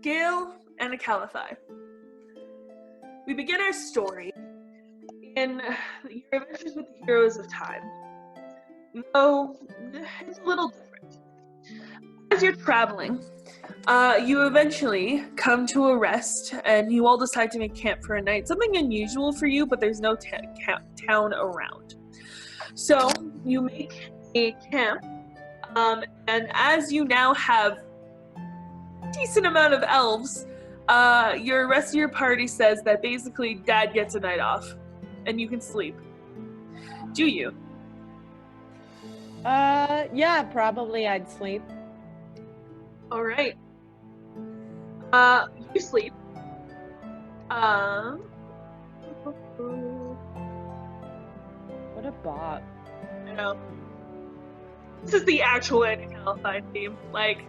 Gae-el Anakalathai. We begin our story in your adventures with the heroes of time, though it's a little different. As you're traveling, you eventually come to a rest, and you all decide to make camp for a night. Something unusual for you, but there's no town around. So you make a camp, and as you now have a decent amount of elves, your rest of your party says that basically Dad gets a night off, and you can sleep. Do you? Yeah, probably I'd sleep. All right. You sleep. What a bop. I know. This is the actual Anakalathai theme. Like,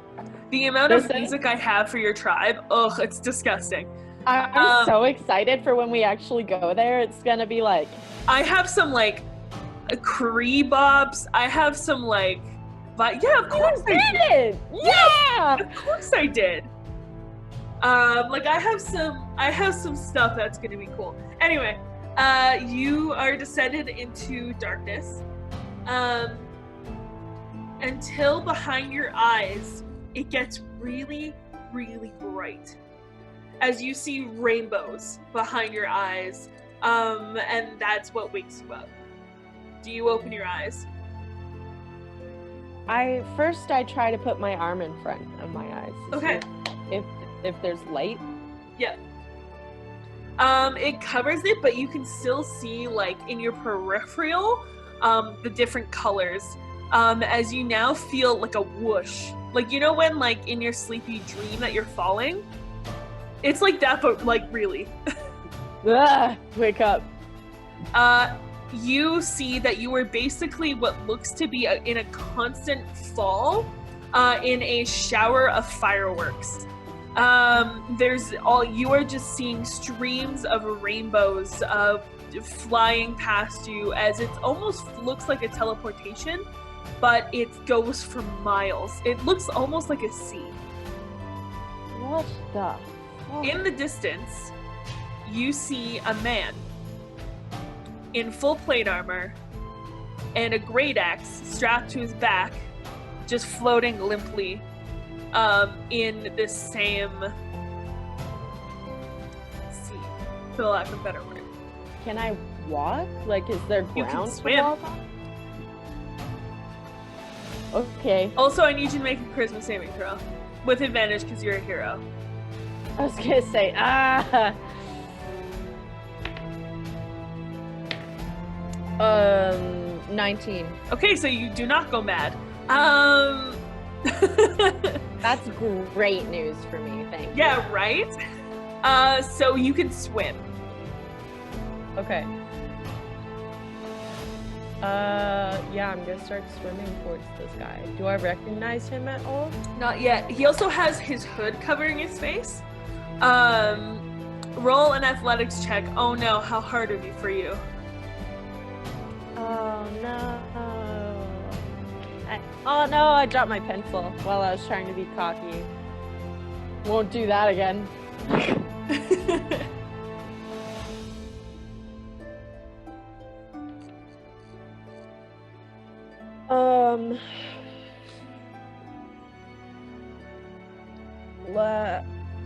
the amount of music I have for your tribe, ugh, it's disgusting. I'm so excited for when we actually go there. It's gonna be like... I have some, like, Cree bops. I have some, like... yeah, of course I did! Yeah! Of course I did! Like, I have some stuff that's gonna be cool. Anyway, you are descended into darkness. Until behind your eyes, it gets really, really bright. As you see rainbows behind your eyes, and that's what wakes you up. Do you open your eyes? I try to put my arm in front of my eyes. Okay. If there's light. Yeah. It covers it, but you can still see, like, in your peripheral, the different colors. As you now feel like a whoosh. Like, you know when, like, in your sleep you dream that you're falling? It's like that, but, like, really. Ugh, wake up. You see that you were basically what looks to be in a constant fall, in a shower of fireworks. You are just seeing streams of rainbows, flying past you, as it almost looks like a teleportation, but it goes for miles. It looks almost like a sea. What the fuck? In the distance, you see a man in full plate armor and a great axe strapped to his back, just floating limply in this same sea, for the lack of a better word. Can I walk? Like, is there ground? You can to swim. walk on? Okay. Also, I need you to make a charisma saving throw with advantage because you're a hero. I was gonna say, 19. Okay, so you do not go mad. That's great news for me, thank you. Yeah, right? So you can swim. Okay. Yeah, I'm gonna start swimming towards this guy. Do I recognize him at all? Not yet. He also has his hood covering his face. Roll an athletics check. Oh no, how hard would it be for you? Oh no. I dropped my pencil while I was trying to be cocky. Won't do that again.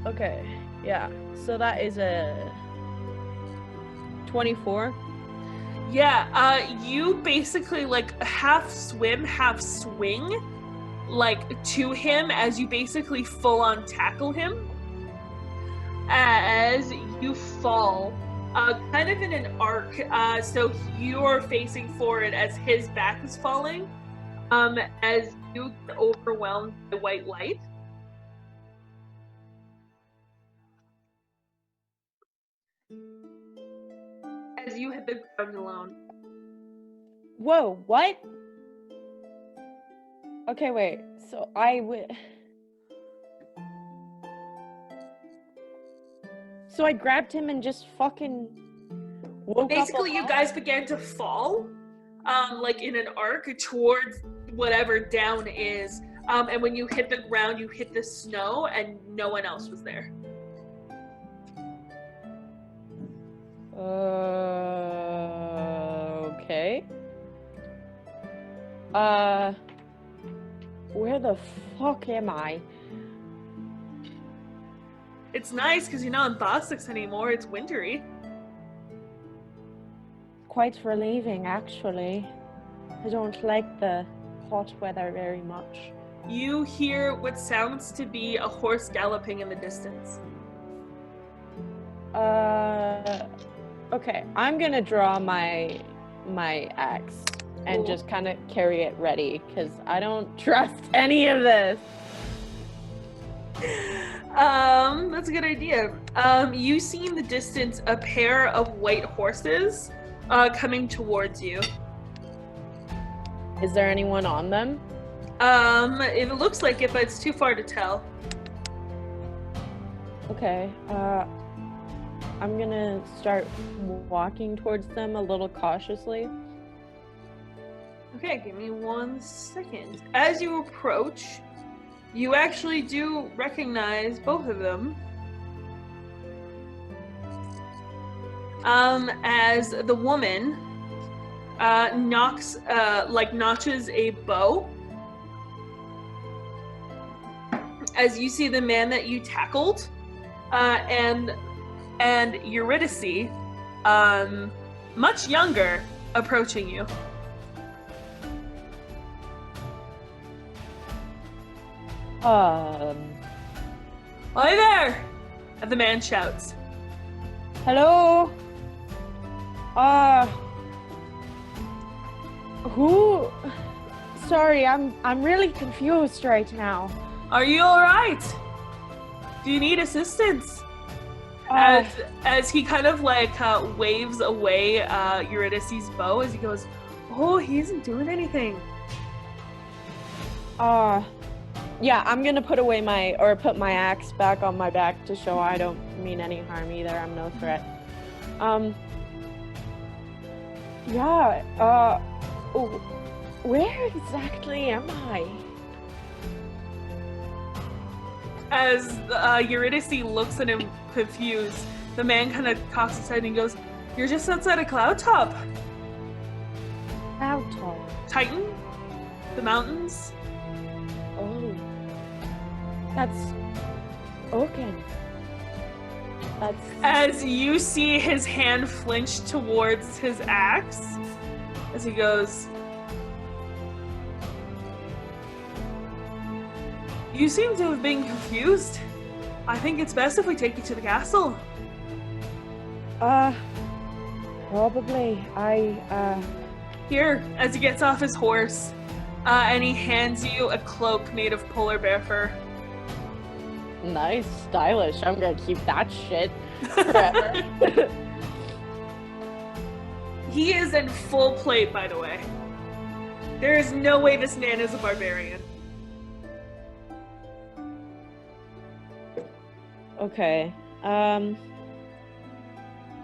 Okay, yeah. So that is a 24. Yeah, you basically, like, half swim, half swing, like, to him as you basically full-on tackle him. As you fall, kind of in an arc, so you're facing forward as his back is falling, as you get overwhelmed by white light. As you hit the ground alone. Whoa, what? Okay, wait. So So I grabbed him and just fucking woke Basically, up. you guys began to fall, like in an arc towards whatever down is, And when you hit the ground, you hit the snow, and no one else was there. Okay. Where the fuck am I? It's nice because you're not in Thosix anymore. It's wintry. Quite relieving, actually. I don't like the hot weather very much. You hear what sounds to be a horse galloping in the distance. Okay. I'm gonna draw my axe and Cool. just kind of carry it ready because I don't trust any of this. That's a good idea. You see in the distance a pair of white horses coming towards you. Is there anyone on them? It looks like it, but it's too far to tell. Okay. I'm gonna start walking towards them a little cautiously. Okay, give me 1 second. As you approach, you actually do recognize both of them. As the woman notches a bow. As you see the man that you tackled, and Eurydice, much younger, approaching you. Hi there! And the man shouts. Hello? Who? Sorry, I'm really confused right now. Are you alright? Do you need assistance? As he kind of waves away Eurydice's bow as he goes, oh, he isn't doing anything. Yeah, I'm gonna put my axe back on my back to show I don't mean any harm either. I'm no threat. Where exactly am I? As Eurydice looks at him confused, the man kind of cocks his head and he goes, you're just outside of Cloud Top. Cloud Top? Titan? The mountains? Oh. That's... okay. That's... As you see his hand flinch towards his axe, as he goes, you seem to have been confused. I think it's best if we take you to the castle. Probably. Here, as he gets off his horse, and he hands you a cloak made of polar bear fur. Nice, stylish. I'm gonna keep that shit forever. He is in full plate, by the way. There is no way this man is a barbarian. Okay. Can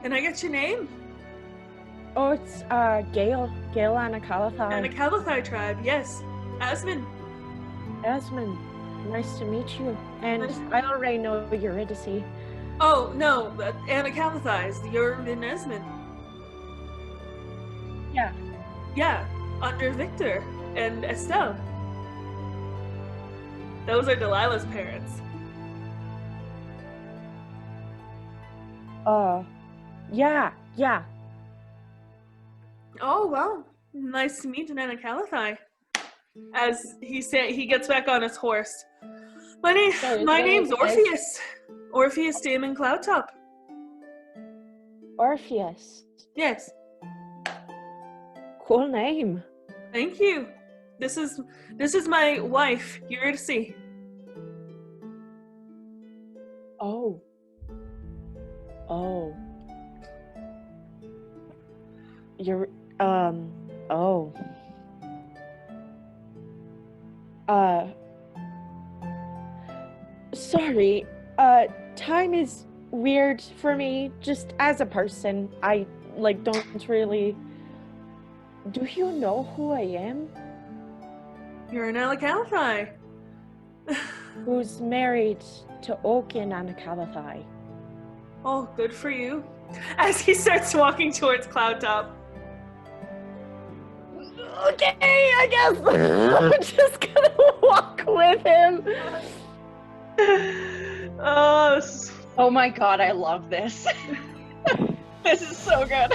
I get your name? Oh, it's Gae-el Anakalathai. Anakalathai tribe, yes. Asmund. Asmund, nice to meet you. And I already know Eurydice. Oh, no, Anakalathai, you're in Asmund. Yeah. Yeah, under Victor and Estelle. Those are Delilah's parents. Yeah. Oh, well, nice to meet you, Anakalathai. As he gets back on his horse. My name's Orpheus. Orpheus Damon Cloudtop. Orpheus. Yes. Cool name. Thank you. This is my wife, Eurydice. Oh. You're oh. Sorry. Time is weird for me just as a person. I don't really. Do you know who I am? You're an Anakalathai. who's married to Gae-el Anakalathai. Oh, good for you. As he starts walking towards Cloud Top. Okay, I guess I'm just gonna walk with him. Oh my god, I love this. This is so good.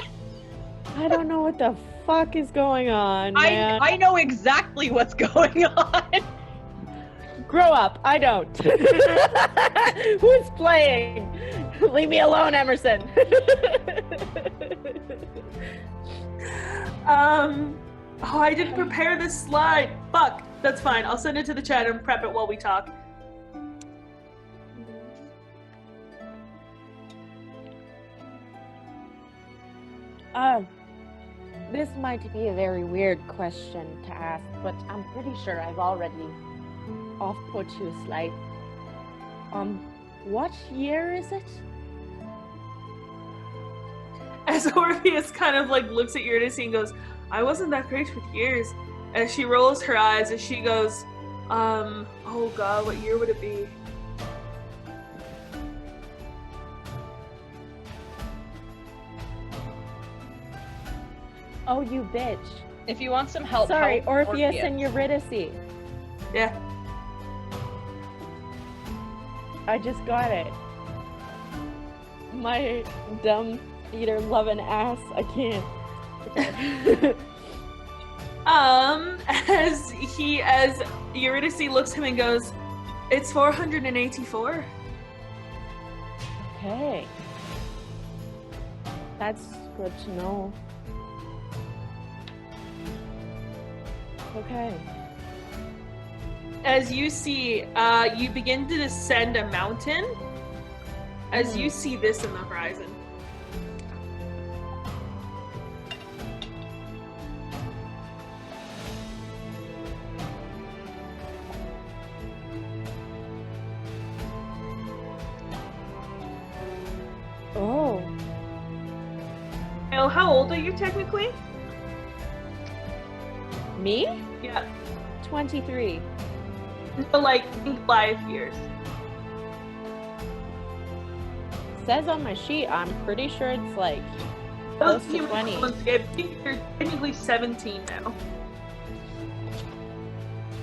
I don't know what the fuck is going on, man. I know exactly what's going on. Grow up. I don't. Who's playing? Leave me alone, Emerson. Oh, I didn't prepare this slide. Fuck. That's fine. I'll send it to the chat and prep it while we talk. This might be a very weird question to ask, but I'm pretty sure I've already off-put you slight. What year is it? As Orpheus kind of like looks at Eurydice and goes, I wasn't that great with years. As she rolls her eyes as she goes, oh god, what year would it be? Oh, you bitch. If you want some help, Sorry, help Orpheus and Eurydice. Yeah. I just got it. My dumb eater loving ass. I can't. As Eurydice looks at him and goes, it's 484. Okay. That's good to know. Okay. As you see, you begin to descend a mountain as you see this in the horizon. Oh. Gae-el, how old are you technically? Me? Yeah. 23. So like 5 years. Says on my sheet, I'm pretty sure it's like close to 20. I think you're technically 17 now.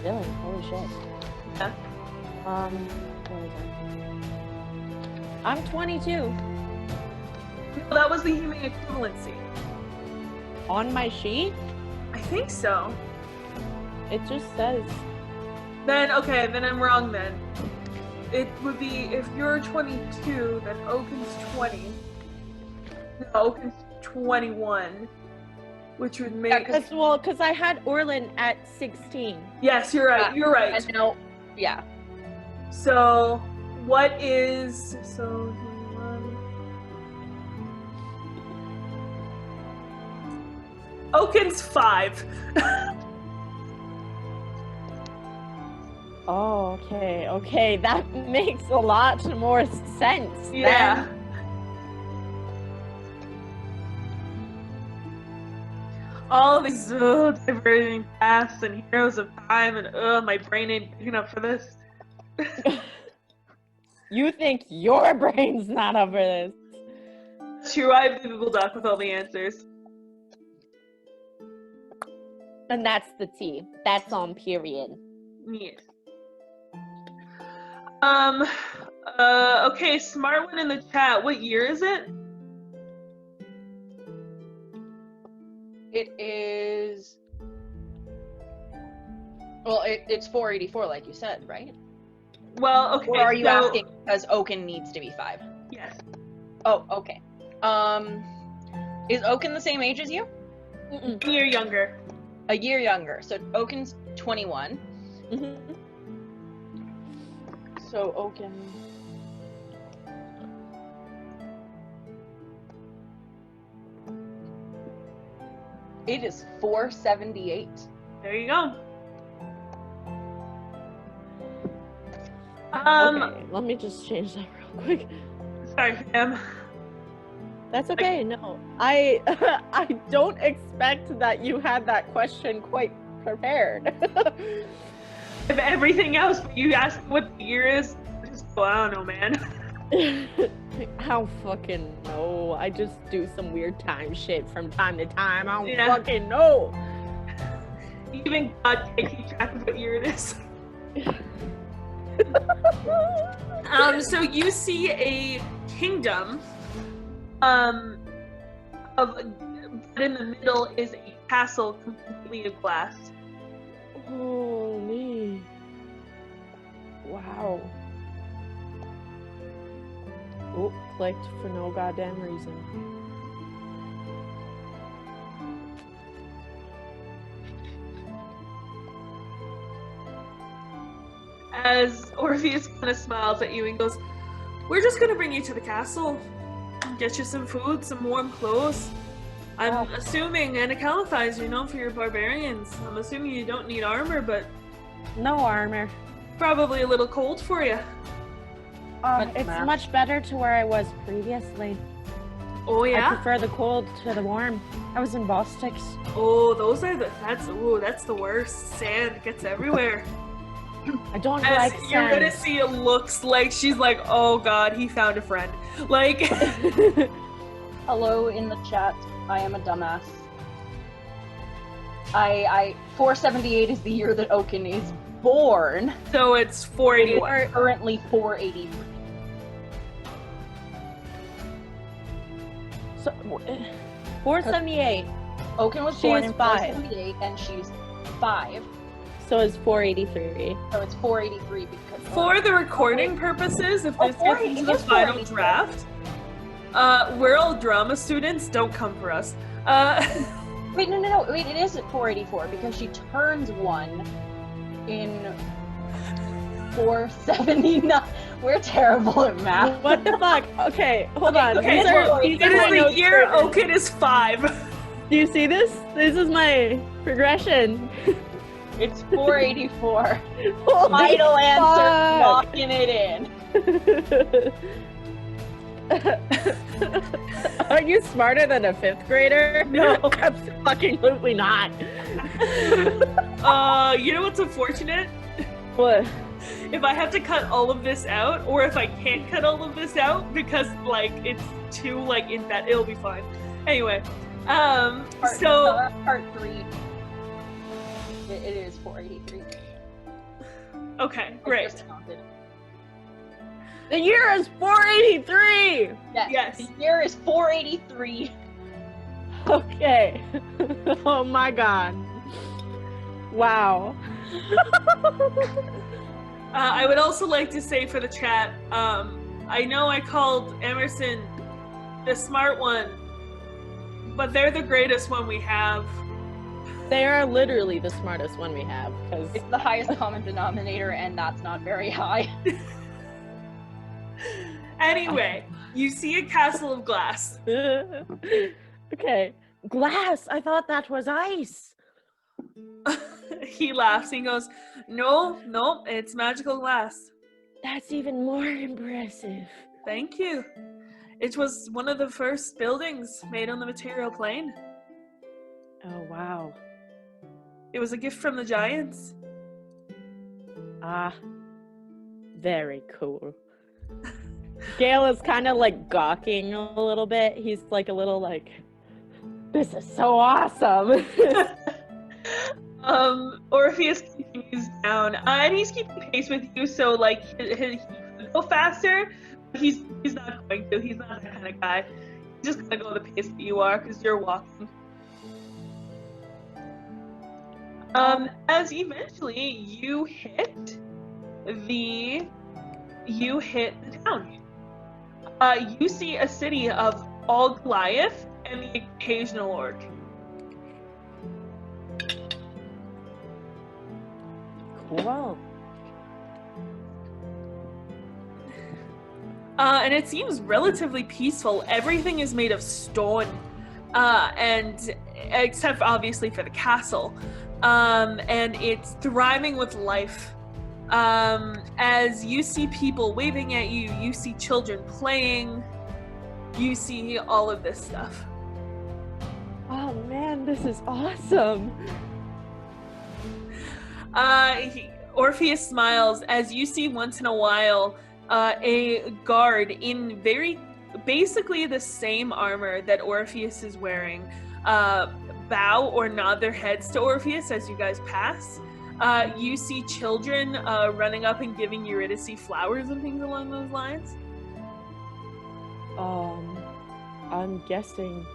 Really? Holy shit. Yeah. Where is it? I'm 22. Well, that was the human equivalency. On my sheet? I think so. It just says. Then, okay, then I'm wrong then. It would be, if you're 22, then Oaken's 20. No, Oaken's 21. Which would make... Because I had Orlin at 16. Yes, you're right, you're right. And no, yeah. So, what is... So, 21... Oaken's 5. Oh, okay, that makes a lot more sense. Yeah. Then. All of these diverging paths and heroes of time, and my brain ain't big enough for this. You think your brain's not up for this? True, I have the Google Doc with all the answers. And that's the T. That's on period. Yes. Okay, smart one in the chat. What year is it? It is... Well, it's 484, like you said, right? Well, okay. Or are you asking because Oaken needs to be 5? Yes. Oh, okay. Is Oaken the same age as you? A year younger. A year younger. So Oaken's 21. Mm-hmm. So Oaken. It is 478. There you go. Okay, let me just change that real quick. Sorry, Sam. That's okay. No, I I don't expect that you had that question quite prepared. have everything else, but you ask what the year is. Just go, I don't know, man. I don't fucking know. I just do some weird time shit from time to time. I don't fucking know. Even God can't keep track of what year it is. So you see a kingdom, but in the middle is a castle completely of glass. Holy. Wow. Oh, clicked for no goddamn reason. As Orpheus kind of smiles at you and goes, we're just gonna bring you to the castle, get you some food, some warm clothes. I'm assuming Anakalathai is known for your barbarians. I'm assuming you don't need armor, but no armor. Probably a little cold for you. It's much better to where I was previously. Oh yeah? I prefer the cold to the warm. I was in Baltics. Oh, that's the worst. Sand gets everywhere. I don't like sand. You're gonna see it looks like she's like, oh god, he found a friend. Like Hello in the chat. I am a dumbass. I 478 is the year that Oaken is born. So it's 481. We are currently 483. So 478. Oaken was born in 478 and she's 5. So it's 483. So it's 483 because for the recording purposes, if this gets into the final draft, we're all drama students, don't come for us. Wait, no. Wait, it is at 484 because she turns 1 in 479. We're terrible at math. What the fuck? Okay, hold on. Okay, it is the year Oaken is 5. Do you see this? This is my progression. It's 484. Final answer, locking it in. Are you smarter than a 5th grader? No. Absolutely not. You know what's unfortunate? What? If I have to cut all of this out, or if I can't cut all of this out because like it's too like in that, it'll be fine. Anyway, part 3. It is 483. Okay, great. The year is 483! Yes. The year is 483. Okay. Oh my god. Wow. I would also like to say for the chat, I know I called Emerson the smart one, but they're the greatest one we have. They are literally the smartest one we have, because it's the highest common denominator, and that's not very high. Anyway, you see a castle of glass. Okay. Glass! I thought that was ice! He laughs. He goes, no, it's magical glass. That's even more impressive. Thank you. It was one of the first buildings made on the material plane. Oh, wow. It was a gift from the giants. Ah, very cool. Gae-el is kind of like gawking a little bit. He's like a little like, this is so awesome. Orpheus continues down, and he's keeping pace with you, so like he could go faster, but he's not going to. He's not that kind of guy. He's just gonna go the pace that you are, because you're walking. As eventually you hit the town. You see a city of all Goliath and the occasional orc. Cool. And it seems relatively peaceful. Everything is made of stone, and except obviously for the castle. And it's thriving with life. As you see people waving at you, you see children playing, you see all of this stuff. Oh man, this is awesome. Orpheus smiles as you see once in a while a guard in basically the same armor that Orpheus is wearing bow or nod their heads to Orpheus as you guys pass. You see children running up and giving Eurydice flowers and things along those lines. I'm guessing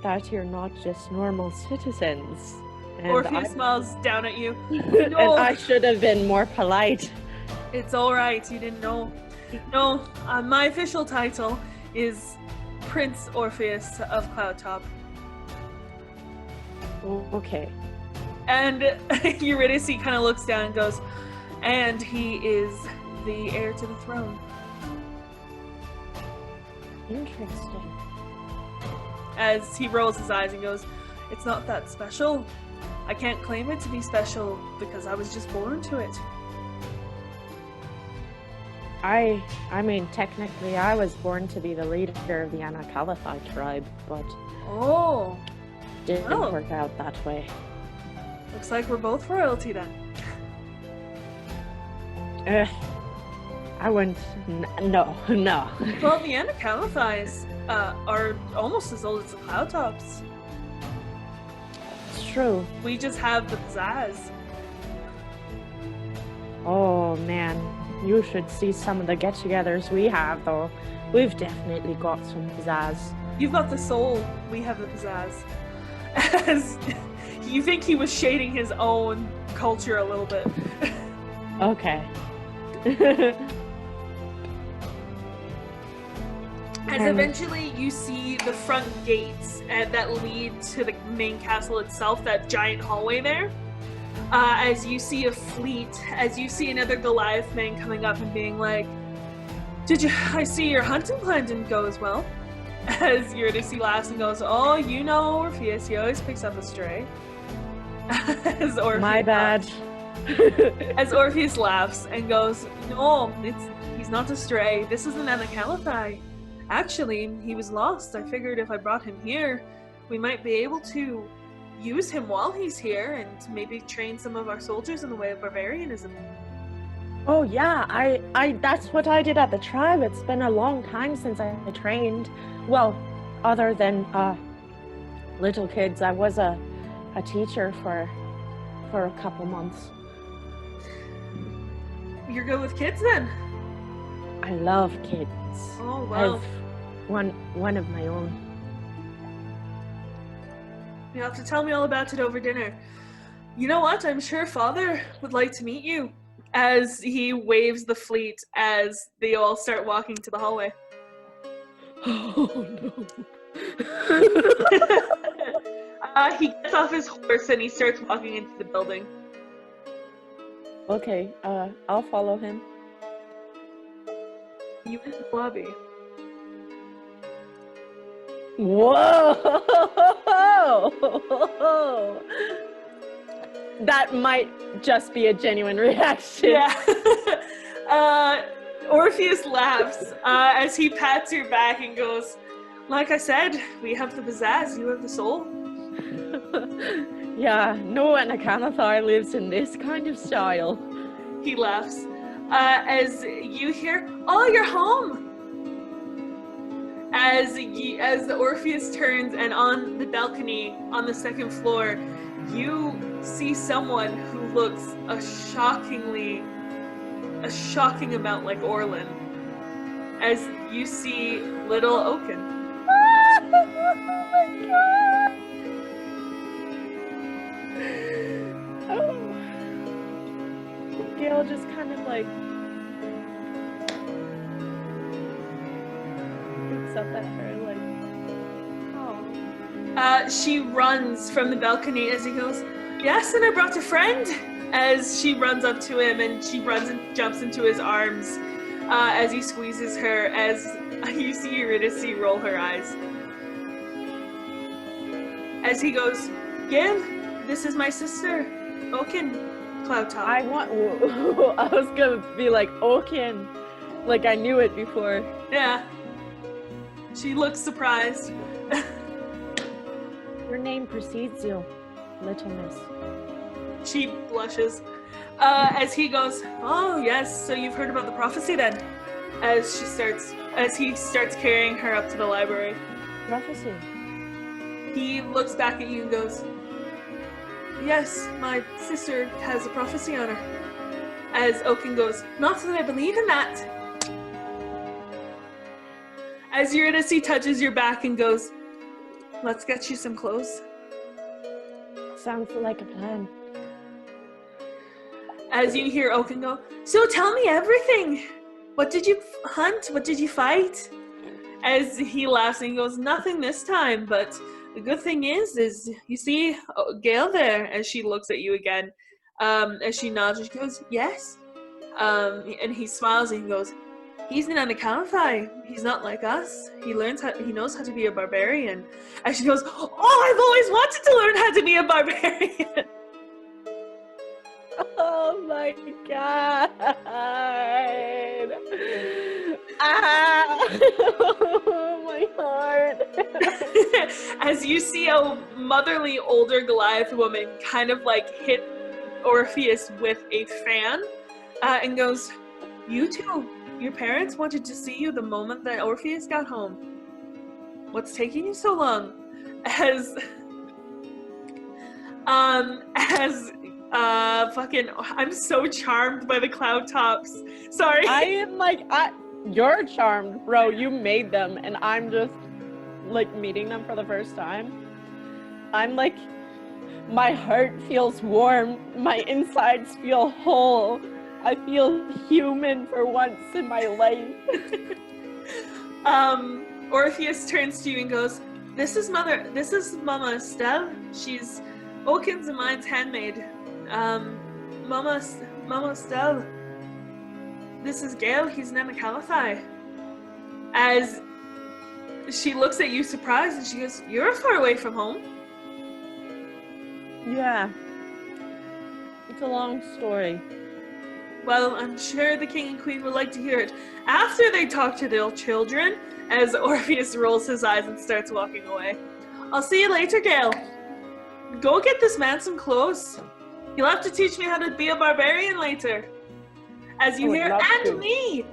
that you're not just normal citizens. And Orpheus smiles down at you. And I should have been more polite. It's alright, you didn't know. No, my official title is Prince Orpheus of Cloudtop. Okay. And Eurydice kind of looks down and goes, and he is the heir to the throne. Interesting. As he rolls his eyes and goes, it's not that special. I can't claim it to be special because I was just born to it. I mean, technically I was born to be the leader of the Anakalathai tribe, but didn't work out that way. Looks like we're both royalty then. I wouldn't. No. Well, the Anakalathais are almost as old as the Cloudtops. It's true. We just have the pizzazz. Oh man, you should see some of the get-togethers we have, though. We've definitely got some pizzazz. You've got the soul. We have the pizzazz. As you think he was shading his own culture a little bit. Okay. As eventually you see the front gates that lead to the main castle itself, that giant hallway there. As you see a fleet, as you see another Goliath man coming up and being like, I see your hunting plan didn't go as well. As Eurydice laughs and goes, oh, you know Orpheus, he always picks up a stray. As Orpheus My bad. As Orpheus laughs and goes, no, he's not a stray. This is an Anakalathai. Actually, he was lost. I figured if I brought him here, we might be able to use him while he's here and maybe train some of our soldiers in the way of barbarianism. Oh yeah, I that's what I did at the tribe. It's been a long time since I trained. Well, other than little kids, I was a teacher for a couple months. You're good with kids then? I love kids. Oh wow. I've one of my own. You'll have to tell me all about it over dinner. You know what? I'm sure Father would like to meet you. As he waves the fleet as they all start walking to the hallway. Oh no. He gets off his horse and he starts walking into the building. Okay, I'll follow him. You in the lobby. Whoa! That might just be a genuine reaction. Yeah. Orpheus laughs as he pats your back and goes, like I said, we have the pizzazz, you have the soul. Yeah, no Anakalathai lives in this kind of style. He laughs as you hear, oh, you're home! As Orpheus turns and on the balcony on the second floor, you see someone who looks a shocking amount like Orlin. As you see little Oaken. Oh my god! Oh. Gae-el just kind of like looks up at her like, oh. She runs from the balcony as he goes, yes, and I brought a friend. As she runs up to him and she runs and jumps into his arms as he squeezes her, as you see Eurydice roll her eyes. As he goes, Gae-el, this is my sister, Oaken Cloudtop. I was gonna be like, Oaken, like I knew it before. Yeah. She looks surprised. Your name precedes you, little miss. She blushes. As he goes, oh yes, so you've heard about the prophecy then? As he starts carrying her up to the library. Prophecy. He looks back at you and goes, yes, my sister has a prophecy on her. As Oaken goes, not that I believe in that. As Eurydice touches your back and goes, let's get you some clothes. Sounds like a plan. As you hear Oaken go, so tell me everything. What did you hunt? What did you fight? As he laughs and he goes, nothing this time, but the good thing is you see Gae-el there, as she looks at you again, as she nods, and she goes, yes. And he smiles and he goes, he's an Anakalathai. He's not like us. He knows how to be a barbarian. And she goes, oh, I've always wanted to learn how to be a barbarian. Oh my god. Ah. Oh my heart. As you see a motherly older Goliath woman kind of like hit Orpheus with a fan and goes, you two, your parents wanted to see you the moment that Orpheus got home. What's taking you so long? I'm so charmed by the cloud tops. Sorry. I am like, you're charmed, bro. You made them, and I'm just like meeting them for the first time. I'm like, my heart feels warm. My insides feel whole. I feel human for once in my life. Orpheus turns to you and goes, this is Mama Estelle. She's Oaken's and mine's handmaid. Mama Estelle. This is Gae-el. He's an Anakalathai. As she looks at you surprised and she goes, you're far away from home. Yeah. It's a long story. Well, I'm sure the king and queen would like to hear it after they talk to their children, as Orpheus rolls his eyes and starts walking away. I'll see you later, Gae-el. Go get this man some clothes. You'll have to teach me how to be a barbarian later. As you hear, and me!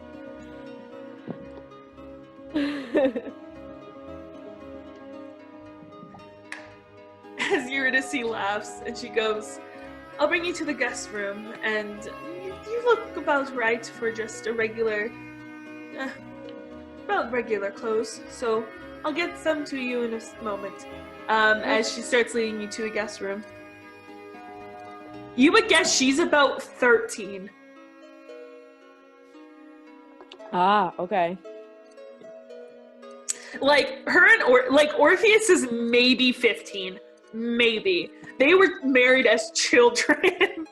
As Eurydice laughs, and she goes, I'll bring you to the guest room, and you look about right for just a regular clothes, so I'll get some to you in a moment. As she starts leading you to a guest room. You would guess she's about 13. Ah, okay. Like, her and Orpheus is maybe 15. Maybe. They were married as children.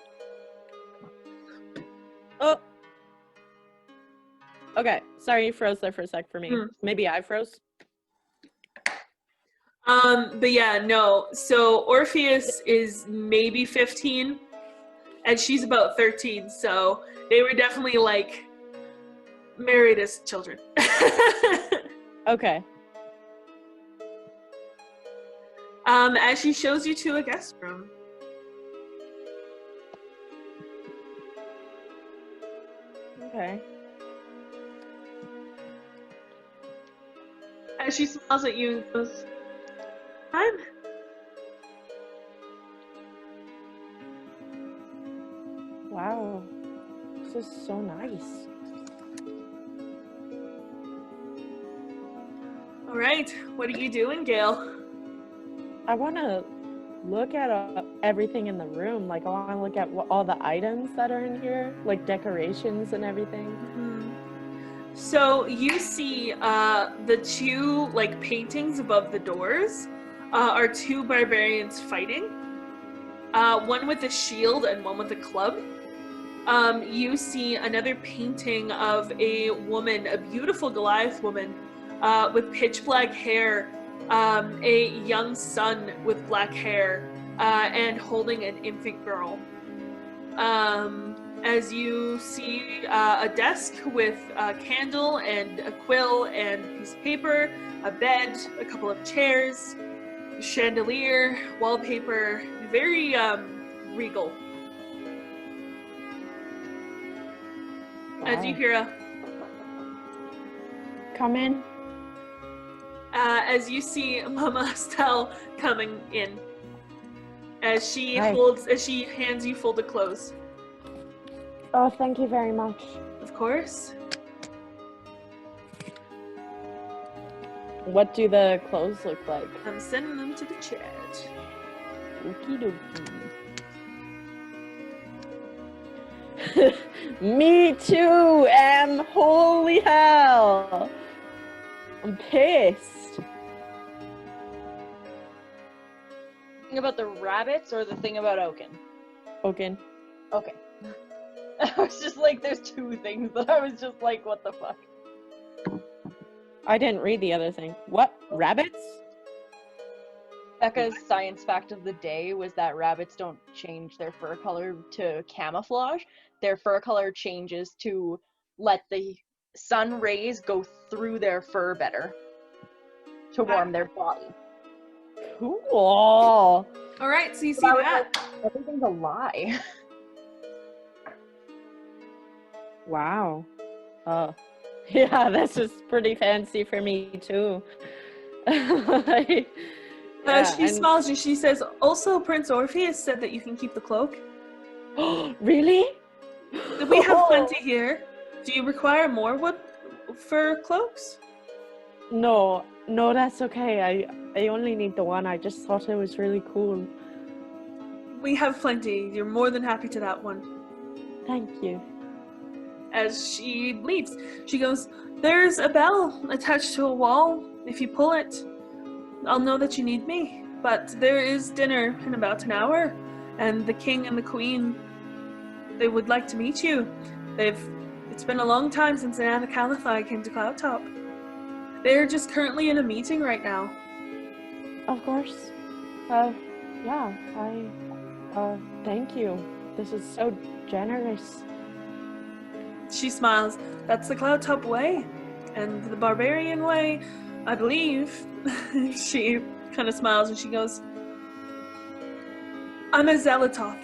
Oh. Okay, sorry you froze there for a sec for me. Maybe I froze. But yeah, no. So Orpheus is maybe 15, and she's about 13, so they were definitely, like, married as children. Okay. As she shows you to a guest room. Okay. As she smiles at you and goes, Wow. This is so nice. Alright, what are you doing, Gae-el? I want to look at everything in the room. Like, I want to look at all the items that are in here, like decorations and everything. Mm-hmm. So you see the two, like, paintings above the doors are two barbarians fighting. One with a shield and one with a club. You see another painting of a woman, a beautiful Goliath woman, with pitch black hair, a young son with black hair, and holding an infant girl. As you see a desk with a candle and a quill and a piece of paper, a bed, a couple of chairs, a chandelier, wallpaper, very regal. As you hear Come in. as you see Mama Estelle coming in, as she Hi. hands you folded clothes. Oh, thank you very much. Of course. What do the clothes look like? I'm sending them to the chat. Okie dokie. Me too, Em. Holy hell. I'm pissed. Thing about the rabbits or the thing about Oaken? Oaken. Okay. I was just like, there's two things that I was just like, what the fuck? I didn't read the other thing. What? Rabbits? Becca's science fact of the day was that rabbits don't change their fur color to camouflage. Their fur color changes to let the sun rays go through their fur better to warm their body. Cool. All right, so you see So I was that. like, everything's a lie. Wow. Yeah, this is pretty fancy for me too. She smiles and she says, also Prince Orpheus said that you can keep the cloak. Really? We have plenty here. Do you require more wood for cloaks? No, that's okay. I only need the one. I just thought it was really cool. We have plenty. You're more than happy to that one. Thank you. As she leaves, she goes, there's a bell attached to a wall. If you pull it, I'll know that you need me. But there is dinner in about an hour, and the king and the queen, they would like to meet you. It's been a long time since the Anakalathai came to Cloudtop. They're just currently in a meeting right now. Of course. Yeah, thank you. This is so generous. She smiles. That's the Cloudtop way. And the barbarian way, I believe. She kind of smiles and she goes, I'm a Zealototh.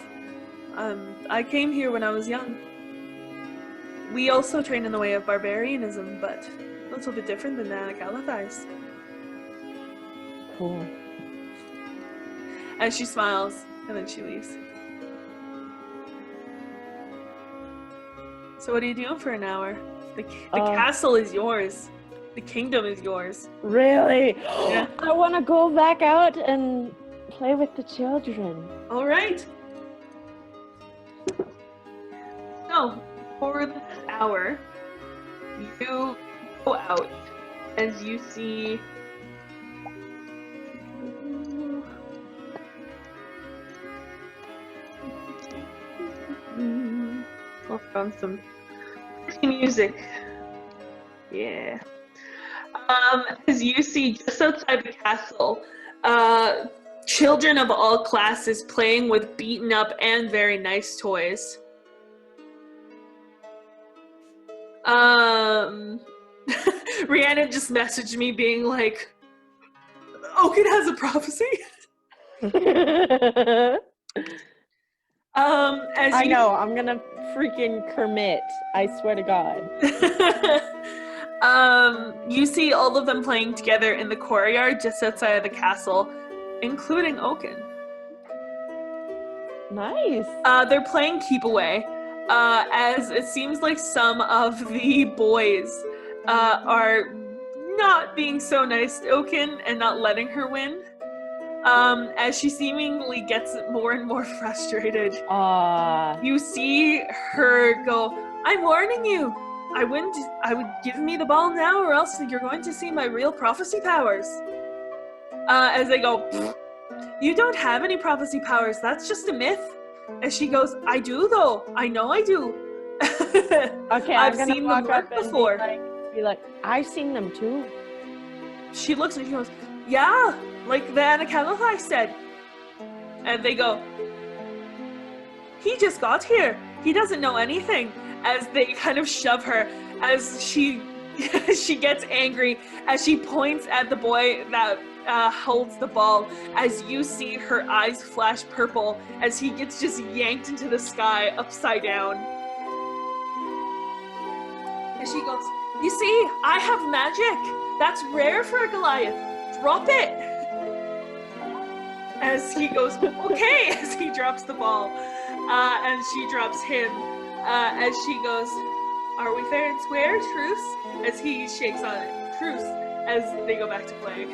I came here when I was young. We also train in the way of barbarianism, but a little bit different than the Anakalathais. Cool. As she smiles, and then she leaves. So what are you doing for an hour? The castle is yours. The kingdom is yours. Really? Yeah. I want to go back out and play with the children. All right. So, for this hour, you go out as you see I'll throw on some music. Yeah. As you see just outside the castle, children of all classes playing with beaten up and very nice toys. Rihanna just messaged me being like, Oaken has a prophecy. I know, I'm gonna freaking commit. I swear to God. You see all of them playing together in the courtyard just outside of the castle, including Oaken. Nice. They're playing Keep Away, as it seems like some of the boys are not being so nice to Oaken and not letting her win. As she seemingly gets more and more frustrated. You see her go, I'm warning you. I would give me the ball now or else you're going to see my real prophecy powers. As they go, you don't have any prophecy powers. That's just a myth. As she goes, I do though. I know I do. Okay, I've I'm gonna seen walk them work up and before. be like, I've seen them too. She looks and she goes, yeah, like the Anakalathai said. And they go, he just got here. He doesn't know anything. As they kind of shove her, as she gets angry, as she points at the boy that holds the ball, as you see her eyes flash purple, as he gets just yanked into the sky upside down. And she goes, you see, I have magic. That's rare for a Goliath. Drop it. As he goes, okay, as he drops the ball. And she drops him. As she goes, are we fair and square? Truce? As he shakes on it. Truce. As they go back to playing.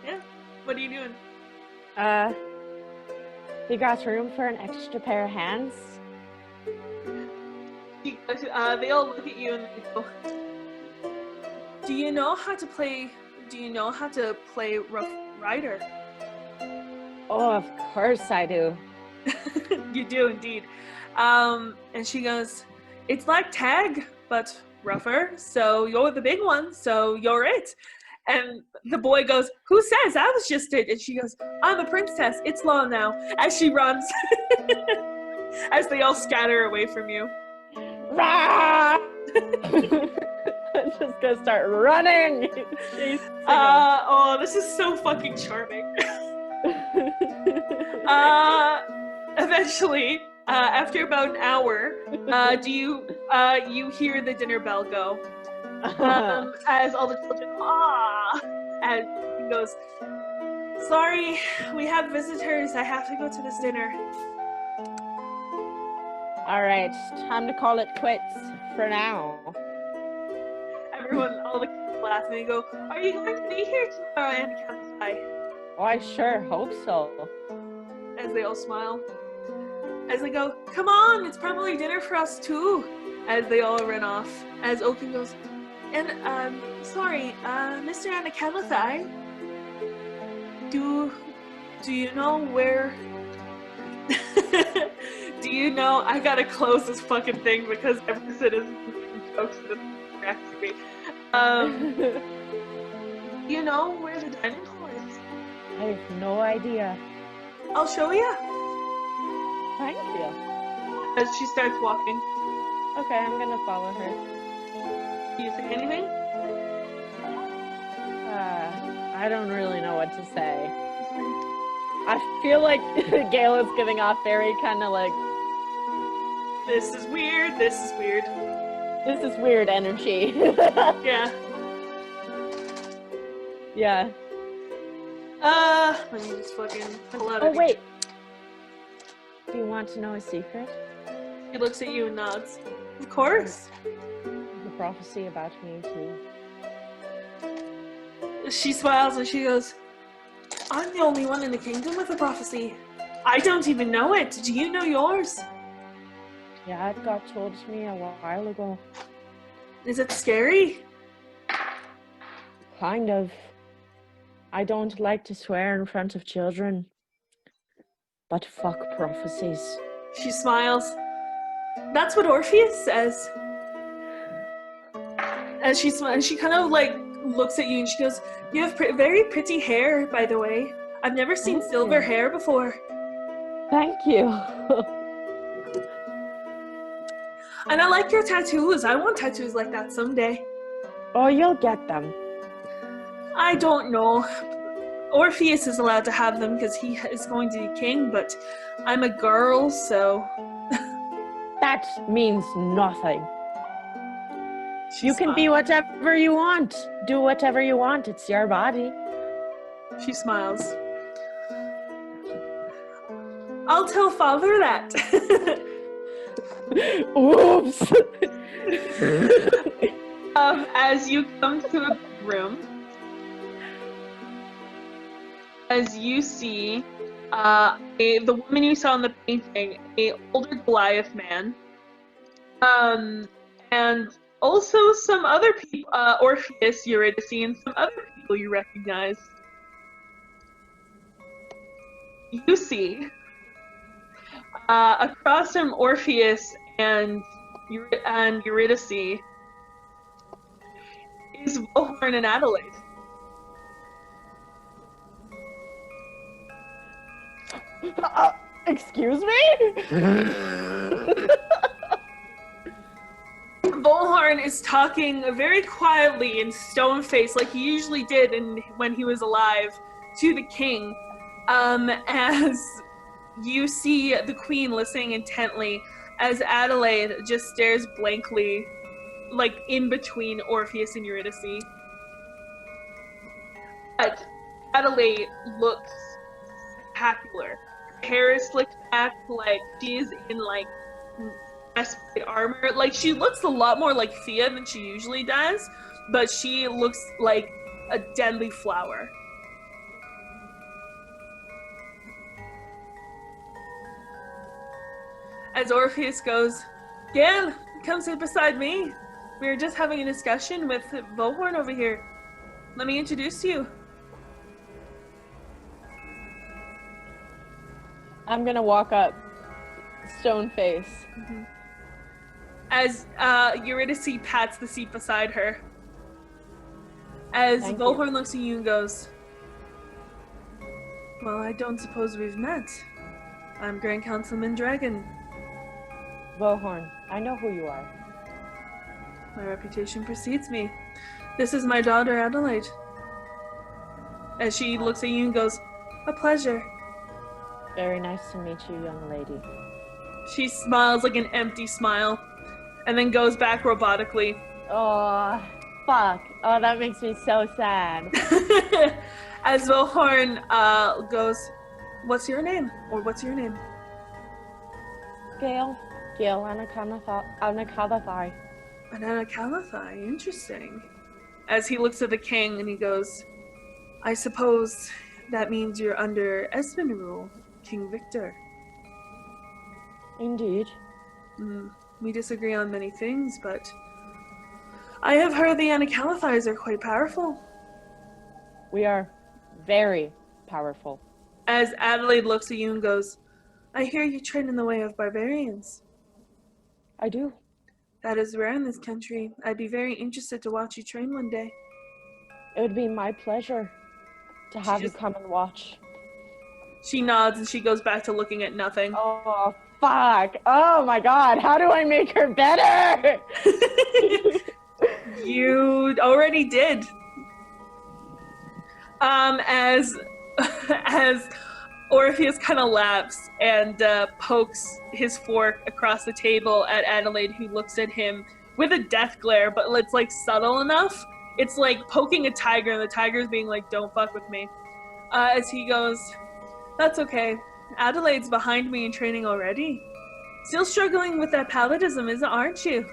Yeah. What are you doing? You got room for an extra pair of hands? They all look at you and they go, do you know how to play Rough Rider? Oh, of course I do. You do indeed. And she goes, it's like tag, but rougher, so you're the big one, so you're it. And the boy goes, who says? I was just it. And she goes, I'm a princess. It's law now. As she runs. As they all scatter away from you. Rah! I'm just gonna start running. Oh, this is so fucking charming. Eventually, after about an hour, you hear the dinner bell go. As all the children, and he goes, sorry, we have visitors. I have to go to this dinner. All right, time to call it quits for now. Everyone, all the kids laugh and they go, are you going to be here tomorrow, Anakalathai? Oh, I sure hope so. As they all smile. As they go, come on, it's probably dinner for us too. As they all run off. As Oaken goes, and, sorry, Mr. Anakalathai, do you know where... Do you know... I gotta close this fucking thing because every citizen jokes that distracts me. Do you know where the dining hall is? I have no idea. I'll show you. Thank you. As she starts walking. Okay, I'm gonna follow her. Do you say anything? I don't really know what to say. I feel like Gae-el is giving off very kind of like, This is weird, this is weird. this is weird energy. Yeah. Yeah. Let me just fucking pull out Oh, wait. Do you want to know a secret? He looks at you and nods. Of course. The prophecy about me, too. She smiles and she goes, I'm the only one in the kingdom with a prophecy. I don't even know it. Do you know yours? Yeah, it got told to me a while ago. Is it scary? Kind of. I don't like to swear in front of children. But fuck prophecies. She smiles. That's what Orpheus says. And she kind of like looks at you and she goes, you have very pretty hair, by the way. I've never seen Thank silver you. hair before. Thank you. And I like your tattoos. I want tattoos like that someday. Oh, you'll get them. I don't know. Orpheus is allowed to have them because he is going to be king, but I'm a girl, so... That means nothing. She You can be smiles. whatever you want. Do whatever you want. It's your body. She smiles. I'll tell father that. Oops. As you come to a room, as you see the woman you saw in the painting, a older Goliath man, and also some other people, Orpheus, Eurydice, and some other people you recognize. You see, across from Orpheus and Eurydice is Vohorn and Adelaide. Excuse me? Vohorn is talking very quietly and stone-faced, like he usually did when he was alive, to the king, as you see the queen listening intently as Adelaide just stares blankly, like in between Orpheus and Eurydice. But Adelaide looks spectacular. Her hair is slicked back, like she is in like breastplate armor. Like she looks a lot more like Thea than she usually does, but she looks like a deadly flower. As Orpheus goes, Gae-el, come sit beside me. We were just having a discussion with Vohorn over here. Let me introduce you. I'm gonna walk up, stone face. Mm-hmm. As Eurydice pats the seat beside her. As Thank Vohorn you. looks at you and goes, well, I don't suppose we've met. I'm Grand Councilman Dragon. Vohorn, I know who you are. My reputation precedes me. This is my daughter, Adelaide. As she looks at you and goes, a pleasure. Very nice to meet you, young lady. She smiles like an empty smile, and then goes back robotically. Oh, fuck. Oh, that makes me so sad. As Vohorn goes, what's your name? Or what's your name? Gae-el Anakalathai. An Anakalathai, interesting. As he looks at the king and he goes, I suppose that means you're under Espen rule, King Victor. Indeed. We disagree on many things, but I have heard the Anakalathais are quite powerful. We are very powerful. As Adelaide looks at you and goes, I hear you train in the way of barbarians. I do. That is rare in this country. I'd be very interested to watch you train one day. It would be my pleasure to have you come and watch. She nods and she goes back to looking at nothing. Oh, fuck. Oh my god, how do I make her better? You already did. As Orpheus kind of laughs and pokes his fork across the table at Adelaide, who looks at him with a death glare, but it's like subtle enough. It's like poking a tiger, and the tiger's being like, don't fuck with me. As he goes, that's okay. Adelaide's behind me in training already. Still struggling with that paludism, aren't you?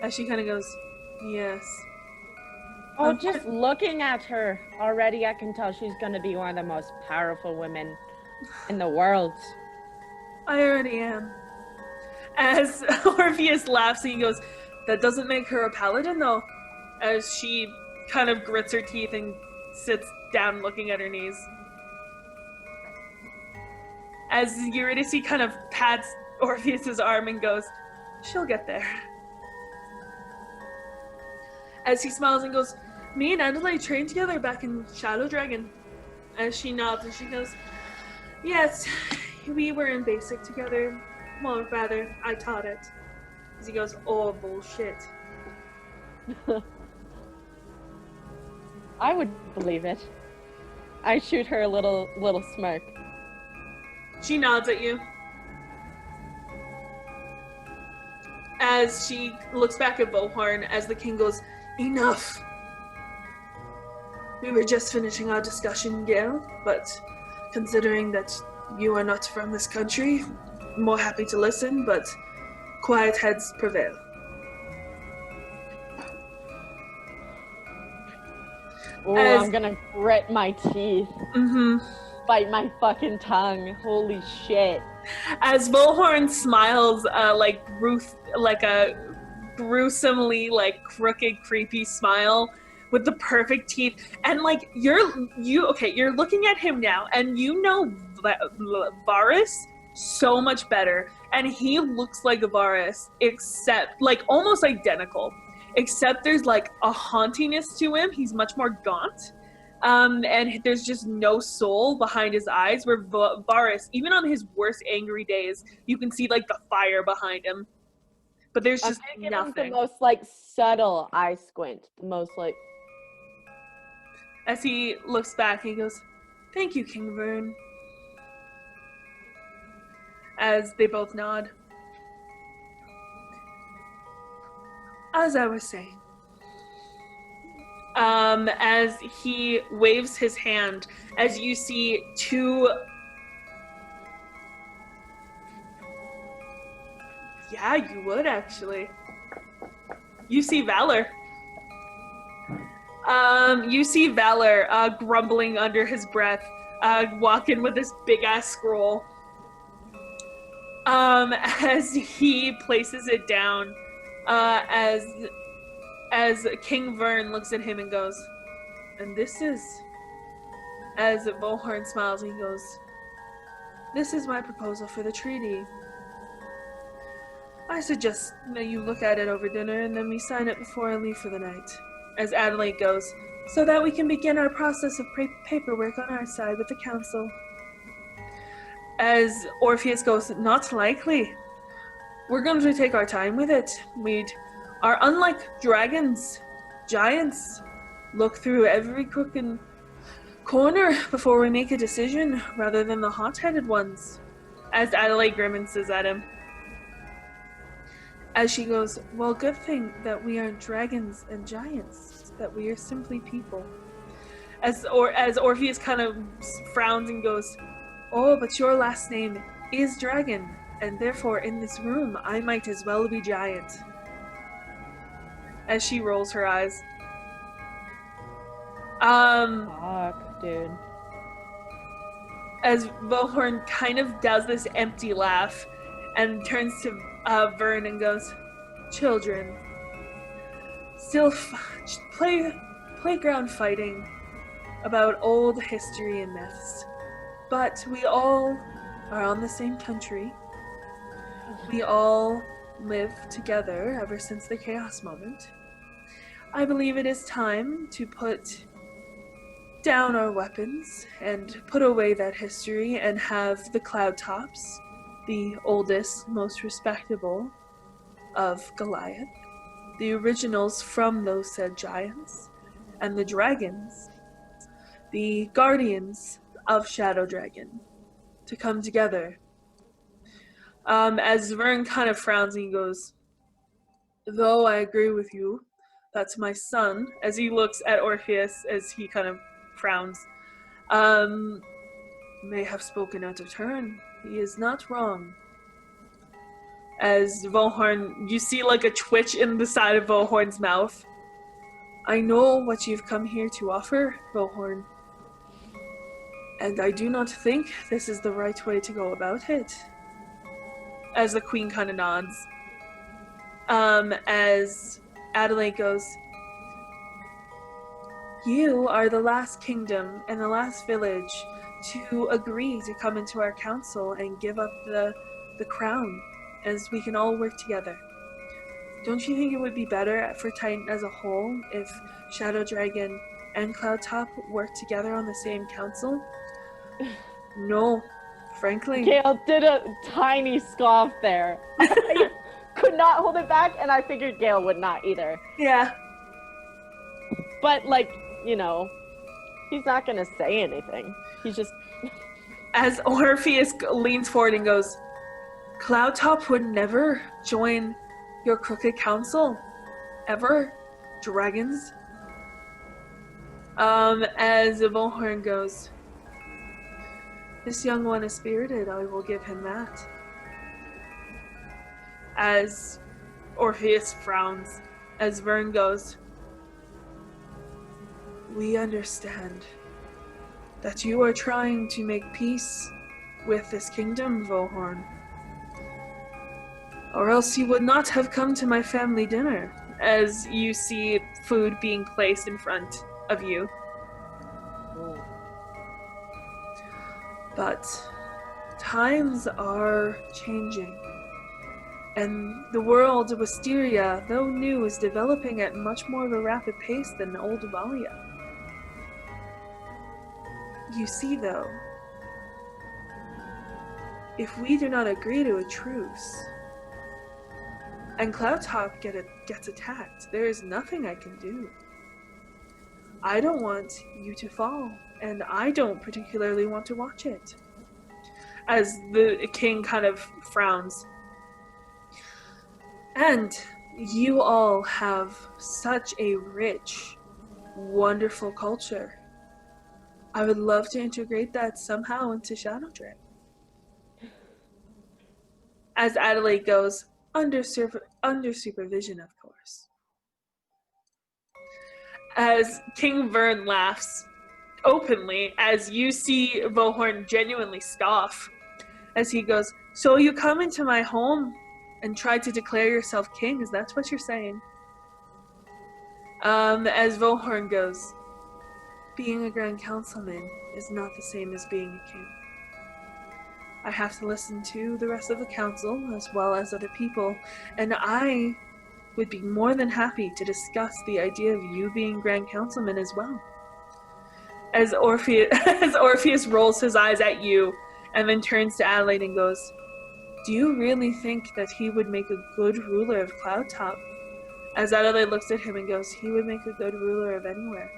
As she kind of goes, yes. Oh, just looking at her already, I can tell she's gonna be one of the most powerful women in the world. I already am. As Orpheus laughs and he goes, that doesn't make her a paladin though. As she kind of grits her teeth and sits down looking at her knees. As Eurydice kind of pats Orpheus's arm and goes, she'll get there. As he smiles and goes, me and Adelaide trained together back in Shadow Dragon. As she nods and she goes, yes, we were in basic together. Well, rather, I taught it. As he goes, oh, bullshit. I would believe it. I shoot her a little smirk. She nods at you. As she looks back at Vohorn, as the king goes, enough. We were just finishing our discussion, Gae-el, but considering that you are not from this country, I'm more happy to listen, but quiet heads prevail. Oh, I'm gonna grit my teeth. Bite my fucking tongue. Holy shit. As Vohorn smiles, like a gruesomely, like, crooked, creepy smile with the perfect teeth, and like you're looking at him now, and you know Varus so much better, and he looks like Varus, except like almost identical, except there's like a hauntiness to him. He's much more gaunt. And there's just no soul behind his eyes, where Varus, even on his worst angry days, you can see like the fire behind him. But there's just nothing. The most like subtle eye squint. The most like. As he looks back, he goes, thank you, King Vern. as they both nod. As I was saying, as he waves his hand, as you see two... Yeah, you would actually. You see Valor. You see Valor grumbling under his breath, walking with this big ass scroll. As he places it down, as King Vern looks at him and goes, and this is, as Vohorn smiles, he goes, this is my proposal for the treaty. I suggest that you look at it over dinner and then we sign it before I leave for the night. As Adelaide goes, so that we can begin our process of paperwork on our side with the council. As Orpheus goes, not likely. We're going to take our time with it. We are unlike dragons, giants. Look through every crook and corner before we make a decision, rather than the hot-headed ones. As Adelaide grimaces at him. As she goes, well, good thing that we aren't dragons and giants, that we are simply people. As Orpheus kind of frowns and goes, oh, but your last name is Dragon, and therefore in this room I might as well be giant. As she rolls her eyes. Fuck, dude. As Vohorn kind of does this empty laugh and turns to Vern and goes, children, still playground fighting about old history and myths, but we all are on the same country. We all live together ever since the chaos moment. I believe it is time to put down our weapons and put away that history and have the Cloud Tops, the oldest, most respectable of Goliath, the originals from those said giants, and the dragons, the guardians of Shadow Dragon, to come together. As Vern kind of frowns and he goes, though I agree with you, that's my son, as he looks at Orpheus as he kind of frowns, may have spoken out of turn. He is not wrong. As Vohorn, you see like a twitch in the side of Vohorn's mouth. I know what you've come here to offer, Vohorn. And I do not think this is the right way to go about it. As the queen kind of nods. As Adelaide goes, you are the last kingdom and the last village to agree to come into our council and give up the crown, as we can all work together. Don't you think it would be better for Titan as a whole if Shadow Dragon and Cloud Top worked together on the same council? No, frankly. Gae-el did a tiny scoff there. I could not hold it back, and I figured Gae-el would not either. Yeah. But, like, you know, he's not gonna say anything. He's just... As Orpheus leans forward and goes, Cloud Top would never join your crooked council. Ever. Dragons. As Vohorn goes, this young one is spirited, I will give him that. As Orpheus frowns, as Vern goes, we understand that you are trying to make peace with this kingdom, Vohorn. Or else you would not have come to my family dinner, as you see food being placed in front of you. Oh. But times are changing, and the world of Wisteria, though new, is developing at much more of a rapid pace than old Valia. You see, though, if we do not agree to a truce, and Cloud Top gets attacked, there is nothing I can do. I don't want you to fall, and I don't particularly want to watch it. as the king kind of frowns. And you all have such a rich, wonderful culture. I would love to integrate that somehow into Shadowdrift. As Adelaide goes, under supervision, of course. As King Vern laughs openly, as you see Vohorn genuinely scoff, as he goes, so you come into my home and try to declare yourself king, is that what you're saying? As Vohorn goes, being a Grand Councilman is not the same as being a king. I have to listen to the rest of the council as well as other people, and I would be more than happy to discuss the idea of you being Grand Councilman as well. As Orpheus rolls his eyes at you and then turns to Adelaide and goes, do you really think that he would make a good ruler of Cloudtop? As Adelaide looks at him and goes, he would make a good ruler of anywhere.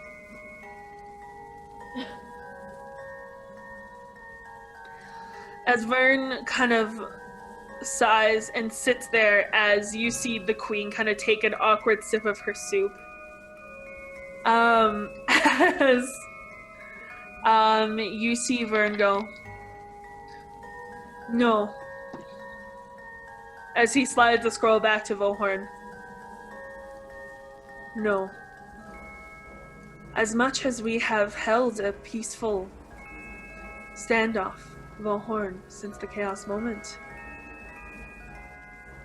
As Vern kind of sighs and sits there as you see the queen kind of take an awkward sip of her soup. As you see Vern go, no. As he slides the scroll back to Vohorn. No. As much as we have held a peaceful standoff, Vohorn, since the chaos moment,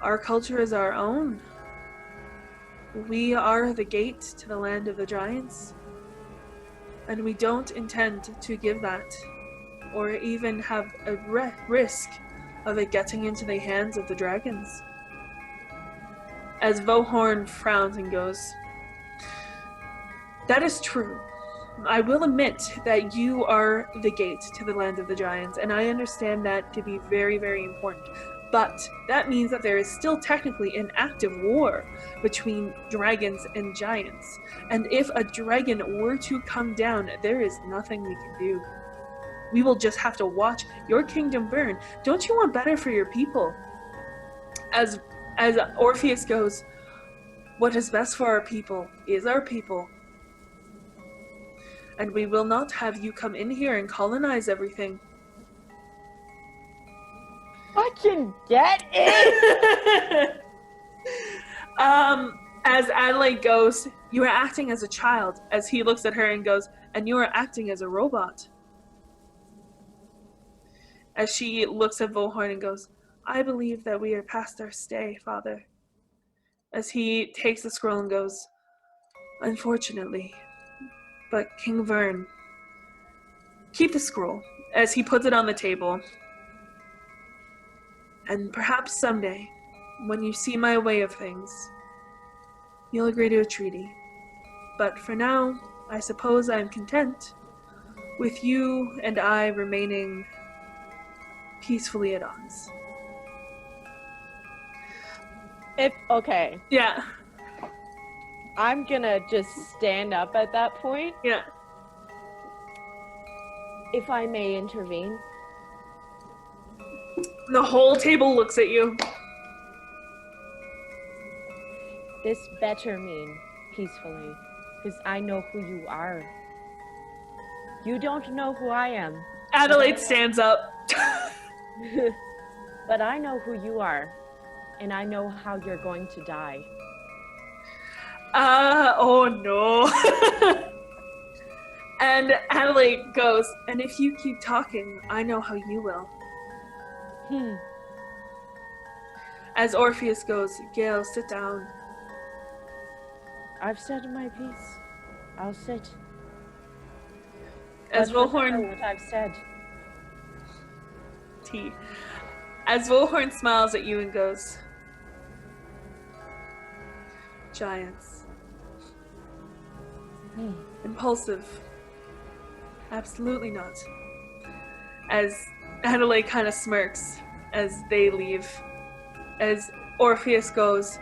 our culture is our own. We are the gate to the land of the giants, and we don't intend to give that, or even have a risk of it getting into the hands of the dragons. As Vohorn frowns and goes, that is true. I will admit that you are the gate to the land of the giants, and I understand that to be very, very important. But that means that there is still technically an active war between dragons and giants. And if a dragon were to come down, there is nothing we can do. We will just have to watch your kingdom burn. Don't you want better for your people? As Orpheus goes, what is best for our people is our people. And we will not have you come in here and colonize everything. I can get it! As Adelaide goes, you are acting as a child, as he looks at her and goes, and you are acting as a robot. As she looks at Vohorn and goes, I believe that we are past our stay, Father. As he takes the scroll and goes, unfortunately, but King Vern, keep the scroll, as he puts it on the table. And perhaps someday, when you see my way of things, you'll agree to a treaty. But for now, I suppose I'm content with you and I remaining peacefully at odds. Okay. Yeah. I'm gonna just stand up at that point. Yeah. If I may intervene. The whole table looks at you. This better mean peacefully, because I know who you are. You don't know who I am. Adelaide stands up. But I know who you are, and I know how you're going to die. Oh no. And Adelaide goes, and if you keep talking, I know how you will. As Orpheus goes, Gae-el, sit down. I've said my piece. I'll sit. As Vohorn, what I've said. As Vohorn smiles at you and goes, giants. Impulsive. Absolutely not. As Adelaide kind of smirks as they leave. As Orpheus goes,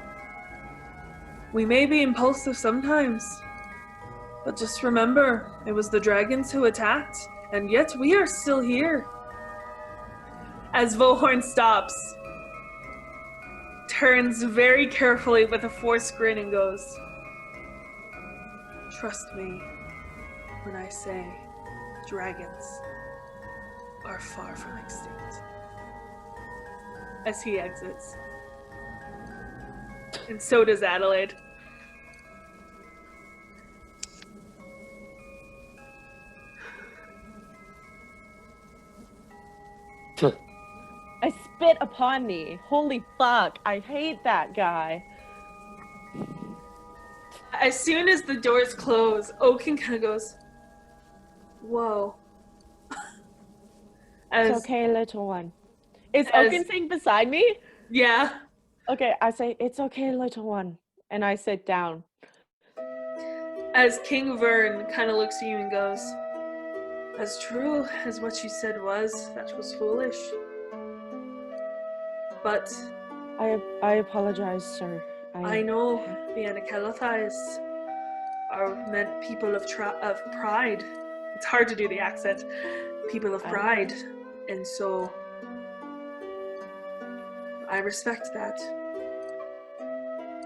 we may be impulsive sometimes, but just remember, it was the dragons who attacked, and yet we are still here. As Vohorn stops, turns very carefully with a forced grin and goes, "Trust me when I say dragons are far from extinct." As he exits. And so does Adelaide. I spit upon thee. Holy fuck. I hate that guy. As soon as the doors close, Oaken kind of goes, "Whoa." It's okay, little one. Is Oaken sitting beside me? Yeah. Okay, I say, "It's okay, little one." And I sit down. As King Vern kind of looks at you and goes, "As true as what you said was, that was foolish. But I apologize, sir. I know the Anakalathais are meant people of pride." It's hard to do the accent. People of pride. And so I respect that.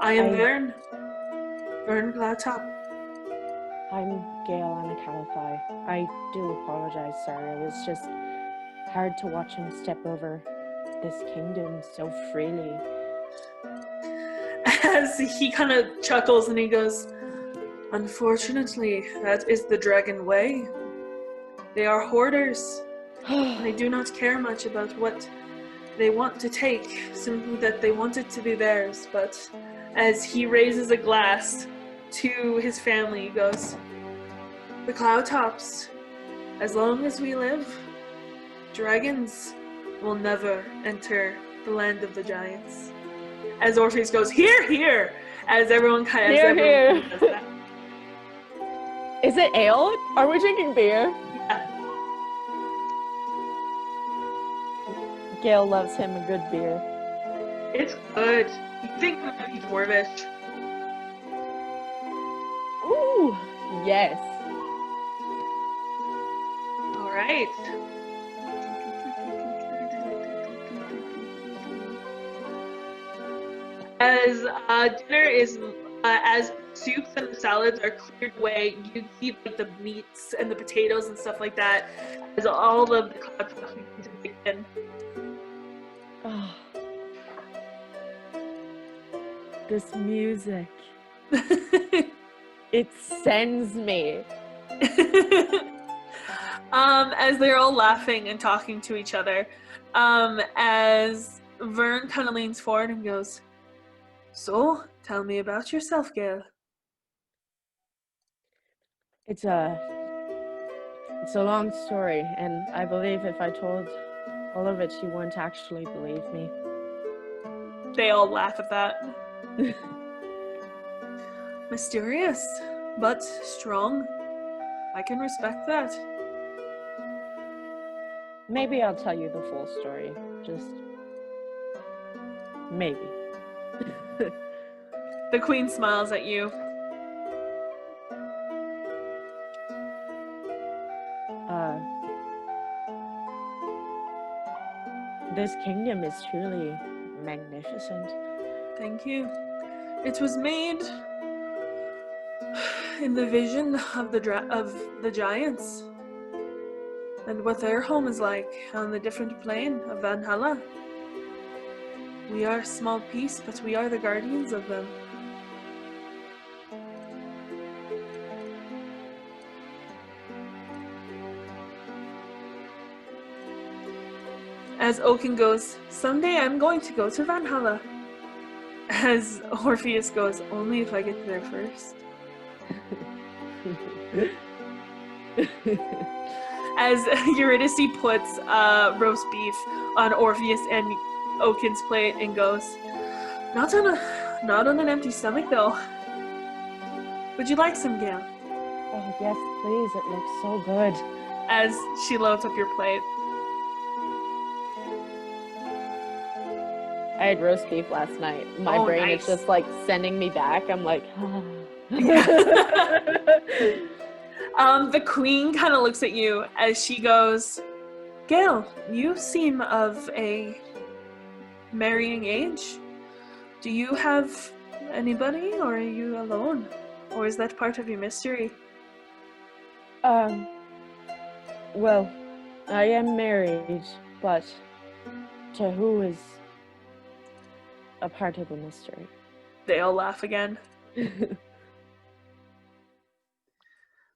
I am Vern Cloudtop. I'm Gae-el Anakalathai. I do apologize, sir. It was just hard to watch him step over this kingdom so freely. As he kind of chuckles and he goes, "Unfortunately, that is the dragon way. They are hoarders. They do not care much about what they want to take, simply that they want it to be theirs." But as he raises a glass to his family, he goes, "The Cloudtops, as long as we live, dragons will never enter the land of the giants." As Orpheus goes, "Hear, hear!" As everyone kind of does that. Is it ale? Are we drinking beer? Yeah. Gail loves him a good beer. It's good. You think it might be dwarvish. Ooh, yes. All right. As dinner is, as soups and the salads are cleared away, you see like the meats and the potatoes and stuff like that, as all of the cloud stuff begin to kick in. Oh. This music. It sends me. As they're all laughing and talking to each other, as Vern kind of leans forward and goes, "So, tell me about yourself, Gael." It's a long story, and I believe if I told all of it, you wouldn't actually believe me. They all laugh at that. Mysterious, but strong. I can respect that. Maybe I'll tell you the full story. Just maybe. The queen smiles at you. This kingdom is truly magnificent. Thank you. It was made in the vision of the giants and what their home is like on the different plane of Valhalla. We are a small piece, but we are the guardians of them. As Oaken goes, "Someday I'm going to go to Valhalla." As Orpheus goes, "Only if I get there first." As Eurydice puts roast beef on Orpheus and Oaken's plate and goes, not on an empty stomach though. Would you like some, Gael?" Oh yes, please. It looks so good. As she loads up your plate. I had roast beef last night. My brain is just like sending me back. I'm like, The queen kind of looks at you as she goes, Gae-el, you seem of a marrying age. Do you have anybody, or are you alone? Or is that part of your mystery? Well, I am married, but to who is a part of the mystery. They all laugh again.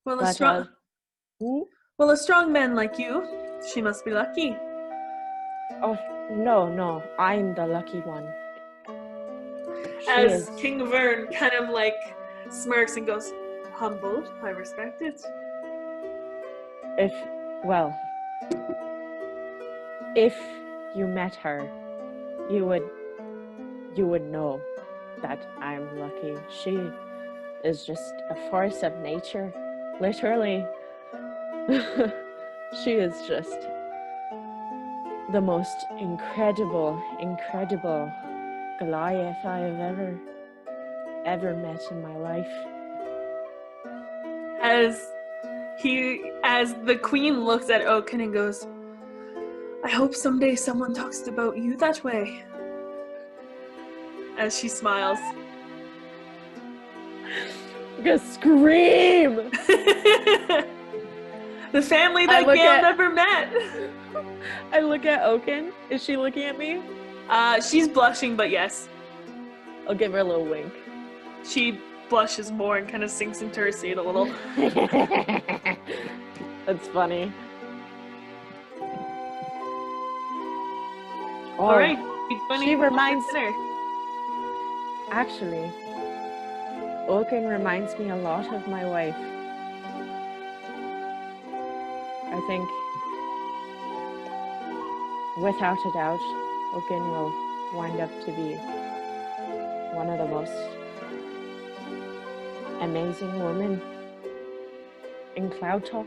Well, But, a strong man like you, she must be lucky. oh, no, I'm the lucky one. She As is. King Vern kind of like smirks and goes, humbled, I respect it. If you met her, you would know that I'm lucky. She is just a force of nature, literally. She is just the most incredible Goliath I have ever met in my life. As the queen looks at Oaken and goes, I hope someday someone talks about you that way. As she smiles. I'm gonna scream! The family that Gae-el never met. I look at Oaken. Is she looking at me? She's blushing, but yes. I'll give her a little wink. She blushes more and kind of sinks into her seat a little. That's funny. All right. She reminds me. Actually, Oaken reminds me a lot of my wife. I think, without a doubt, Oaken will wind up to be one of the most amazing women in Cloudtop.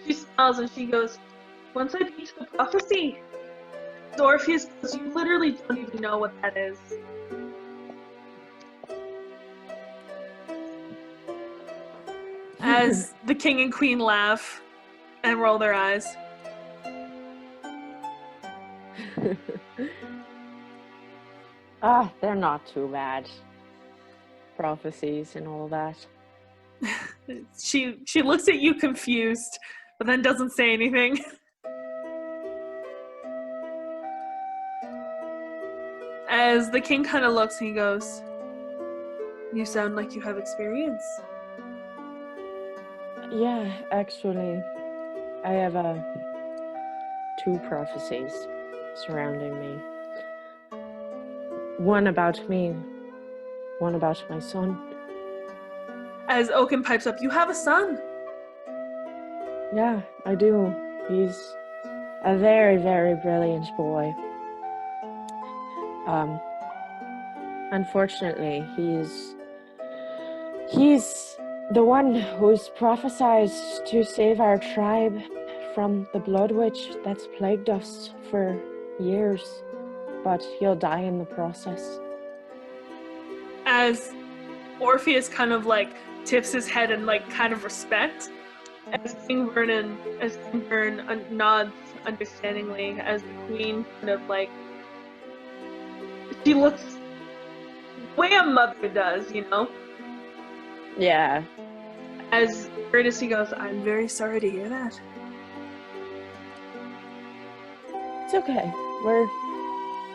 She smiles and she goes, once I teach the prophecy, Orpheus goes, you literally don't even know what that is. As the king and queen laugh and roll their eyes. They're not too bad. Prophecies and all that. She looks at you confused, but then doesn't say anything. As the king kind of looks and he goes, you sound like you have experience. Yeah, actually, I have two prophecies surrounding me. One about me, one about my son. As Oaken pipes up, you have a son. Yeah, I do. He's a very, very brilliant boy. Unfortunately, he's the one who's prophesied to save our tribe from the blood witch that's plagued us for years, but he'll die in the process. As Orpheus kind of like tips his head in like kind of respect, as King Vern nods understandingly, as the queen kind of like, she looks the way a mother does, you know? Yeah. As Courtesy goes, I'm very sorry to hear that. It's okay.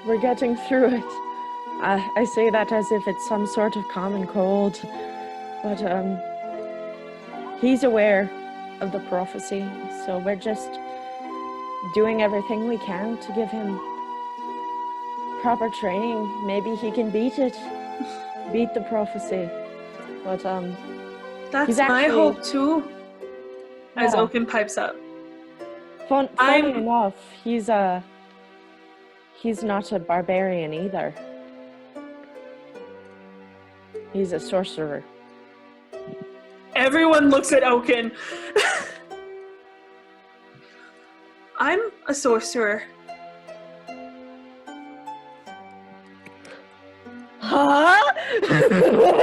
We're getting through it. I say that as if it's some sort of common cold, but he's aware of the prophecy, so we're just doing everything we can to give him proper training. Maybe he can beat the prophecy. But that's my hope too. As Oaken pipes up. Funny enough, he's not a barbarian either. He's a sorcerer. Everyone looks at Oaken. I'm a sorcerer. Huh?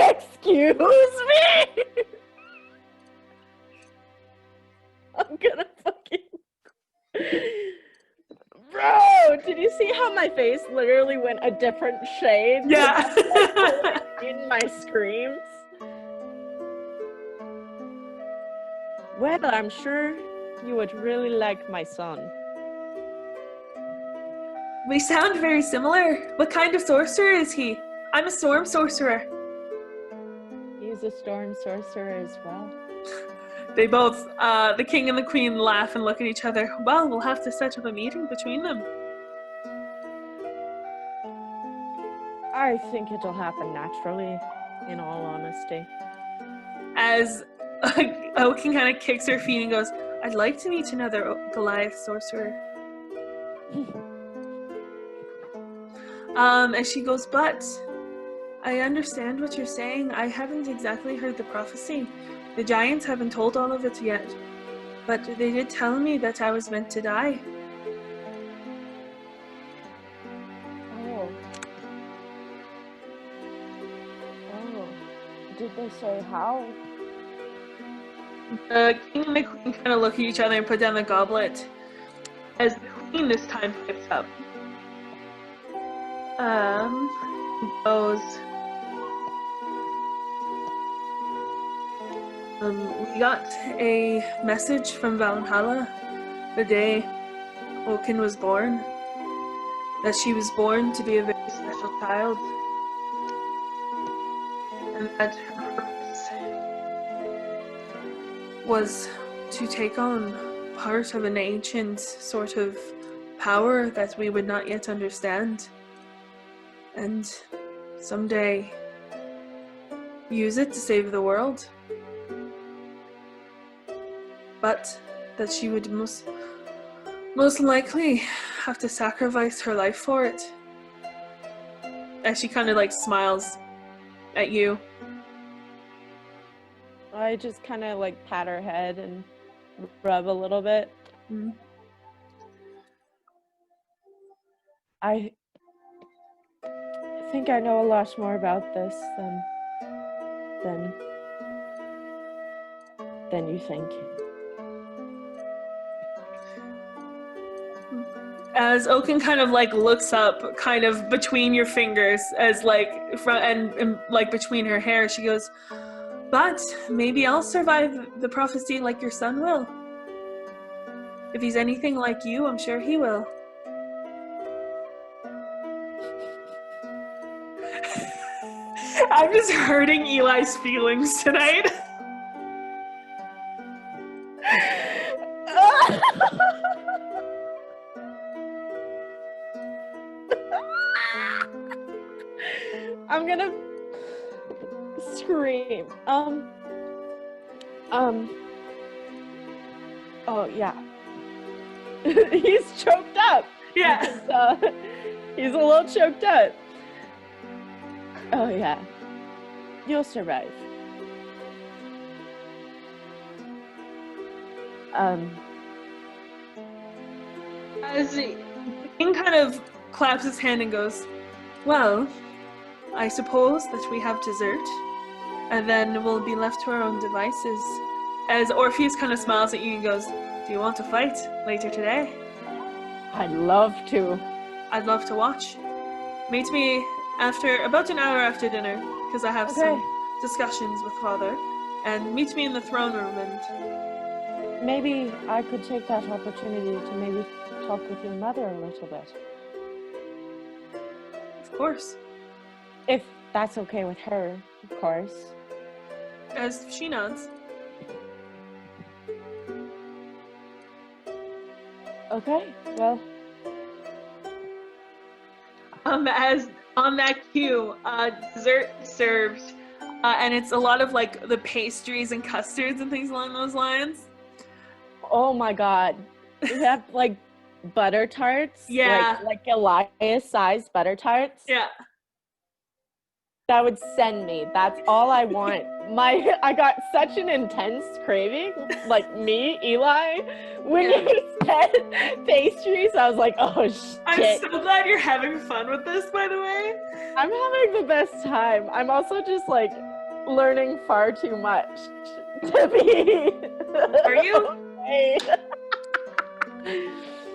Excuse me? I'm gonna fucking Bro, did you see how my face literally went a different shade? Yeah. In my screams? Well, I'm sure you would really like my son. We sound very similar. What kind of sorcerer is he? I'm a storm sorcerer. He's a storm sorcerer as well. They both, the king and the queen, laugh and look at each other. Well, we'll have to set up a meeting between them. I think it'll happen naturally, in all honesty. As Oaken kind of kicks her feet and goes, I'd like to meet another Goliath sorcerer. And she goes, but I understand what you're saying. I haven't exactly heard the prophecy. The giants haven't told all of it yet. But they did tell me that I was meant to die. Oh. Oh. Did they say how? The king and the queen kind of look at each other and put down the goblet. As the queen this time picks up. Goes. We got a message from Valhalla the day Oaken was born. That she was born to be a very special child. And that her purpose was to take on part of an ancient sort of power that we would not yet understand. And someday use it to save the world. But that she would most likely have to sacrifice her life for it. As she kind of like smiles at you. I just kind of like pat her head and rub a little bit. Mm-hmm. I think I know a lot more about this than you think. As Oaken kind of like looks up, kind of between your fingers, as like and like between her hair, she goes, "But maybe I'll survive the prophecy like your son will. If he's anything like you, I'm sure he will." I'm just hurting Eli's feelings tonight. I'm gonna scream. Oh yeah. He's choked up. Yeah. Because, he's a little choked up. Oh yeah. You'll survive. As the king kind of claps his hand and goes, "Well, I suppose that we have dessert, and then we'll be left to our own devices." As Orpheus kind of smiles at you and goes, "Do you want to fight later today?" I'd love to. "I'd love to watch. Meet me after about an hour after dinner, because I have some discussions with Father, and meet me in the throne room and..." Maybe I could take that opportunity to maybe talk with your mother a little bit. Of course. If that's okay with her, of course. As she nods. Okay, well. As on that cue, dessert served, and it's a lot of like the pastries and custards and things along those lines. Oh my god. We have like butter tarts. Yeah. Like Elias-sized butter tarts. Yeah. That would send me. That's all I want. I got such an intense craving, like me, Eli, when you said pastries, I was like, oh shit. I'm so glad you're having fun with this, by the way. I'm having the best time. I'm also just like learning far too much to be. Are you? Okay.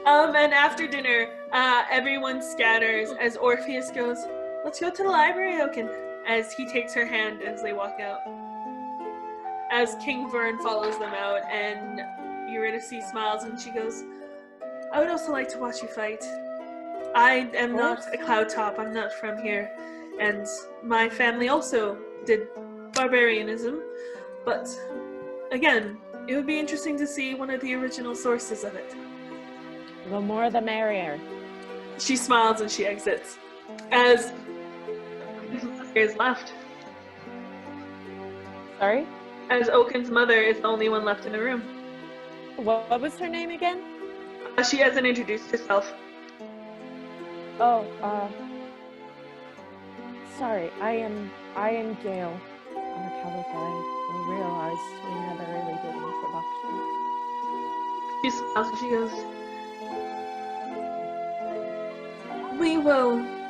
And after dinner, everyone scatters as Orpheus goes, "Let's go to the library, Oaken," as he takes her hand as they walk out. As King Vern follows them out, and Eurydice smiles and she goes, "I would also like to watch you fight. I am not a cloud top, I'm not from here, and my family also did barbarianism, but again, it would be interesting to see one of the original sources of it." The more the merrier. She smiles and she exits, as is left. Sorry? As Oaken's mother is the only one left in the room. What was her name again? She hasn't introduced herself. Oh, sorry, I am Gae-el Anakalathai. I realized we never really did introductions. She smiles and she goes,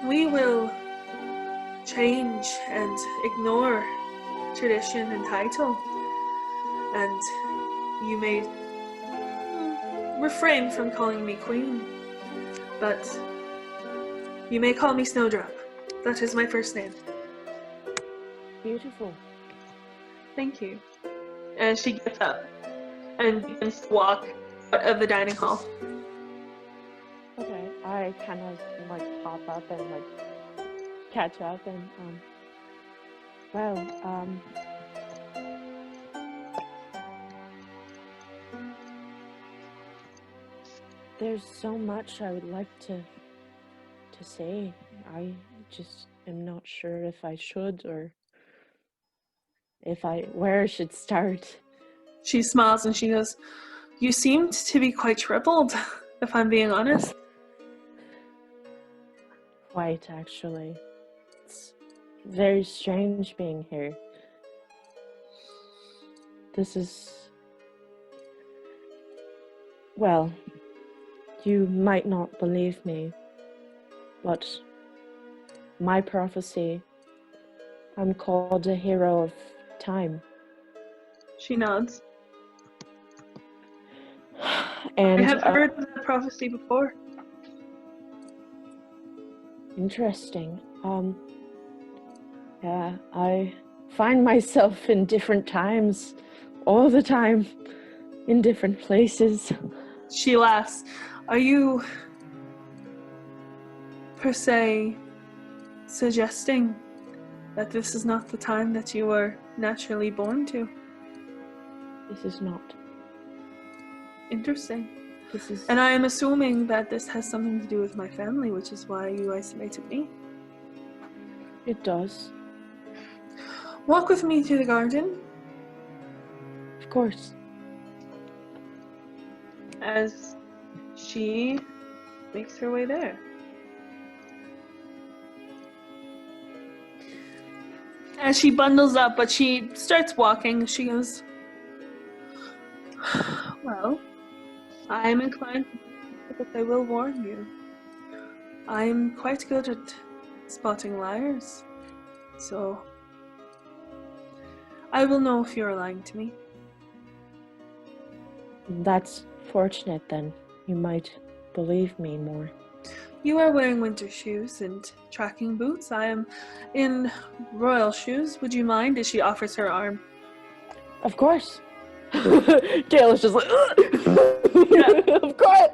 We will change and ignore tradition and title, and you may refrain from calling me queen, but you may call me Snowdrop. That is my first name. Beautiful. Thank you. And she gets up and begins to walk out of the dining hall. Okay, I kind of like pop up and like catch up and there's so much I would like to say. I just am not sure if I should or where I should start. She smiles and she goes, "You seemed to be quite troubled, if I'm being honest." Quite, actually. It's very strange being here. This is... Well, you might not believe me, but my prophecy, I'm called a hero of time. She nods. And I have heard of that prophecy before. Interesting. Yeah, I find myself in different times, all the time, in different places. She laughs. Are you, per se, suggesting that this is not the time that you were naturally born to? This is not. Interesting. This is... And I am assuming that this has something to do with my family, which is why you isolated me. It does. Walk with me to the garden. Of course. As she makes her way there. As she bundles up, but she starts walking, she goes, "Well, I'm inclined to believe, but I will warn you. I'm quite good at spotting liars, so I will know if you're lying to me." That's fortunate then. You might believe me more. You are wearing winter shoes and tracking boots. I am in royal shoes. Would you mind? As she offers her arm. Of course. Gae-el is just like, Yeah. Of course.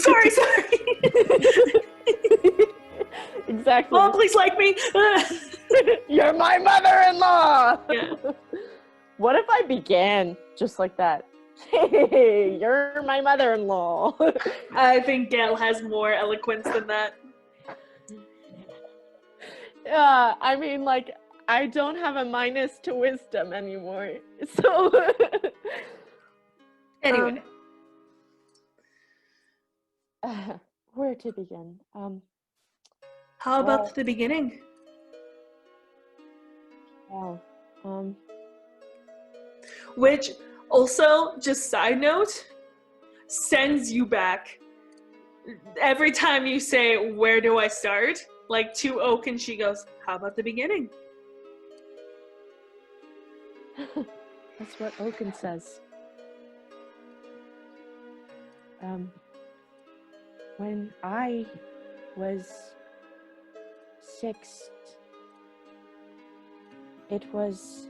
Sorry. Exactly. Oh, please like me. You're my mother-in-law. Yeah. What if I began just like that? Hey, you're my mother-in-law. I think Gae-el has more eloquence than that. I mean, like, I don't have a minus to wisdom anymore. So Anyway. Where to begin? How about well- the beginning? Well, Which also, just side note, sends you back. Every time you say, "Where do I start?" Like to Oak, and she goes, "How about the beginning?" that's what Oaken says. when I was 6, it was,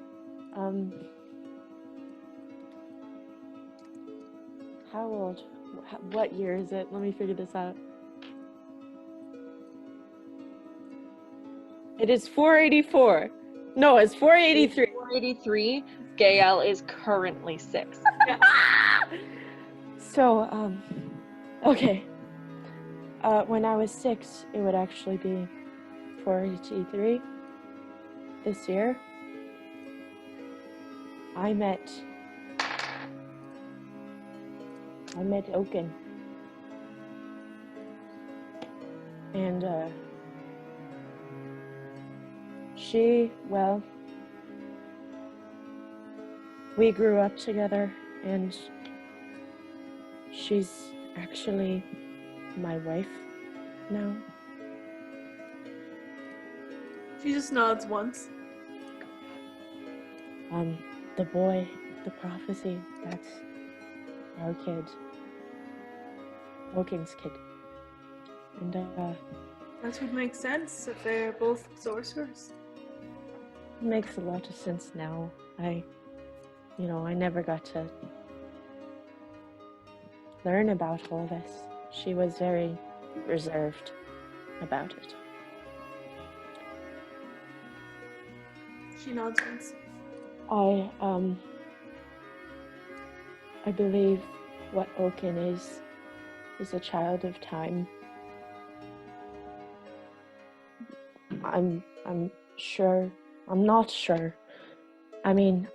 how old? What year is it? Let me figure this out. It is 484. No, it's 483. 483. Gae-el is currently 6. So, okay. When I was 6, it would actually be 483 this year. I met Oaken. And, we grew up together, and she's actually my wife now. She just nods once. The boy, the prophecy, that's our kid. Oaken's kid. And, That would make sense if they're both sorcerers. it makes a lot of sense now. I never got to learn about all this. She was very reserved about it. She nods once. I believe what Oaken is a child of time. I'm sure. I'm not sure. I mean,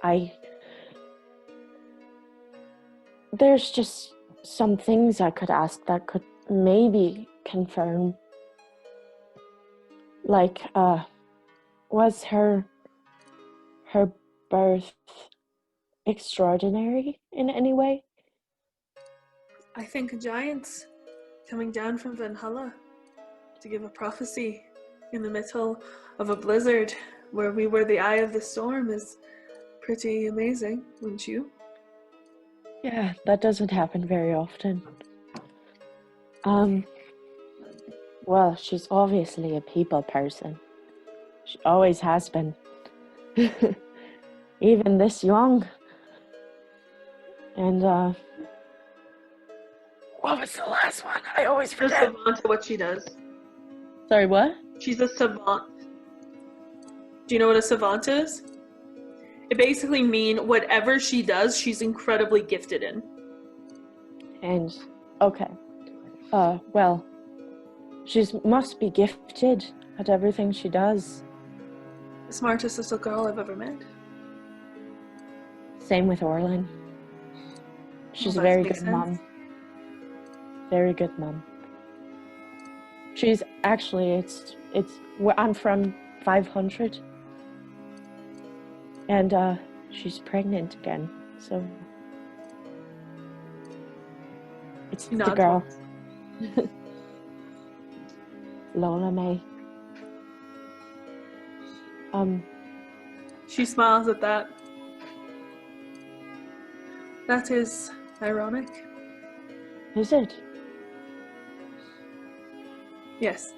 there's just some things I could ask that could maybe confirm. Like, was her birth extraordinary in any way? I think a giant coming down from Valhalla to give a prophecy in the middle of a blizzard where we were the eye of the storm is pretty amazing, wouldn't you? Yeah, that doesn't happen very often. Well, she's obviously a people person. She always has been. Even this young. And, what was the last one? I always She's a forget. savant at what she does. Sorry, what? She's a savant. Do you know what a savant is? It basically means whatever she does, she's incredibly gifted in. And, okay. Well, she must be gifted at everything she does. The smartest little girl I've ever met. Same with Orlin. She's Well, a very that makes good mom. sense. Very good mom. She's actually, I'm from 500. And, she's pregnant again, so. It's the Nods girl. once. Lola May. She smiles at that. That is ironic. Is it? Yes.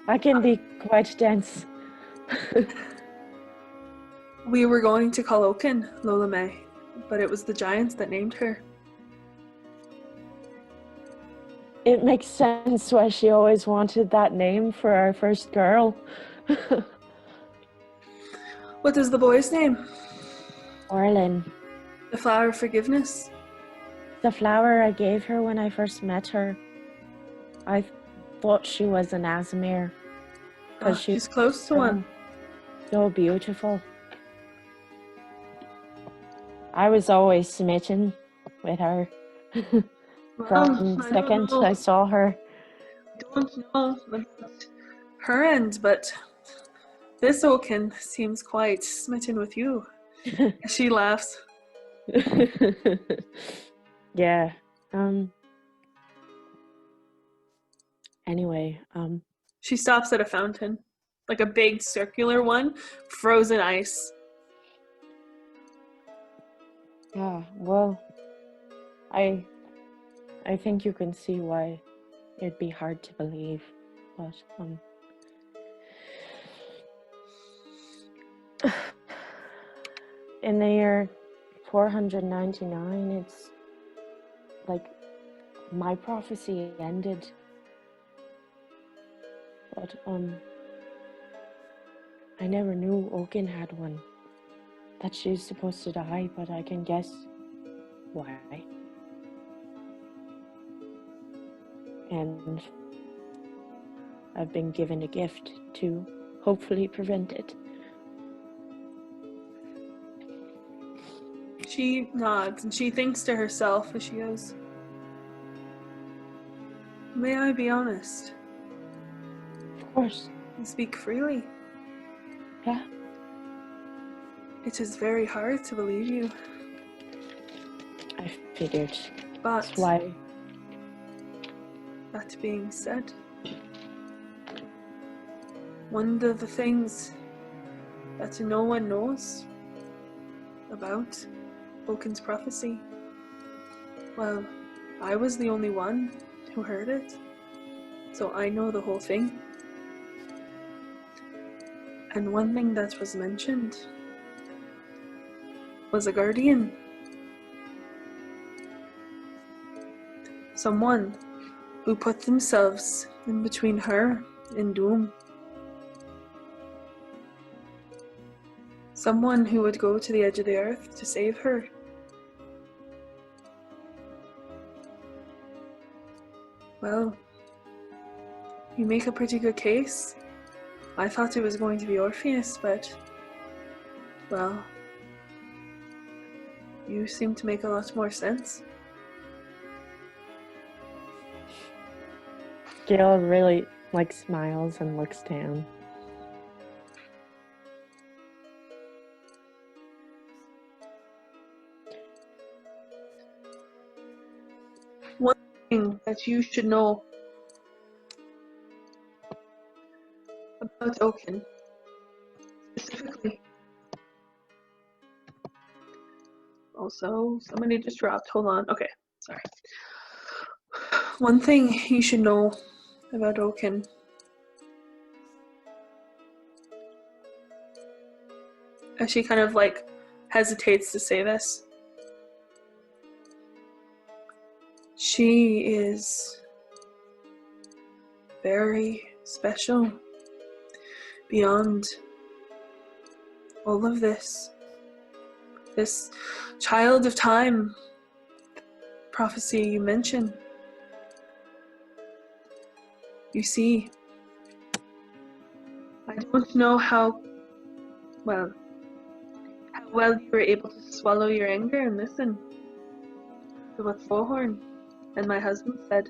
I can be quite dense. We were going to call Oaken Lola May, but it was the giants that named her. It makes sense why she always wanted that name for our first girl. What is the boy's name? Orlin. The flower of forgiveness. The flower I gave her when I first met her. I thought she was an Azamir. Because she's close to one. So beautiful. I was always smitten with her. From the second I saw her. I don't know about her end, but this Oaken seems quite smitten with you. She laughs. Yeah. Anyway, She stops at a fountain, like a big circular one, frozen ice. yeah, well, I I think you can see why it'd be hard to believe, but in the year 499, it's like my prophecy ended. But I never knew Oaken had one. That she's supposed to die, but I can guess why. And I've been given a gift to hopefully prevent it. She nods and she thinks to herself as she goes, "May I be honest Of course. and speak freely? Yeah. It is very hard to believe you, I figured. but That's why. that being said, one of the things that no one knows about Oaken's prophecy, well, I was the only one who heard it, so I know the whole thing. And one thing that was mentioned was a guardian. Someone who put themselves in between her and doom. Someone who would go to the edge of the earth to save her. Well, you make a pretty good case. I thought it was going to be Orpheus, but, well, you seem to make a lot more sense. Gail really smiles and looks down. One thing that you should know about Oaken, specifically. Also, somebody just dropped. Hold on. Okay, sorry. One thing you should know about Oaken as she kind of hesitates to say this. She is very special beyond all of this. This child of time prophecy you mentioned. You see, I don't know how well you were able to swallow your anger and listen to what Foghorn and my husband said.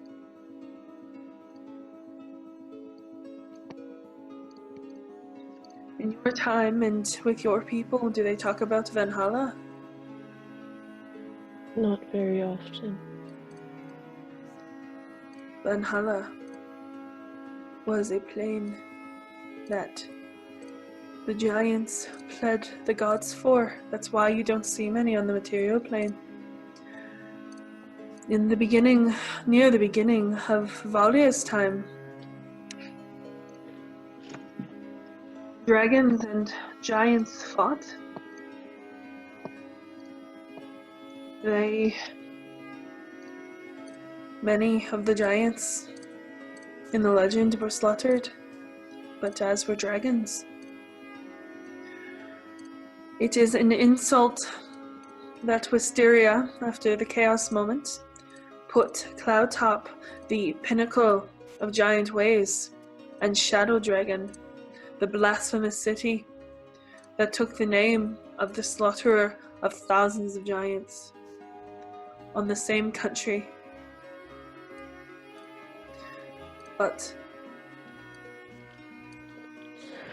In your time and with your people, do they talk about Valhalla? Not very often. Valhalla was a plane that the giants pled the gods for. That's why you don't see many on the material plane. In the beginning, near the beginning of Valia's time, dragons and giants fought. Many of the giants in the legend were slaughtered, but as were dragons. It is an insult that Wisteria, after the chaos moment, put Cloudtop, the pinnacle of giant ways, and Shadow Dragon, the blasphemous city that took the name of the slaughterer of thousands of giants, on the same country. But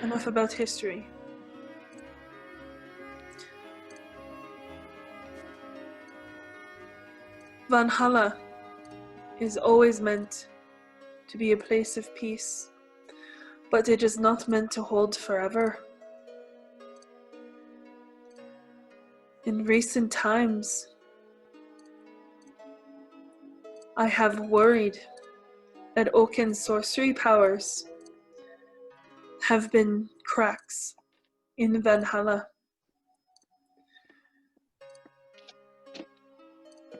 enough about history. Valhalla is always meant to be a place of peace, but it is not meant to hold forever. In recent times, I have worried that Oaken's sorcery powers have been cracks in Valhalla.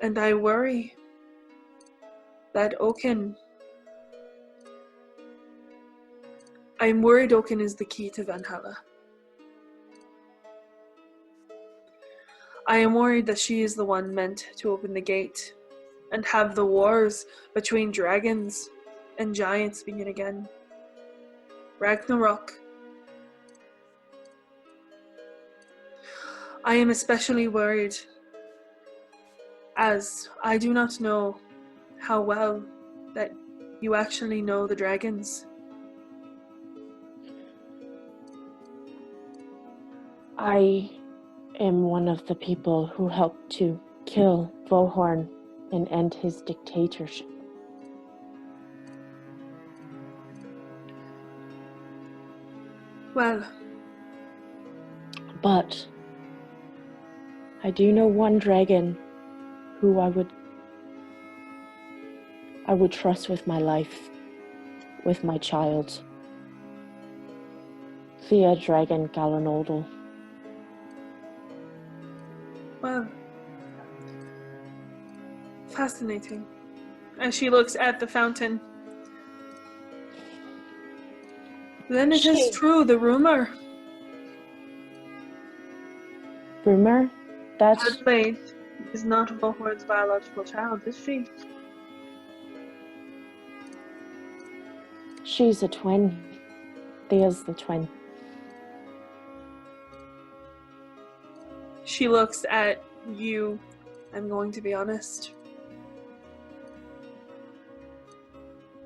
And I worry that I'm worried Oaken is the key to Valhalla. I am worried that she is the one meant to open the gate and have the wars between dragons and giants begin again. Ragnarok. I am especially worried as I do not know how well that you actually know the dragons. I am one of the people who helped to kill Vohorn and end his dictatorship. Well, But I do know one dragon who I would trust with my life, with my child. The dragon Galanodal. well, fascinating. As she looks at the fountain. Then it is true, the rumor. Rumor? That's Adelaide is not Vohorn's biological child, is she? she's a twin. Thea's the twin. She looks at you. I'm going to be honest.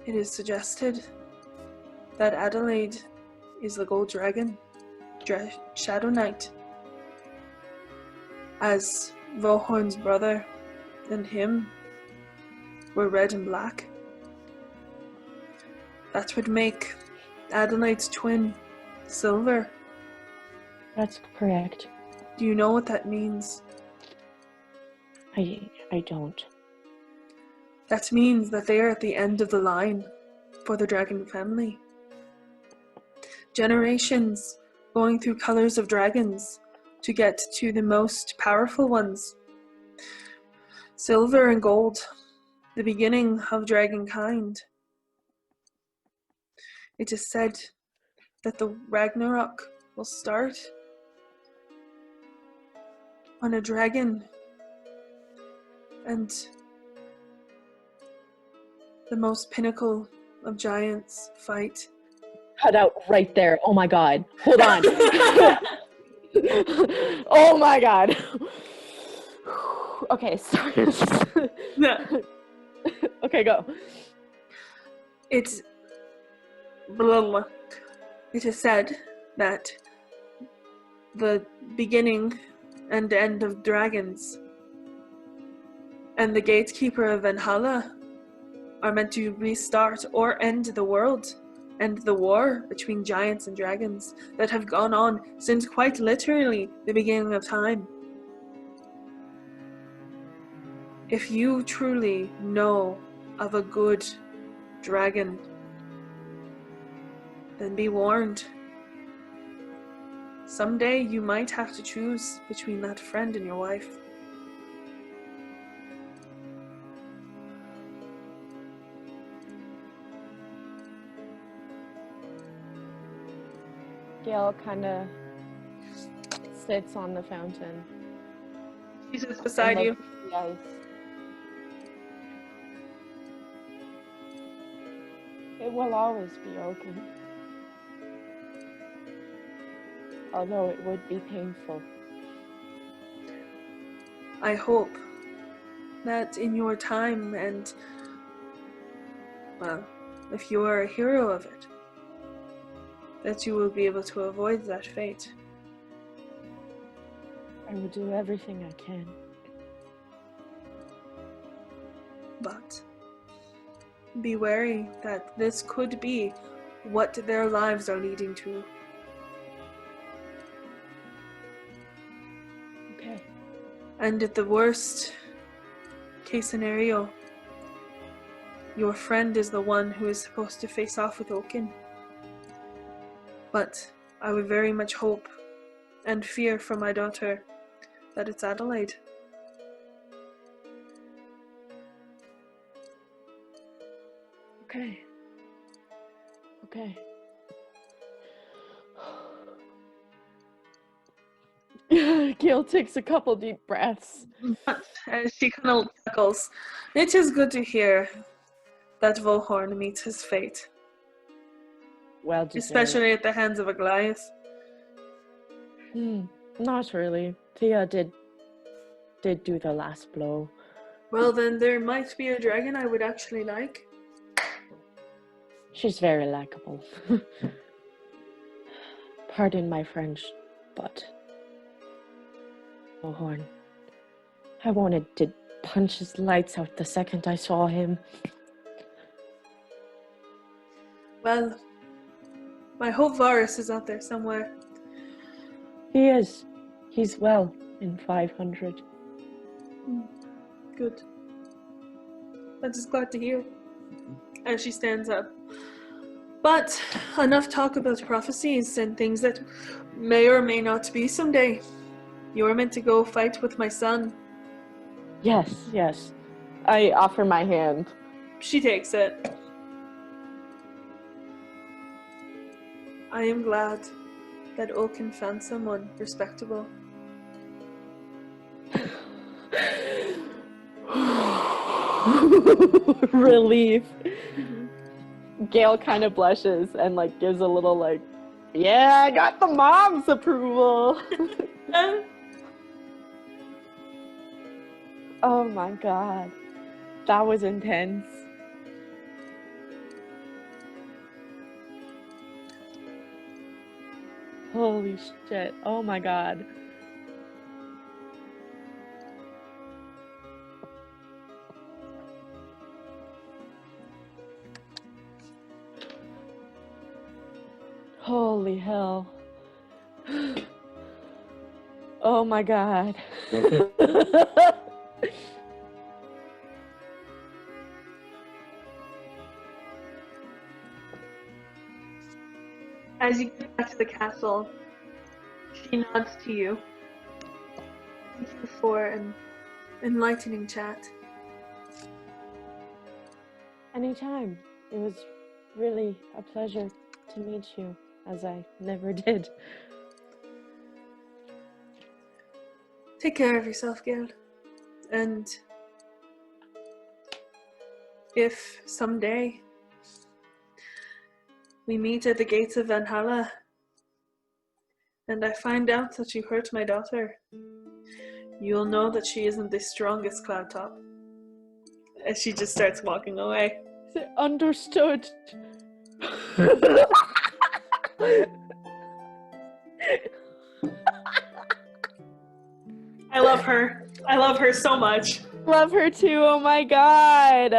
It is suggested that Adelaide is the gold dragon, Shadow Knight, as Vohorn's brother and him were red and black. That would make Adelaide's twin silver. That's correct. Do you know what that means? I don't. That means that they are at the end of the line for the dragon family. Generations going through colors of dragons to get to the most powerful ones. Silver and gold, the beginning of dragonkind. It is said that the Ragnarok will start on a dragon and the most pinnacle of giants fight. Cut out right there. Oh my god. Hold on. Oh my god. Okay, sorry. Yeah. Okay, go. It is said that the beginning and end of dragons and the gatekeeper of Valhalla are meant to restart or end the world and the war between giants and dragons that have gone on since quite literally the beginning of time. If you truly know of a good dragon, then be warned. Someday you might have to choose between that friend and your wife. Gail kind of sits on the fountain. She sits beside you. The ice. It will always be open. Although it would be painful. I hope that in your time and, well, if you are a hero of it, that you will be able to avoid that fate. I will do everything I can. But be wary that this could be what their lives are leading to. Okay. And at the worst case scenario, your friend is the one who is supposed to face off with Oaken. But I would very much hope and fear for my daughter that it's Adelaide. Okay. Okay. Gail takes a couple deep breaths. But as she kind of chuckles, it is good to hear that Vohorn meets his fate, Well deserved. especially at the hands of a Goliath. Not really. Thea did do the last blow. Well, then there might be a dragon I would actually like. She's very likable. Pardon my French, but Vohorn, I wanted to punch his lights out the second I saw him. Well, I hope Varus is out there somewhere. He is. He's well in 500. Good. I'm just glad to hear. As she stands up. But enough talk about prophecies and things that may or may not be someday. You're meant to go fight with my son. Yes, yes. I offer my hand. She takes it. I am glad that Oaken found someone respectable. Relief. Gail kind of blushes and like gives a little like, yeah, I got the mom's approval. Oh my god. That was intense. Holy shit. Oh my god. Holy hell. Oh my god. As you get back to the castle, she nods to you. Thank you for an enlightening chat. Anytime. It was really a pleasure to meet you, as I never did. Take care of yourself, Gael. And if someday we meet at the gates of Valhalla and I find out that you hurt my daughter, you'll know that she isn't the strongest cloud top. As she just starts walking away. Understood. I love her. I love her so much. Love her too, oh my god.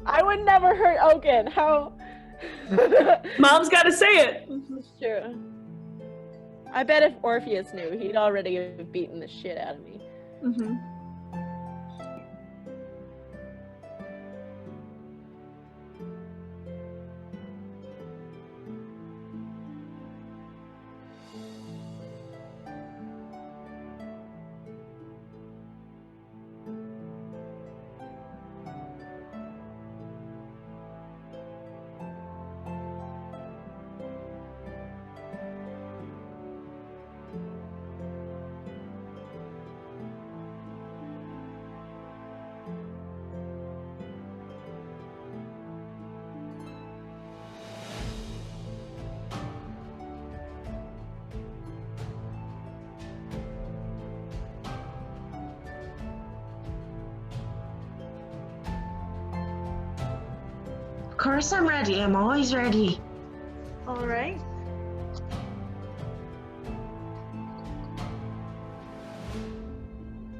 I would never hurt Oaken. How? Mom's gotta say it. It's true. I bet if Orpheus knew, he'd already have beaten the shit out of me. Mm-hmm. Of course I'm ready. I'm always ready. All right.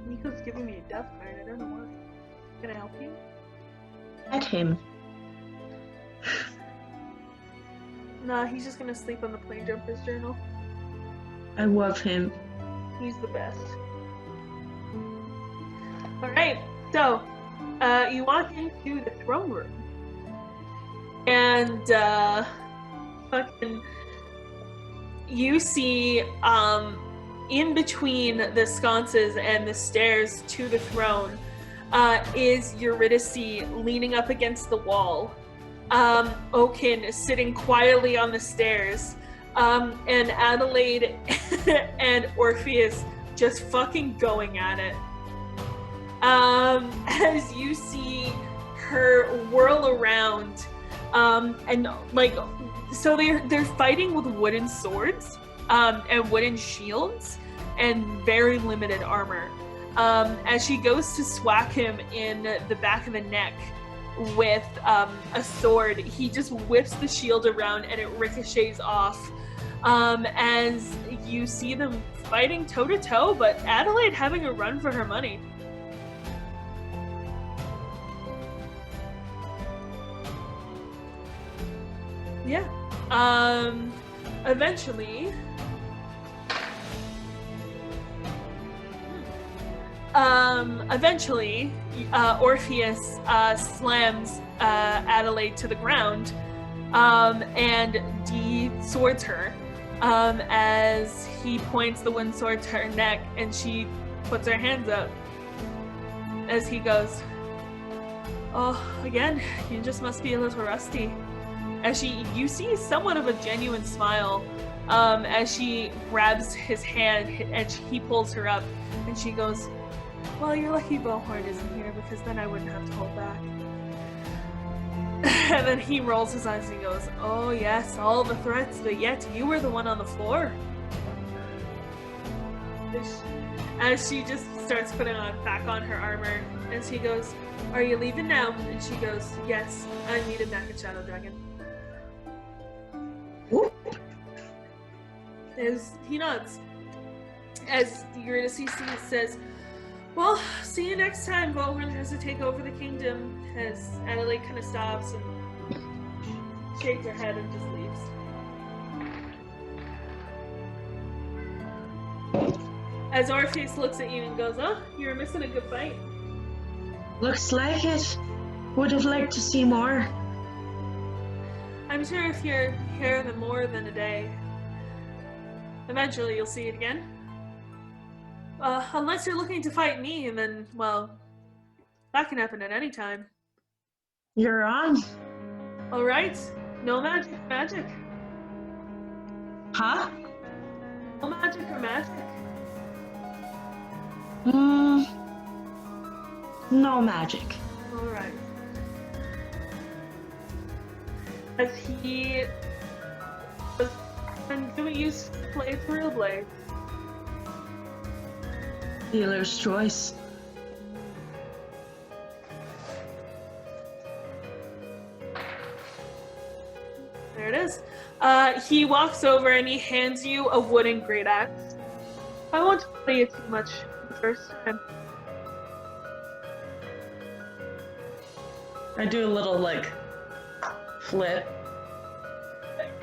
Nico's giving me a death card. I don't know why. Can I help you? At him. Nah, he's just gonna sleep on the plane jumper's journal. I love him. He's the best. All right. So, you walk into the throne room, and fucking, you see in between the sconces and the stairs to the throne is Eurydice leaning up against the wall. Oaken sitting quietly on the stairs, and Adelaide and Orpheus just fucking going at it. As you see her whirl around, and like, so they're fighting with wooden swords, and wooden shields, and very limited armor. As she goes to swack him in the back of the neck with a sword, he just whips the shield around and it ricochets off. As you see them fighting toe to toe, but Adelaide having a run for her money. Yeah. Eventually, Orpheus slams Adelaide to the ground, and de-swords her, as he points the wooden sword to her neck, and she puts her hands up as he goes, "Oh, again, you just must be a little rusty." As you see somewhat of a genuine smile, as she grabs his hand and he pulls her up, and she goes, "Well, you're lucky Bowhorn isn't here, because then I wouldn't have to hold back." And then he rolls his eyes and goes, "Oh yes, all the threats, but yet you were the one on the floor." As she just starts putting back on her armor, and he goes, "Are you leaving now?" And she goes, "Yes, I'm needed back at Shadow Dragon." As he nods, as Eurydice says, "Well, see you next time. Bowhorn has to take over the kingdom." As Adelaide kind of stops and shakes her head and just leaves. As Orpheus looks at you and goes, "Oh, you were missing a good fight." Looks like it. Would have liked to see more. I'm sure if you're here for more than a day, eventually you'll see it again. Unless you're looking to fight me, and then, well, that can happen at any time. You're on. Alright, no magic. Huh? No magic or magic. No magic. Alright. As he was doing use to play through blades. Dealer's choice. There it is. He walks over and he hands you a wooden great axe. I won't play you too much the first time. I do a little, like, flip.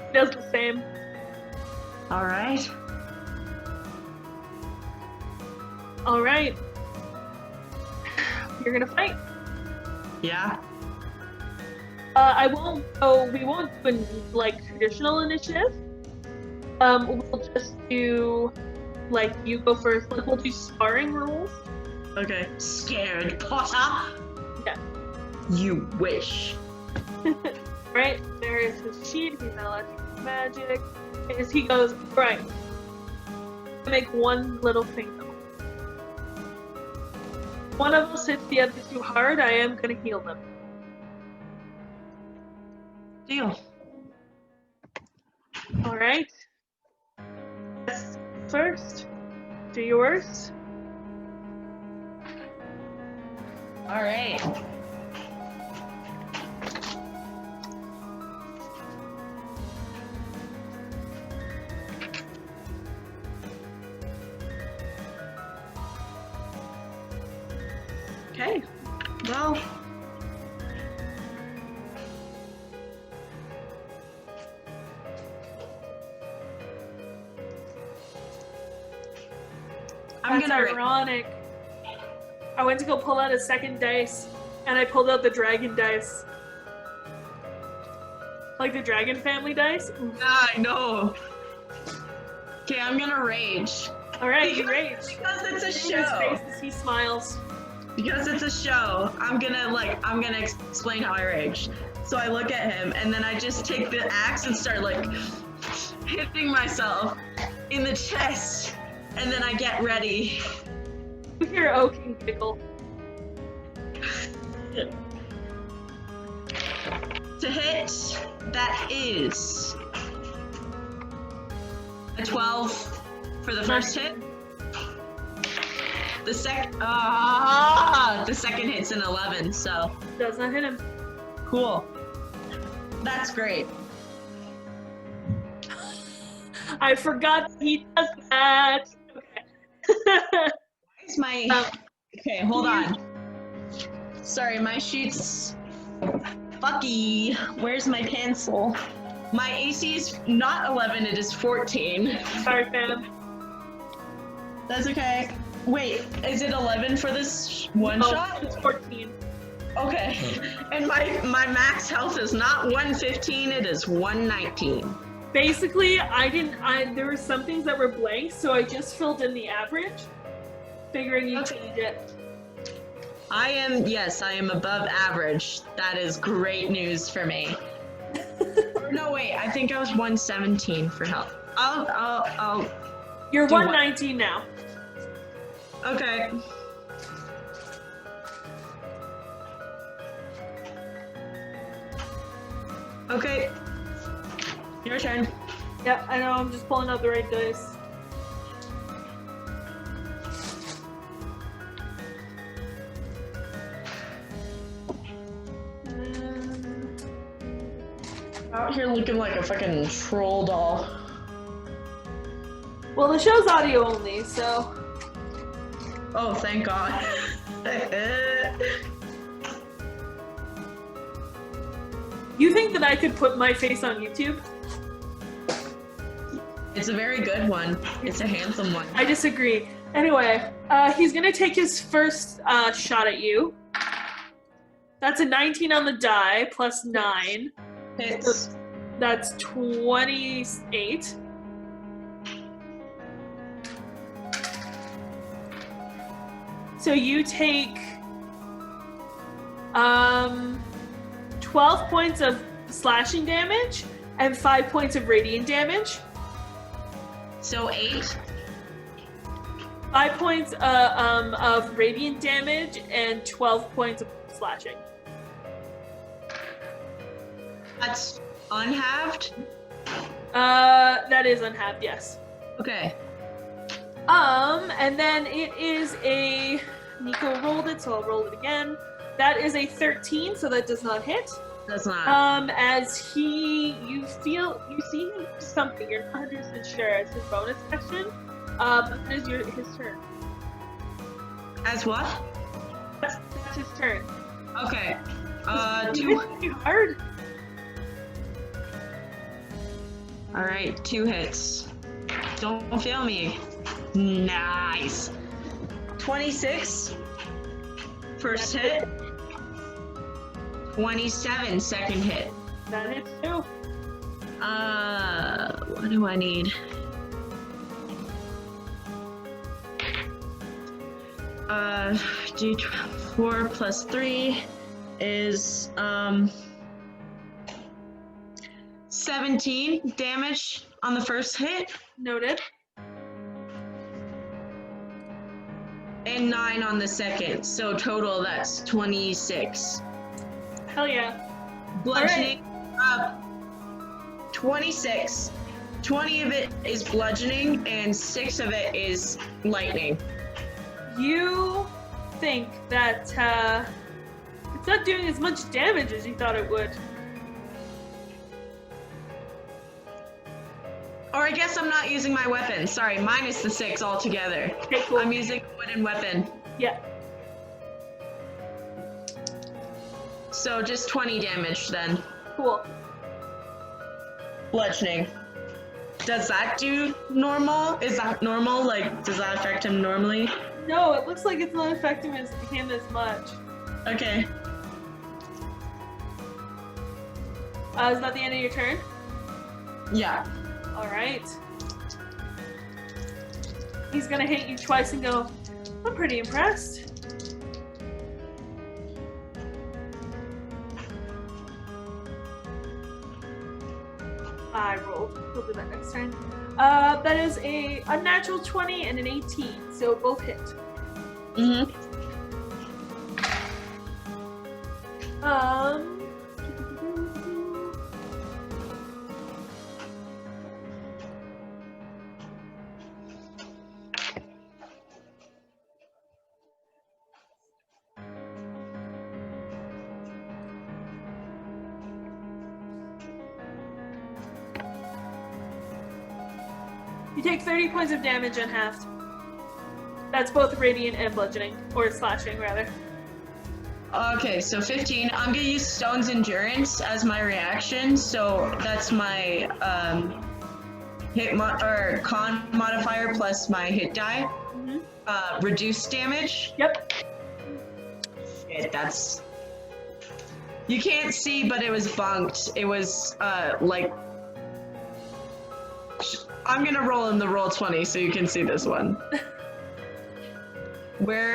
He does the same. Alright. Alright. You're gonna fight. Yeah. We won't do like traditional initiative. We'll just do, like, you go first. Like, we'll do sparring rules. Okay. Scared, Potter? Yeah. You wish. Right? There is his sheet. He's not allowed to use magic. As he goes, right. Make one little thing though. One of us hits the other too hard, I am gonna heal them. Deal. Alright. First, do your worst. Alright. Okay. Well. That's ironic. I went to go pull out a second dice, and I pulled out the dragon dice. Like the dragon family dice. I know. Okay, I'm gonna rage. Alright, you rage. Because it's a His show. face as he smiles. Because it's a show. I'm gonna explain how I rage. So I look at him and then I just take the axe and start like hitting myself in the chest. And then I get ready. You hear Oaken giggle. To hit, that is a 12 for the first hit. The second hit's an 11, so Does not hit him. cool. That's great. I forgot he does that. Okay. Where's my... Okay, hold on. Sorry, my sheet's... Fucky. Where's my pencil? My AC is not 11, it is 14. Sorry, fam. That's okay. Wait, is it 11 for this one Oh, shot? it's 14. Okay. And my max health is not 115, it is 119. Basically, there were some things that were blank, so I just filled in the average, figuring you Okay. change it. I am above average. That is great news for me. No, wait, I think I was 117 for health. I'll You're Do what? 119 now. okay. Okay. Your turn. Yep, I know, I'm just pulling out the right dice. Out here looking like a fucking troll doll. Well, the show's audio only, so... Oh, thank God. You think that I could put my face on YouTube? It's a very good one. It's a handsome one. I disagree. Anyway, he's gonna take his first shot at you. That's a 19 on the die, plus 9. Hits. That's 28. So you take 12 points of slashing damage and 5 points of radiant damage. So 8. 5 points of radiant damage and 12 points of slashing. That's unhalved? That is unhalved, yes. Okay. And then it is a... Nico rolled it, so I'll roll it again. That is a 13, so that does not hit. That's not. As you see him do something, you're not 100% sure, as his bonus action. But it is his turn. As what? That's his turn. Okay. Too hard. Alright, 2 hits. Don't fail me. Nice. 26. First hit. 27, second hit. That hits too. What do I need? D4 plus 3 is 17 damage on the first hit Noted. and 9 on the second. So total that's 26. Hell yeah. Bludgeoning. 26. 20 of it is bludgeoning and 6 of it is lightning. You think that it's not doing as much damage as you thought it would. Or I guess I'm not using my weapon. Sorry, minus the 6 altogether. Okay, cool. I'm using a wooden weapon. Yeah. So just 20 damage then. Cool. Bludgeoning. Does that do normal? Is that normal? Like, does that affect him normally? No, it looks like it's not affecting him as much. Okay. Is that the end of your turn? Yeah. All right. He's gonna hit you twice and go, I'm pretty impressed. I rolled. We'll do that next time. That is a unnatural 20 and an 18, so both hit. Mm-hmm. You take 30 points of damage unhalved. That's both radiant and bludgeoning, or slashing rather. Okay, so 15. I'm gonna use Stone's Endurance as my reaction, so that's my con modifier plus my hit die. Mm-hmm. Reduced damage. Yep. Shit, that's. You can't see, but it was bunked. It was like. I'm gonna roll in the roll 20 so you can see this one.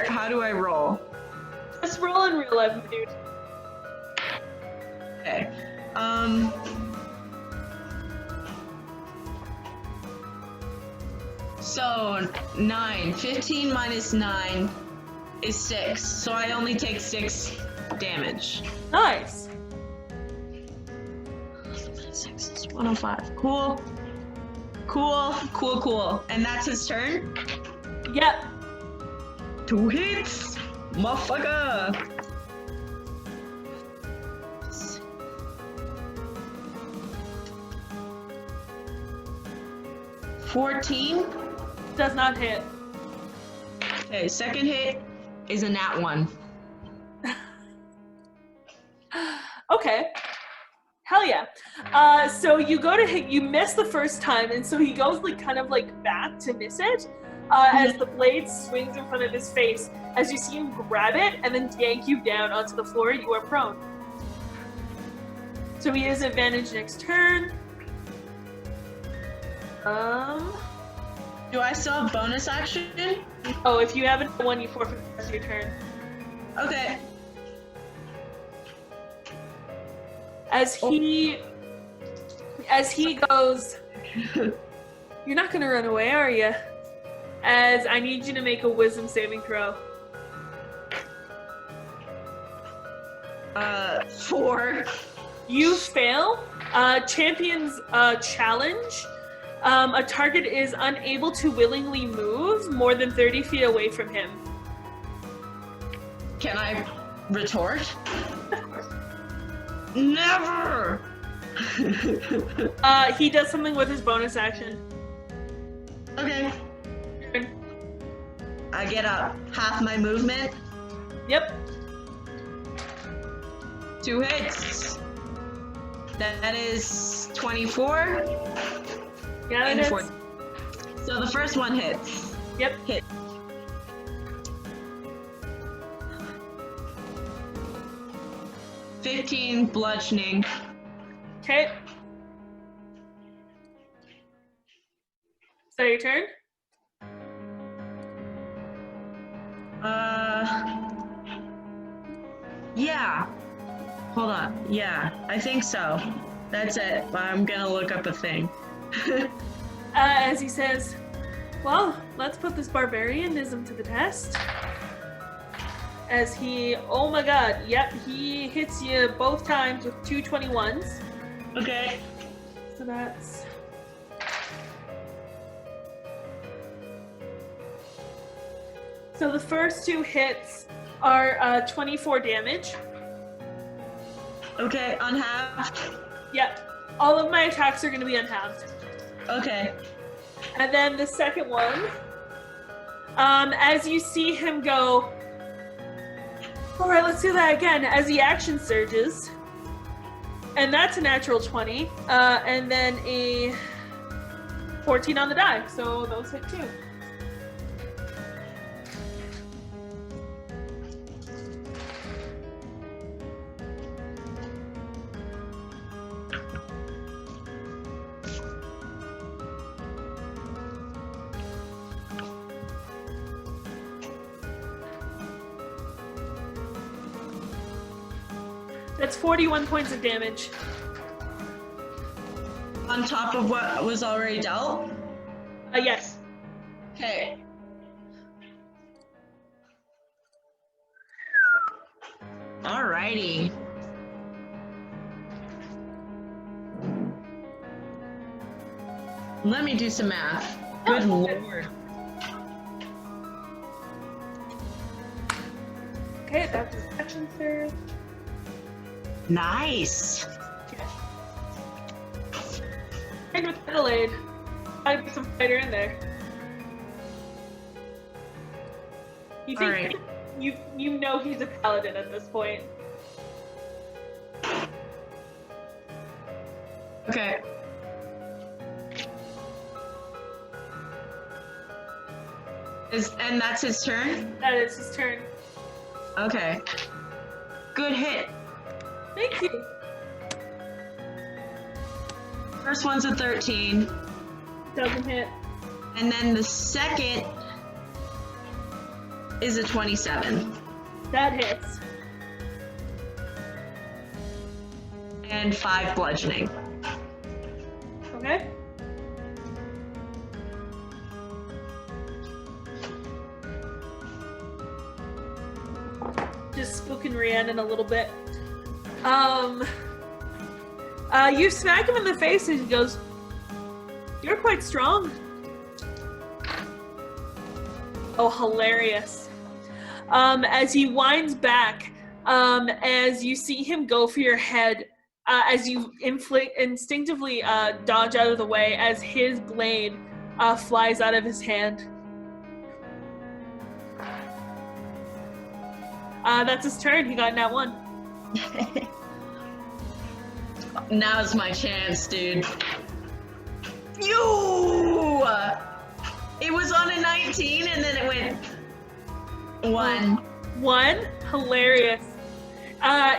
How do I roll? Just roll in real life, dude. Okay. So 9. 15 minus 9 is 6. So I only take 6 damage. Nice. 6 is 105. Cool. Cool. And that's his turn? Yep. 2 hits! Motherfucker! 14. Does not hit. Okay, second hit is a nat 1. Okay. Hell yeah. So you go to hit, you miss the first time, and so he goes kind of back to miss it. As the blade swings in front of his face, as you see him grab it and then yank you down onto the floor, you are prone. So he has advantage next turn. Do I still have bonus action? Oh, if you haven't won, you forfeit the rest of your turn. Okay. As he goes, you're not gonna run away, are you? As I need you to make a wisdom saving throw. 4. You fail. Champion's challenge. A target is unable to willingly move more than 30 feet away from him. Can I retort? Never! He does something with his bonus action. Okay. I get up half my movement. Yep. 2 hits. That is 24. Yeah, that and is. 4. So the first one hits. Yep. Hit. $15 bludgeoning. Okay. So your turn? Yeah. Hold on. Yeah, I think so. That's it. I'm gonna look up a thing. As he says, well, let's put this barbarianism to the test. As he, oh my god, yep, he hits you both times with 2 21s. Okay. So that's... So the first 2 hits are 24 damage. Okay, unhalved. Yep. All of my attacks are going to be unhalved. Okay. And then the second one, as you see him go, all right, let's do that again, as the action surges. And that's a natural 20. And then a 14 on the die. So those hit too. That's 41 points of damage. On top of what was already dealt? Yes. Okay. Alrighty. Let me do some math. Good lord. Okay, that's his action surge. Nice. Trade with Adelaide. Gotta be some fighter in there. You think Alright. you know he's a paladin at this point. Okay. And that's his turn? That is his turn. Okay. Good hit. Thank you. First one's a 13. Doesn't hit. And then the second is a 27. That hits. And 5 bludgeoning. Okay. Just spooking Rhiannon a little bit. You smack him in the face and he goes, "You're quite strong." Oh, hilarious. As he winds back, as you see him go for your head, as you instinctively dodge out of the way as his blade flies out of his hand. That's his turn. He got nat 1. Now's my chance, dude. You! It was on a 19 and then it went 1. 1? Hilarious.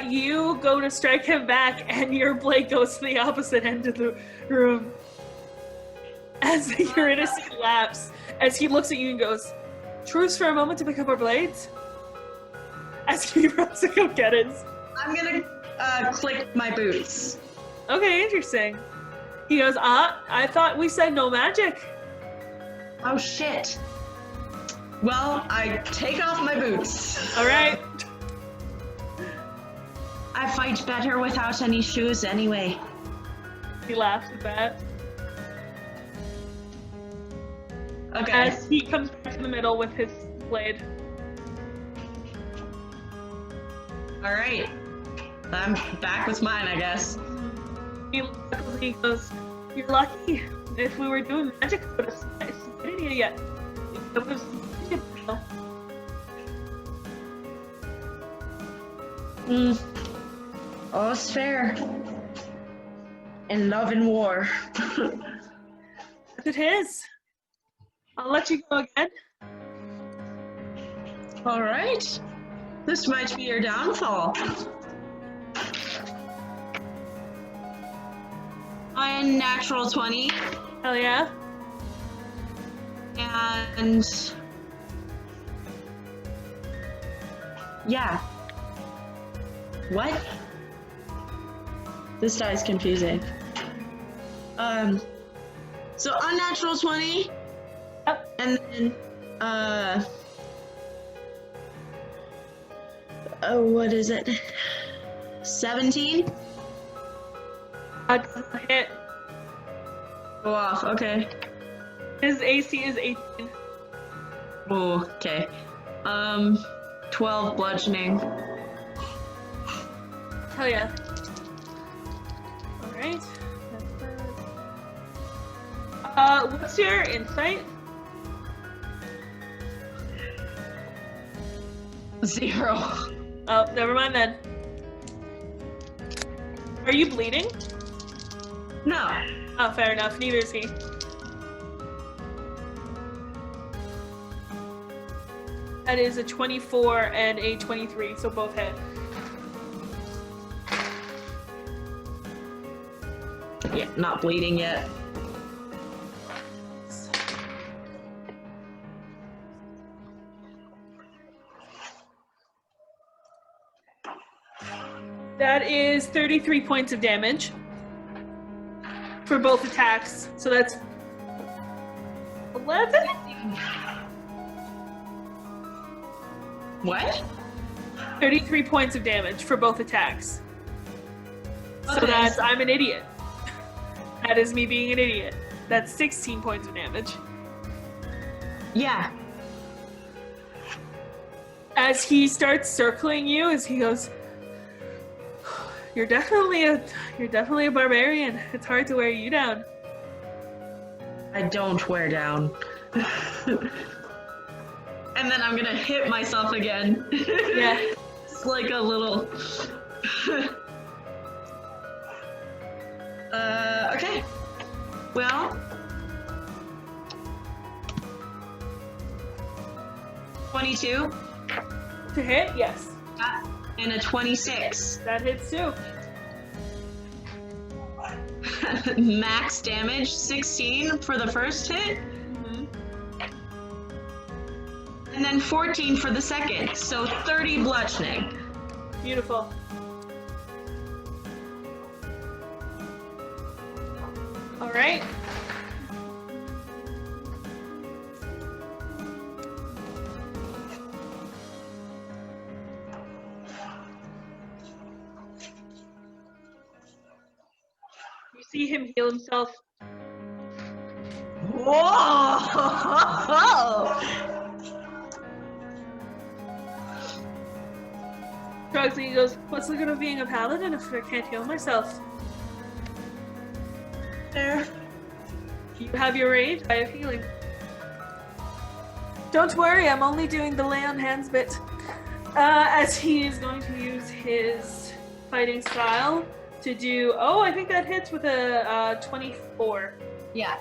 You go to strike him back and your blade goes to the opposite end of the room. As Uranus laughs, as he looks at you and goes, "Truce for a moment to pick up our blades?" As he runs to go get his. I'm gonna click my boots. Okay, interesting. He goes, I thought we said no magic. Oh shit. Well, I take off my boots. Alright. I fight better without any shoes anyway. He laughs at that. Okay. As he comes back to the middle with his blade. Alright. I'm back with mine, I guess. He chuckles and he goes, "You're lucky. If we were doing magic, I would have submitted you yet. I would have submitted you." All's fair. In love and war. It is. I'll let you go again. Alright. This might be your downfall. A natural 20. Hell yeah. And yeah. What? This die is confusing. So unnatural 20. Yep. And then oh, what is it? 17? Doesn't hit. Go off, okay. His AC is 18. Oh, okay. 12 bludgeoning. Hell yeah. Alright. What's your insight? 0. Oh, never mind then. Are you bleeding? No. Oh, fair enough. Neither is he. That is a 24 and a 23, so both hit. Yeah, not bleeding yet. That 33 points of damage for both attacks. So that's 11? What? 33 points of damage for both attacks. So Okay. that's, I'm an idiot. That is me being an idiot. That's 16 points of damage. Yeah. As he starts circling you, as he goes, you're definitely a barbarian. It's hard to wear you down. I don't wear down. And then I'm gonna hit myself again. Yeah. It's like a little. Okay. Well. 22. To hit, yes. And a 26. That hits too. Max damage 16 for the first hit, Mhm. and then 14 for the second, so 30 bludgeoning. Beautiful. All right. You see him heal himself. Whoa! Shrugs and he goes, what's the good of being a paladin if I can't heal myself? There. You have your rage, I have healing. Don't worry, I'm only doing the lay on hands bit. As he is going to use his fighting style to do, oh, I think that hits with a 24. Yeah.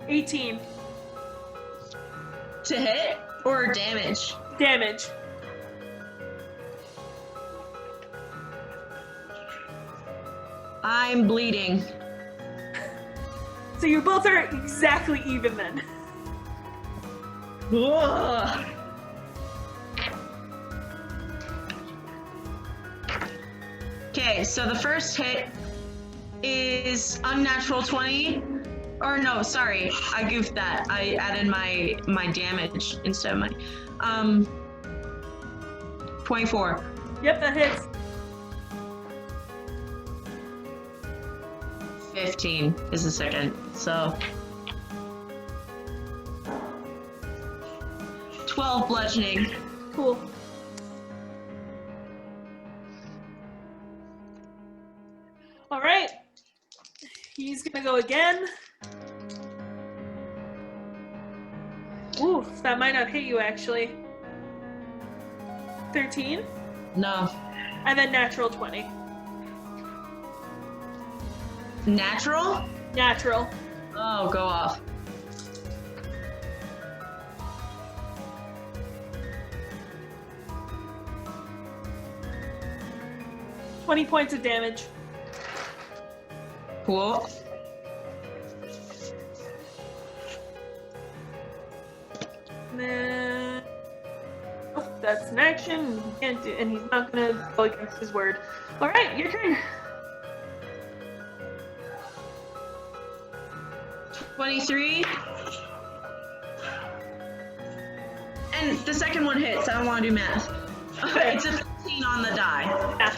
$18 To hit or damage? damage. I'm bleeding. So you both are exactly even then. Ugh. Okay, so the first hit is unnatural 20. Or no, sorry, I goofed that. I added my damage instead of my 24. Yep, that hits. 15 is the second. So 12 bludgeoning. Cool. All right. He's gonna go again. Ooh, that might not hit you actually. 13, No. and then natural 20. Natural? Natural. Oh, go off. $20 points of damage. Cool. And then, oh, that's an action. He can't do, and he's not gonna go against his word. All right, your turn. 23. And the second one hits. I don't want to do math. It's a 15 on the die. Yeah.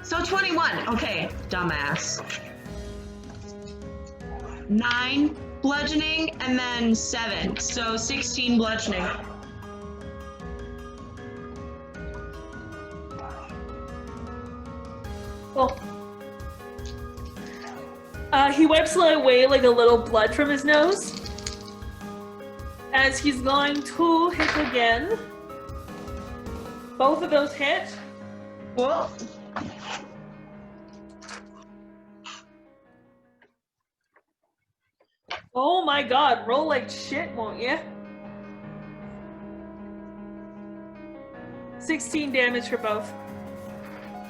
So 21. Okay, dumbass. 9 bludgeoning and then 7. So 16 bludgeoning. Cool. He wipes away like a little blood from his nose as he's going to hit again. Both of those hit. Cool. Oh my god, roll like shit, won't ya? 16 damage for both.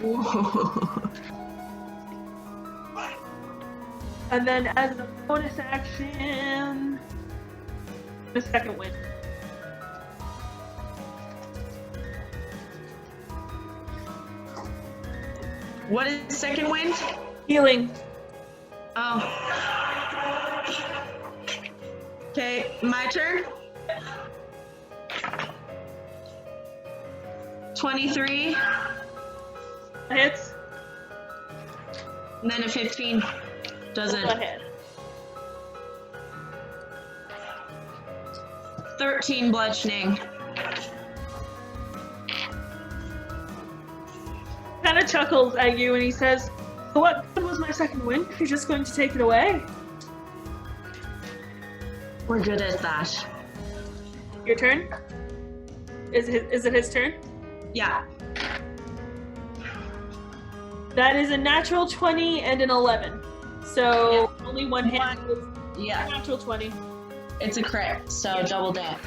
Whoa. And then as a bonus action, a second wind. What is second wind? Healing. Oh. Okay, my turn. 23, That hits. and then a 15. Doesn't. Go ahead. 13 bludgeoning. Kind of chuckles at you and he says, "So what good was my second wind? You're just going to take it away." We're good at that. Your turn? Is it his turn? Yeah. That is a natural 20 and an 11. So only one hit was Yeah. a natural 20. It's a crit, so double damage.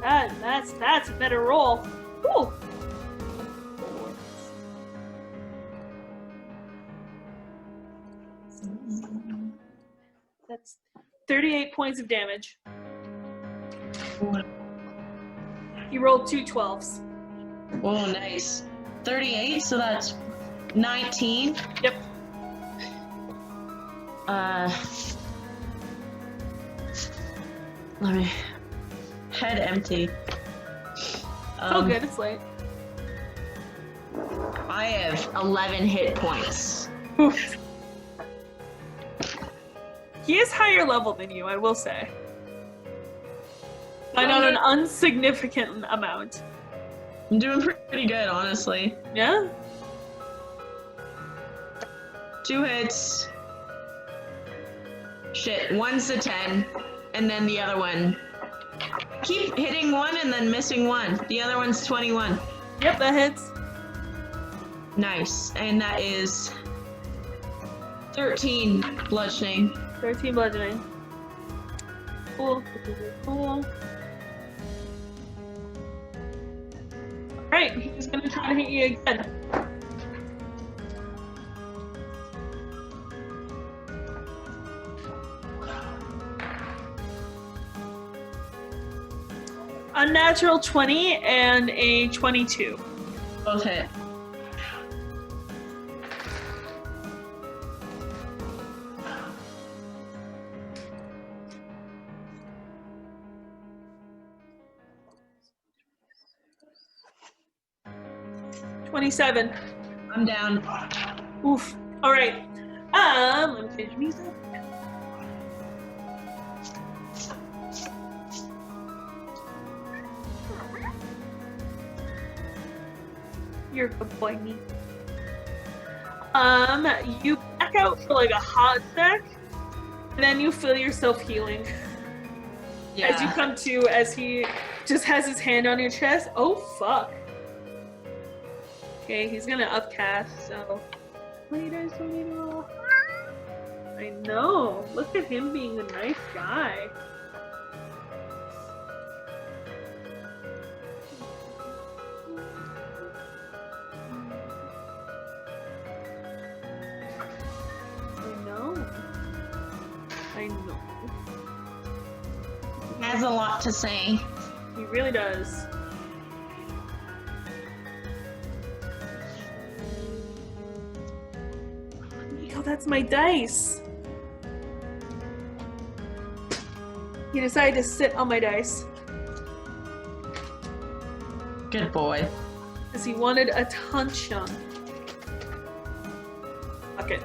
That's a better roll. Woo! That's 38 points of damage. He rolled 2 12s. Oh, nice. 38, so that's 19. Yep. Let me. Head empty. Oh, good. It's late. I have 11 hit points. Oof. He is higher level than you, I will say. By not an insignificant amount. I'm doing pretty good, honestly. Yeah? 2 hits. Shit, one's a 10, and then the other one. Keep hitting one and then missing one. The other one's 21. Yep, that hits. Nice, and that is 13 bludgeoning. 13 bludgeoning. Cool. Cool. Alright, he's gonna try to hit you again. A natural 20 and a 22. Both hit. $27. I'm down. Oof. Alright. Let me change music. You're a good boy, me. You back out for like a hot sec, and then you feel yourself healing. Yeah. As you come to, as he just has his hand on your chest. Oh, fuck. Okay, he's gonna upcast, so. What do you guys want me to roll? I know. Look at him being a nice guy. I know. Has a lot to say. He really does. Nico, that's my dice. He decided to sit on my dice Good boy. because he wanted attention. Fuck it.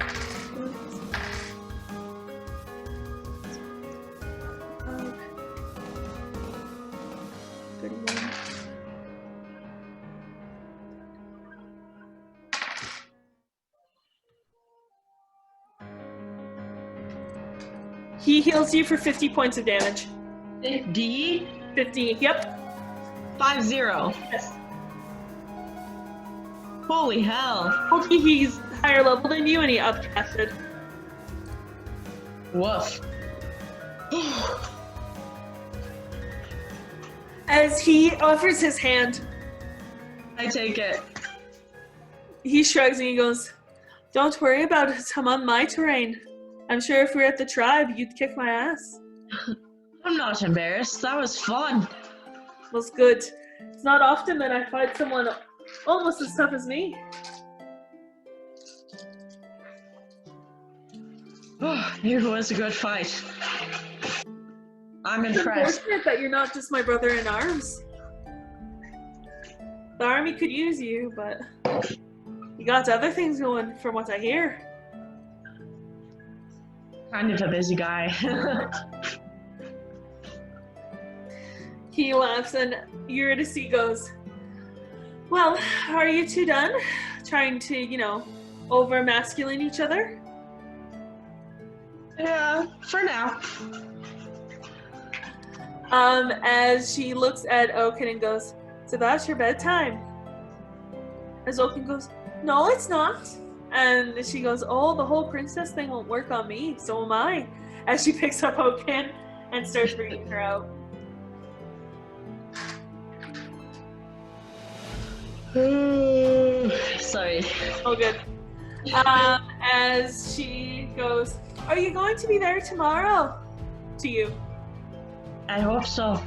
He heals you for 50 points of damage. 50? 50, yep. 50. Yes. Holy hell. Hopefully he's higher level than you and he upcasted. Woof. As he offers his hand, I take it. he shrugs and he goes, "Don't worry about it, I'm on my terrain." I'm sure if we were at the tribe, you'd kick my ass. I'm not embarrassed. That was fun. Was good. It's not often that I fight someone almost as tough as me. Oh, it was a good fight. I'm It's impressed. unfortunate that you're not just my brother in arms. The army could use you, but you got other things going from what I hear. Kind of a busy guy. He laughs and Eurydice goes, well, are you two done? Trying to, over-masculine each other? Yeah, for now. As she looks at Oaken and goes, so that's your bedtime? As Oaken goes, no, it's not. And she goes, oh, the whole princess thing won't work on me, so am I. As she picks up Oaken and starts bringing her out. Sorry. Oh, good. As she goes, are you going to be there tomorrow? To you. I hope so.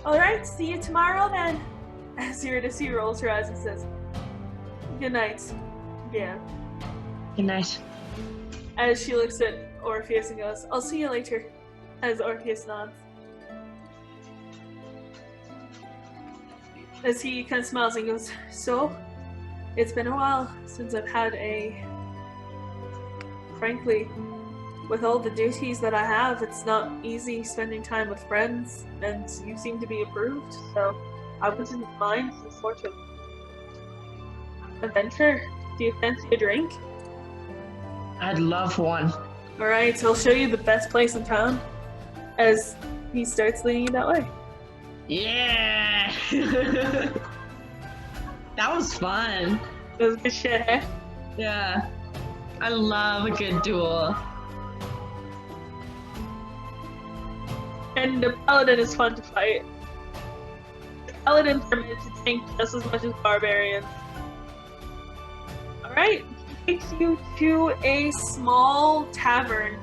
Alright, see you tomorrow then. As Eurydice rolls her eyes and says, good night. Yeah. Good night. As she looks at Orpheus and goes, I'll see you later. As Orpheus nods. As he kind of smiles and goes, so, it's been a while since I've had frankly, with all the duties that I have, it's not easy spending time with friends, and you seem to be approved, so I wouldn't mind some sort of adventure. Do you fancy a drink? I'd love one. Alright, so I'll show you the best place in town, as he starts leading you that way. Yeah! That was fun. It was good shit, eh? Yeah. I love a good duel. And the paladin is fun to fight. Paladins are meant to tank just as much as barbarians. Alright, takes you to a small tavern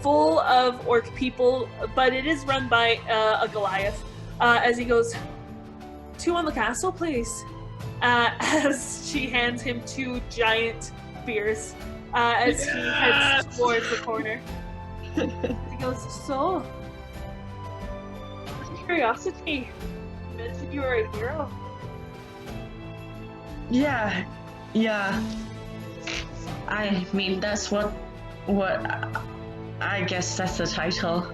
full of orc people, but it is run by a Goliath. As he goes, 2 on the castle, please. As she hands him 2 giant beers as he heads towards the corner. He goes, so, out of curiosity, you mentioned you were a hero. Yeah. I mean, that's what I guess that's the title.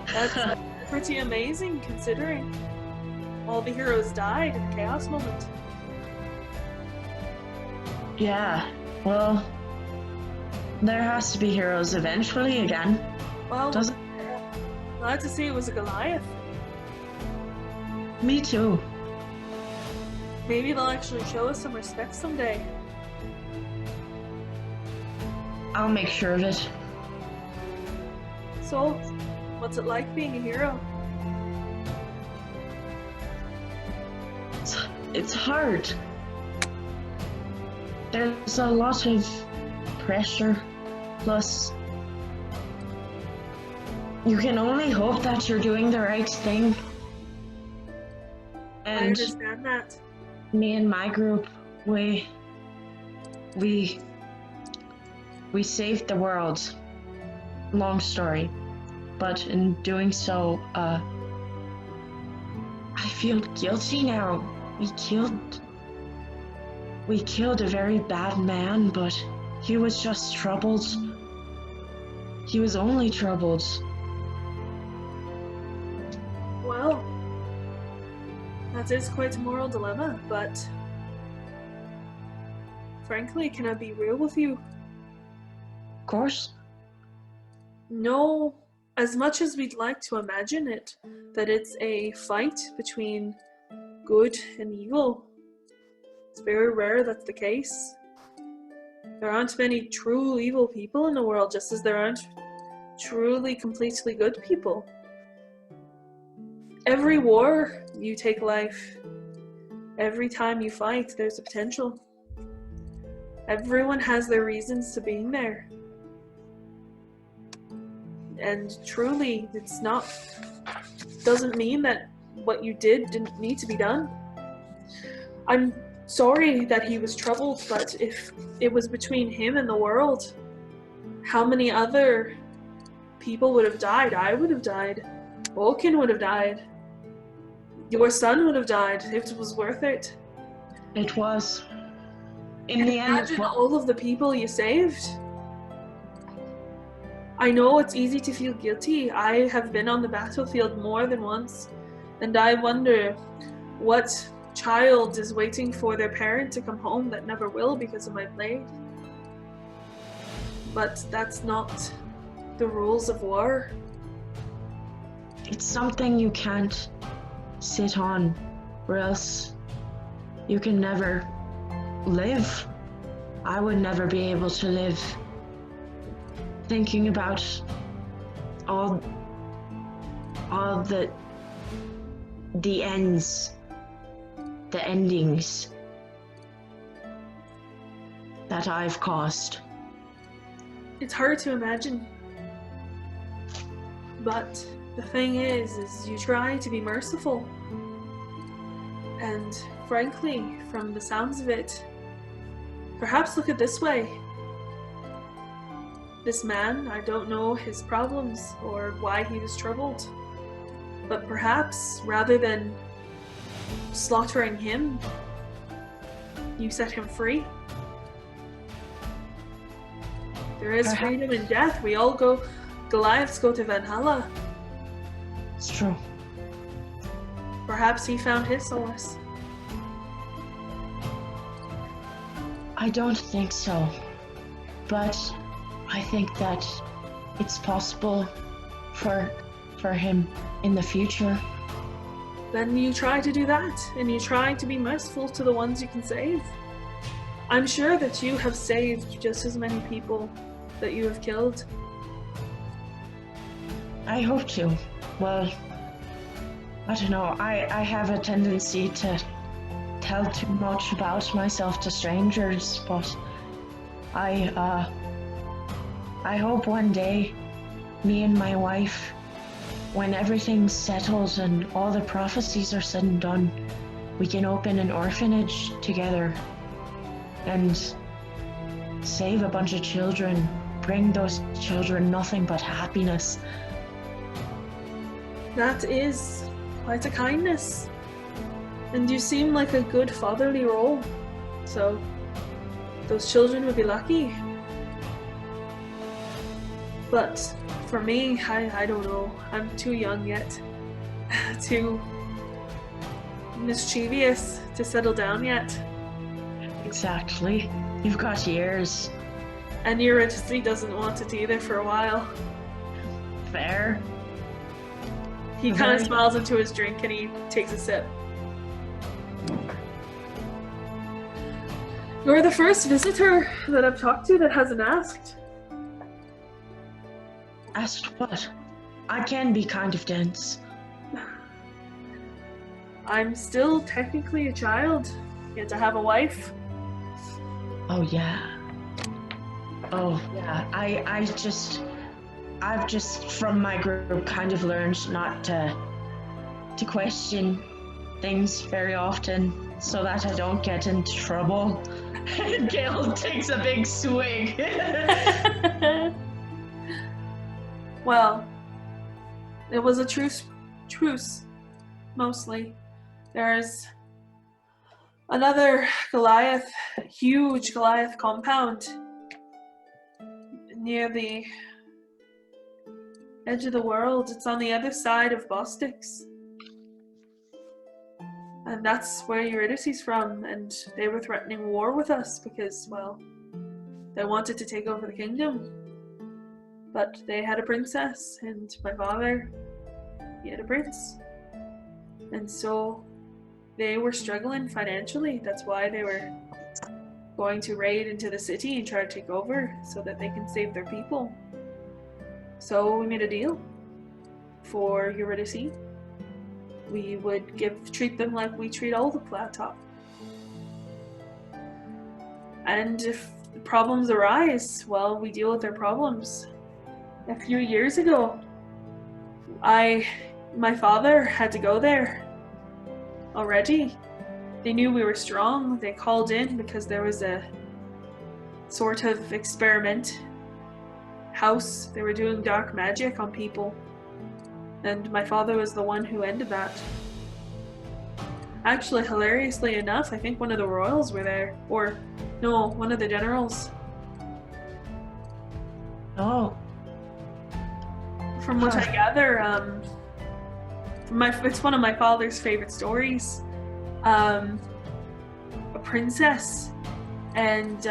That's pretty amazing considering all the heroes died in the chaos moment. Yeah, well, there has to be heroes eventually again. Well, Doesn't glad to see it was a Goliath. me too. Maybe they'll actually show us some respect someday. I'll make sure of it. So, what's it like being a hero? It's hard. There's a lot of pressure, plus you can only hope that you're doing the right thing. I And understand that. me and my group, we saved the world. Long story. But in doing so, I feel guilty now. We killed a very bad man, but he was just troubled. He was only troubled. Well, that is quite a moral dilemma, but frankly, can I be real with you? Of course. No, as much as we'd like to imagine it, that it's a fight between good and evil, it's very rare that's the case. There aren't many true evil people in the world, just as there aren't truly completely good people. Every war you take life, every time you fight, there's a potential. Everyone has their reasons to being there. And truly, doesn't mean that what you did didn't need to be done. I'm sorry that he was troubled, but if it was between him and the world, how many other people would have died? I would have died. Vulcan would have died. Your son would have died. It was worth it. It was. In the end, Imagine all of the people you saved. I know it's easy to feel guilty. I have been on the battlefield more than once, and I wonder what child is waiting for their parent to come home that never will because of my blade. But that's not the rules of war. it's something you can't sit on, or else you can never live. I would never be able to live thinking about all the ends, the endings that I've caused. It's hard to imagine. But the thing is you try to be merciful. And frankly, from the sounds of it, perhaps look at this way. This man, I don't know his problems or why he was troubled. But perhaps, rather than slaughtering him, you set him free. There is freedom in death. We all go, Goliaths go to Valhalla. It's true. Perhaps he found his solace. I don't think so, but I think that it's possible for him in the future. Then you try to do that, and you try to be merciful to the ones you can save. I'm sure that you have saved just as many people that you have killed. I hope to. Well, I don't know. I have a tendency to tell too much about myself to strangers, but I hope one day, me and my wife, when everything's settled and all the prophecies are said and done, we can open an orphanage together and save a bunch of children, bring those children nothing but happiness. That is quite a kindness. And you seem like a good fatherly role. So, those children would be lucky. But for me, I don't know. I'm too young yet. Too mischievous to settle down yet. Exactly. You've got years. And Eurydice doesn't want it either for a while. Fair. He kind of smiles into his drink and he takes a sip. You're the first visitor that I've talked to that hasn't asked. Asked what? I can be kind of dense. I'm still technically a child, yet I have a wife. Oh yeah. Oh yeah. I've just from my group kind of learned not to question things very often so that I don't get into trouble. Gae-el takes a big swig. Well, it was a truce, mostly. There's another Goliath, huge Goliath compound near the edge of the world. It's on the other side of Bostix. And that's where Eurydice's from, and they were threatening war with us because, well, they wanted to take over the kingdom. But they had a princess, and my father, he had a prince. And so they were struggling financially. That's why they were going to raid into the city and try to take over so that they can save their people. So we made a deal for Eurydice. We would treat them like we treat all the flat top. And if problems arise, well, we deal with their problems. A few years ago, my father had to go there already. They knew we were strong. They called in because there was a sort of experiment house. They were doing dark magic on people. And my father was the one who ended that. Actually, hilariously enough, I think one of the royals were there. Or, no, one of the generals. Oh. From what I gather, it's one of my father's favorite stories. A princess and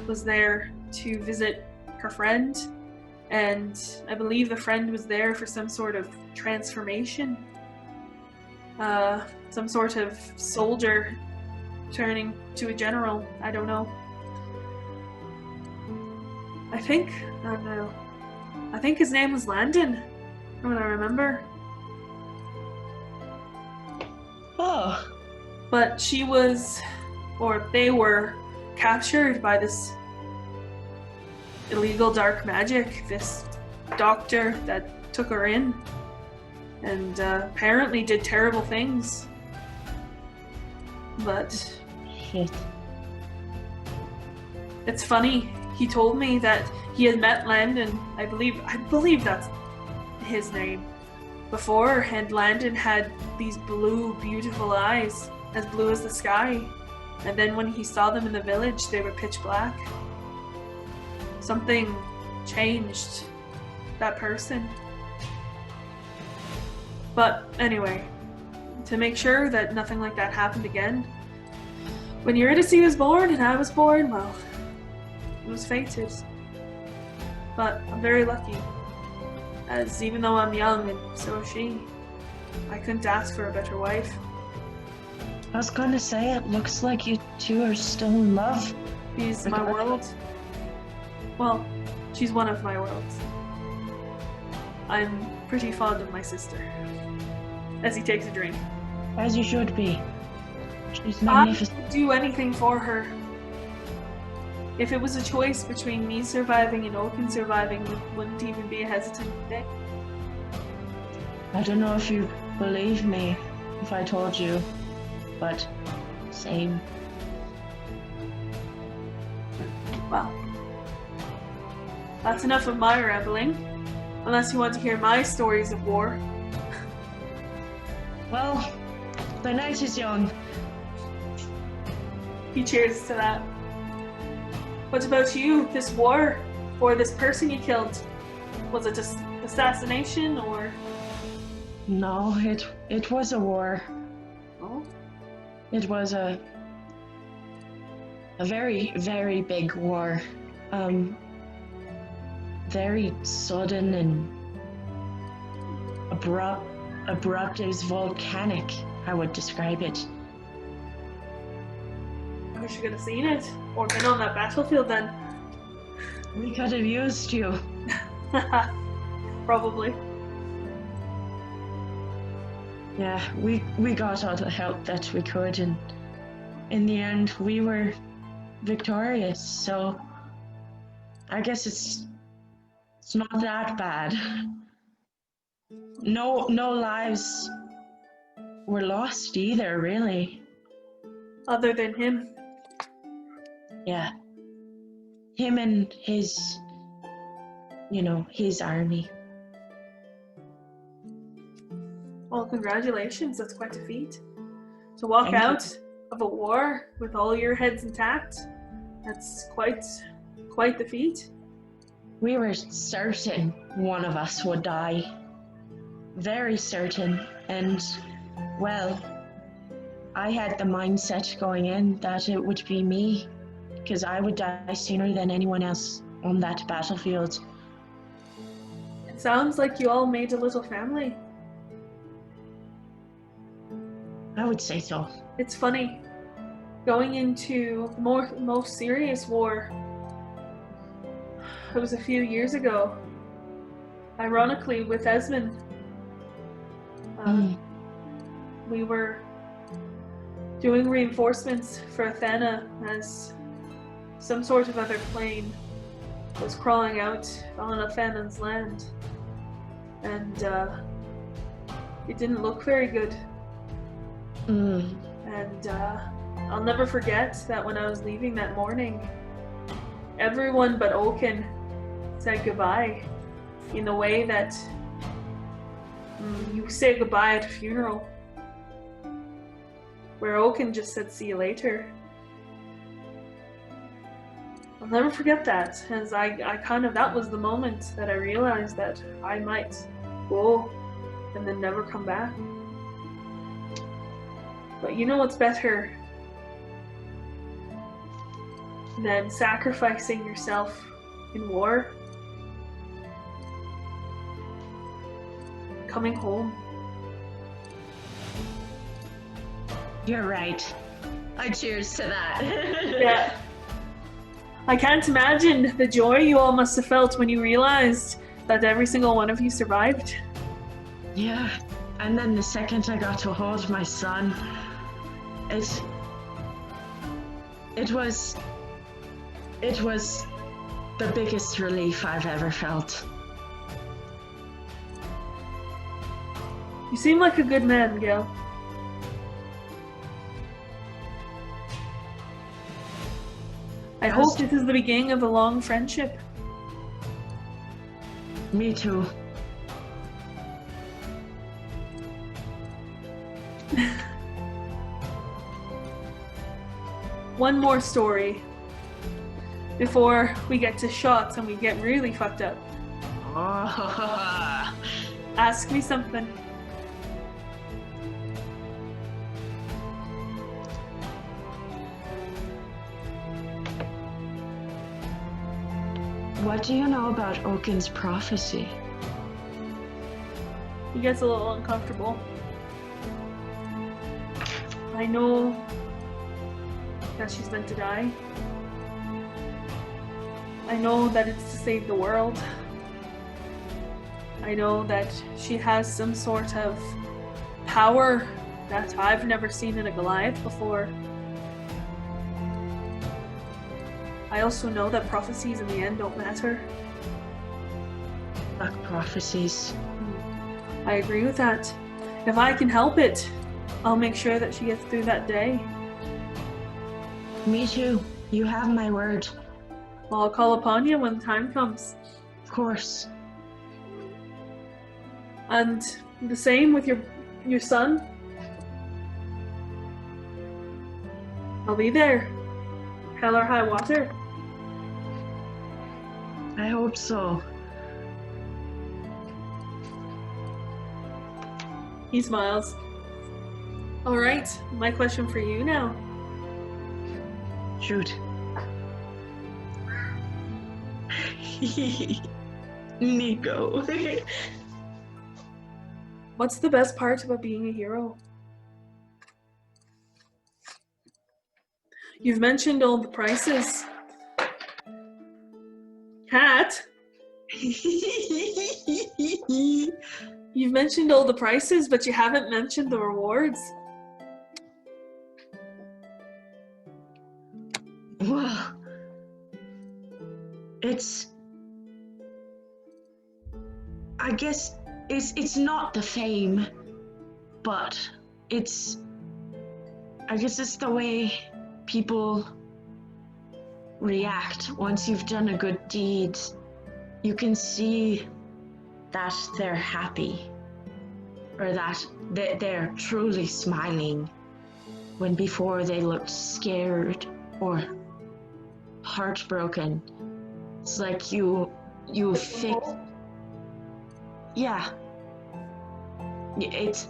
was there to visit her friend, and I believe the friend was there for some sort of transformation. Some sort of soldier turning to a general. I don't know. I think his name was Landon, from what I remember. Oh. But she was, or they were, captured by this illegal dark magic, this doctor that took her in, and apparently did terrible things. But Shit. it's funny, he told me that he had met Landon, I believe that's his name, before, and Landon had these blue, beautiful eyes, as blue as the sky. And then when he saw them in the village, they were pitch black. Something changed that person. But anyway, to make sure that nothing like that happened again, when Eurydice was born and I was born, well, it was fated. But I'm very lucky, as even though I'm young and so is she, I couldn't ask for a better wife. I was gonna say, it looks like you two are still in love. She's my world. Well, she's one of my worlds. I'm pretty fond of my sister. As he takes a drink. As you should be. She's I magnificent. would do anything for her. If it was a choice between me surviving and Oaken surviving, it wouldn't even be a hesitant thing. I don't know if you believe me if I told you, but same. Well, that's enough of my rambling. Unless you want to hear my stories of war. Well, the night is young. He cheers to that. What about you? This war? Or this person you killed? Was it just assassination or? No, it was a war. Oh? It was a very, very big war. Very sudden and abrupt. It was volcanic, I would describe it. I wish you could have seen it. Or been on that battlefield then. We could have used you. Probably. Yeah, we got all the help that we could, and in the end we were victorious, so I guess it's not that bad. No lives were lost either, really. Other than him. Yeah. Him and his army. Well, congratulations, that's quite a feat. To walk Thank you. out of a war with all your heads intact, that's quite the feat. We were certain one of us would die. Very certain. And, well, I had the mindset going in that it would be me, because I would die sooner than anyone else on that battlefield. It sounds like you all made a little family. I would say so. It's funny, going into most serious war, it was a few years ago, ironically with Esmond. We were doing reinforcements for Athena as some sort of other plane was crawling out on a Fanon's land. And it didn't look very good. And I'll never forget that when I was leaving that morning, everyone but Oaken said goodbye in the way that you say goodbye at a funeral, where Oaken just said see you later. I'll never forget that, as I that was the moment that I realized that I might go and then never come back. But you know what's better than sacrificing yourself in war? Coming home. You're right. I cheers to that. Yeah. I can't imagine the joy you all must have felt when you realized that every single one of you survived. Yeah, and then the second I got to hold my son, it was the biggest relief I've ever felt. You seem like a good man, Gae-el. I hope this is the beginning of a long friendship. Me too. One more story before we get to shots and we get really fucked up. Oh. Ask me something. What do you know about Oaken's prophecy? He gets a little uncomfortable. I know that she's meant to die. I know that it's to save the world. I know that she has some sort of power that I've never seen in a Goliath before. I also know that prophecies in the end don't matter. Fuck prophecies. I agree with that. If I can help it, I'll make sure that she gets through that day. Me too. You have my word. I'll call upon you when the time comes. Of course. And the same with your son. I'll be there. Hell or high water. I hope so. He smiles. All right, my question for you now. Shoot. Nico. What's the best part about being a hero? You've mentioned all the prices. Cat? You've mentioned all the prices, but you haven't mentioned the rewards. Well, I guess it's not the fame, but I guess it's the way people react once you've done a good deed. You can see that they're happy, or that they're truly smiling, when before they looked scared or heartbroken. It's like you fix. Yeah. It's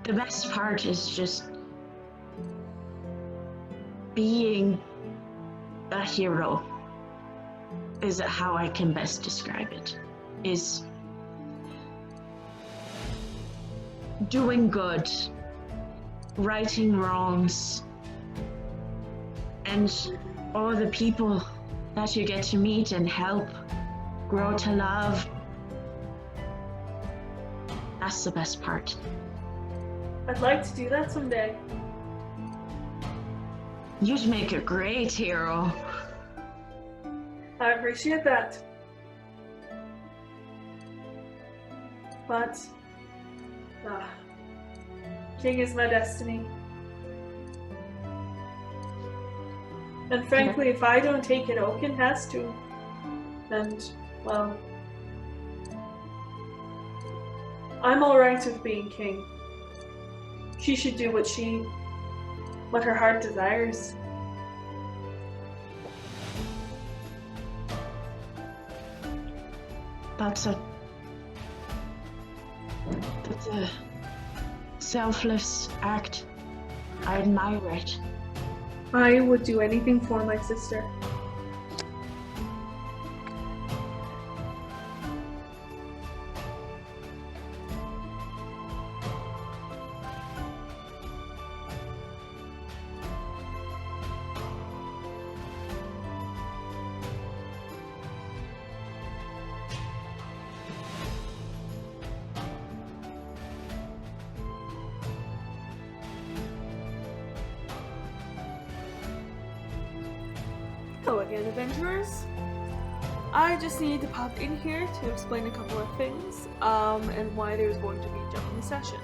the best part is just being a hero, is how I can best describe it. Is doing good, righting wrongs, and all the people that you get to meet and help grow to love. That's the best part. I'd like to do that someday. You'd make a great hero. I appreciate that. But, king is my destiny. And frankly, if I don't take it, Oaken has to. And, well, I'm alright with being king. She should do what her heart desires. That's a selfless act. I admire it. I would do anything for my sister. Hello again, adventurers. I just needed to pop in here to explain a couple of things, and why there's going to be a jumping session.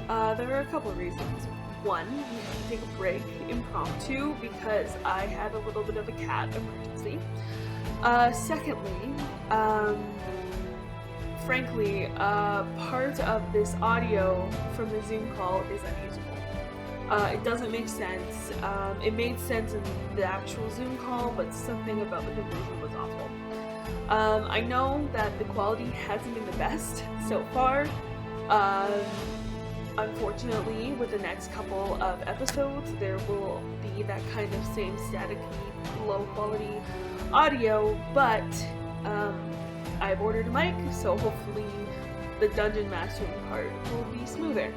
There are a couple of reasons. One, we had to take a break impromptu because I had a little bit of a cat emergency. Secondly, frankly, part of this audio from the Zoom call is unusable. It doesn't make sense. It made sense in the actual Zoom call, but something about the conversion was awful. I know that the quality hasn't been the best so far. Unfortunately, with the next couple of episodes, there will be that kind of same staticky, low quality audio, but I've ordered a mic, so hopefully the dungeon mastering part will be smoother.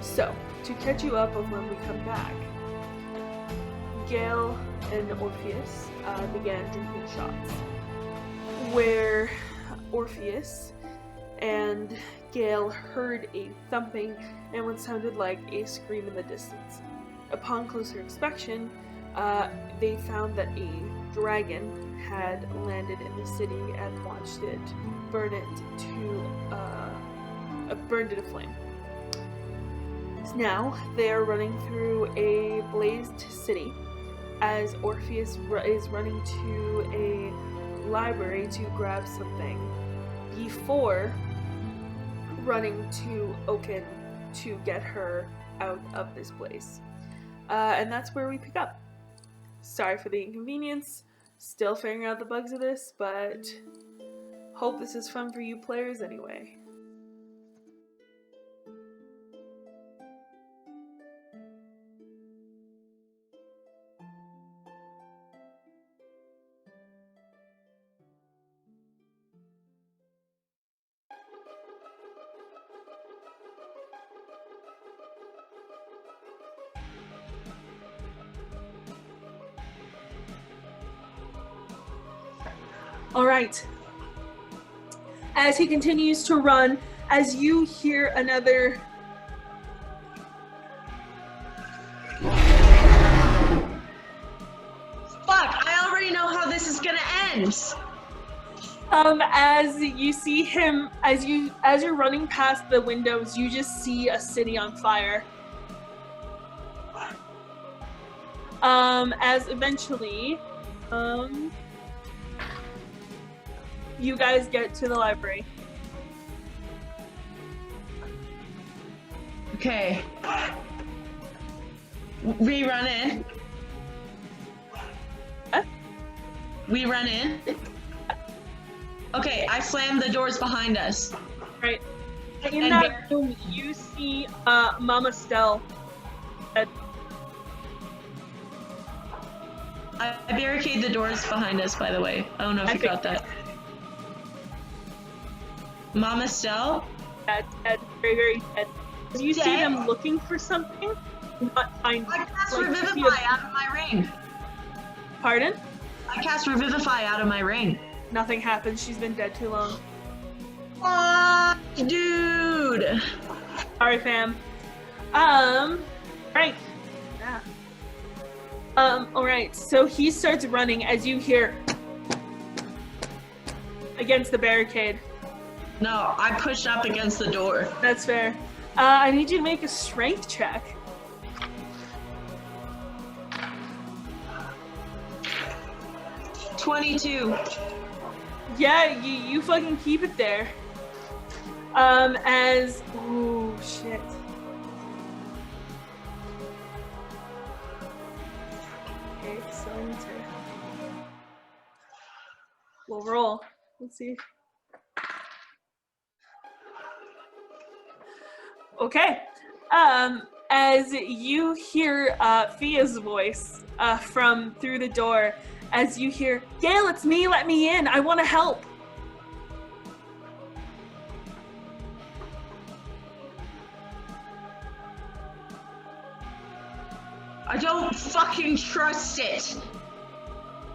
So, to catch you up on when we come back, Gae-el and Orpheus began drinking shots, where Orpheus and Gae-el heard a thumping and what sounded like a scream in the distance. Upon closer inspection, they found that a dragon had landed in the city and watched it burn to flame. Now they are running through a blazed city as Orpheus is running to a library to grab something before running to Oaken to get her out of this place. And that's where we pick up. Sorry for the inconvenience, still figuring out the bugs of this, but hope this is fun for you players anyway. All right. As he continues to run, as you hear another Fuck, I already know how this is gonna end. as you see him, as you're running past the windows, you just see a city on fire. As eventually, you guys get to the library. Okay. We run in. What? We run in. Okay, I slam the doors behind us. Right. In that room, you see Mama Stell. I barricade the doors behind us, by the way. I don't know if you got that. Mama Stell? Dead, very, very dead. You see them looking for something, not finding. I cast Revivify out of my ring. Pardon? I cast Revivify out of my ring. Nothing happens. She's been dead too long. Fuck, dude. Sorry, fam. Right. Alright, so he starts running as you hear against the barricade. No, I pushed up against the door. That's fair. I need you to make a strength check. 22. Yeah, you fucking keep it there. Ooh, shit. Okay, so I need to... We'll roll. Let's see. Okay. As you hear Fia's voice from through the door, as you hear, Gae-el, it's me, let me in, I want to help. I don't fucking trust it.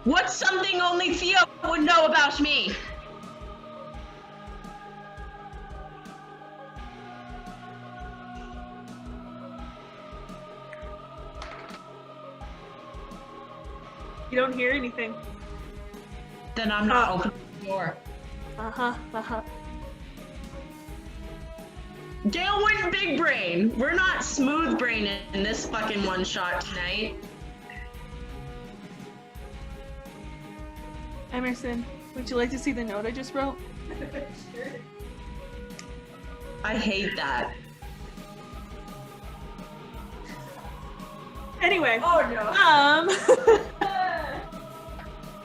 What's something only Theo would know about me? You don't hear anything. Then I'm not opening the door. Gae-el went big brain. We're not smooth brain in this fucking one shot tonight. Emerson, would you like to see the note I just wrote? Sure. I hate that. Anyway. Oh no.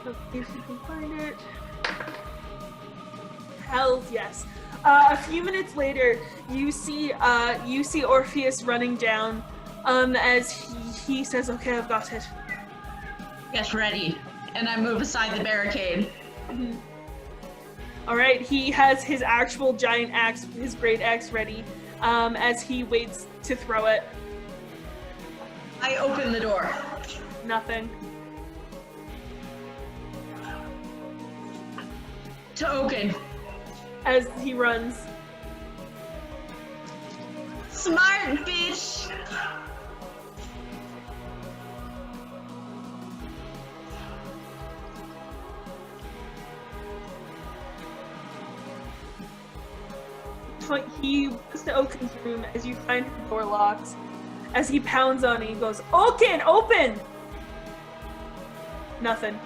Let's see if we can find it. Hells yes. A few minutes later, you see Orpheus running down, as he says, "Okay, I've got it." Get ready. And I move aside the barricade. Mm-hmm. All right, he has his actual giant axe, his great axe, ready, as he waits to throw it. I open the door. Nothing. To Oaken. As he runs. Smart bitch! He goes to Oaken's room as you find the door locked. As he pounds on it, he goes, "Oaken, open!" Nothing.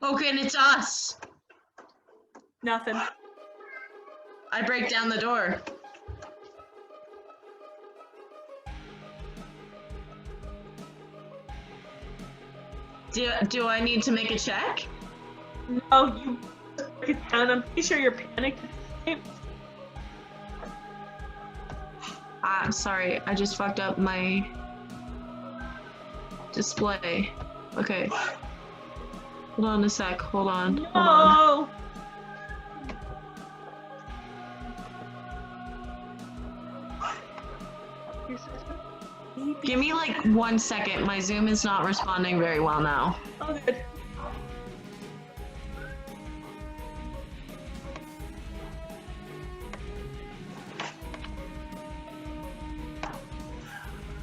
Oaken, it's us! Nothing. I break down the door. Do I need to make a check? No, you break it down. I'm pretty sure you're panicked. Sorry, I just fucked up my display. Okay. Hold on a sec, hold on. Hold on. No! Give me like 1 second, my Zoom is not responding very well now. Oh, good.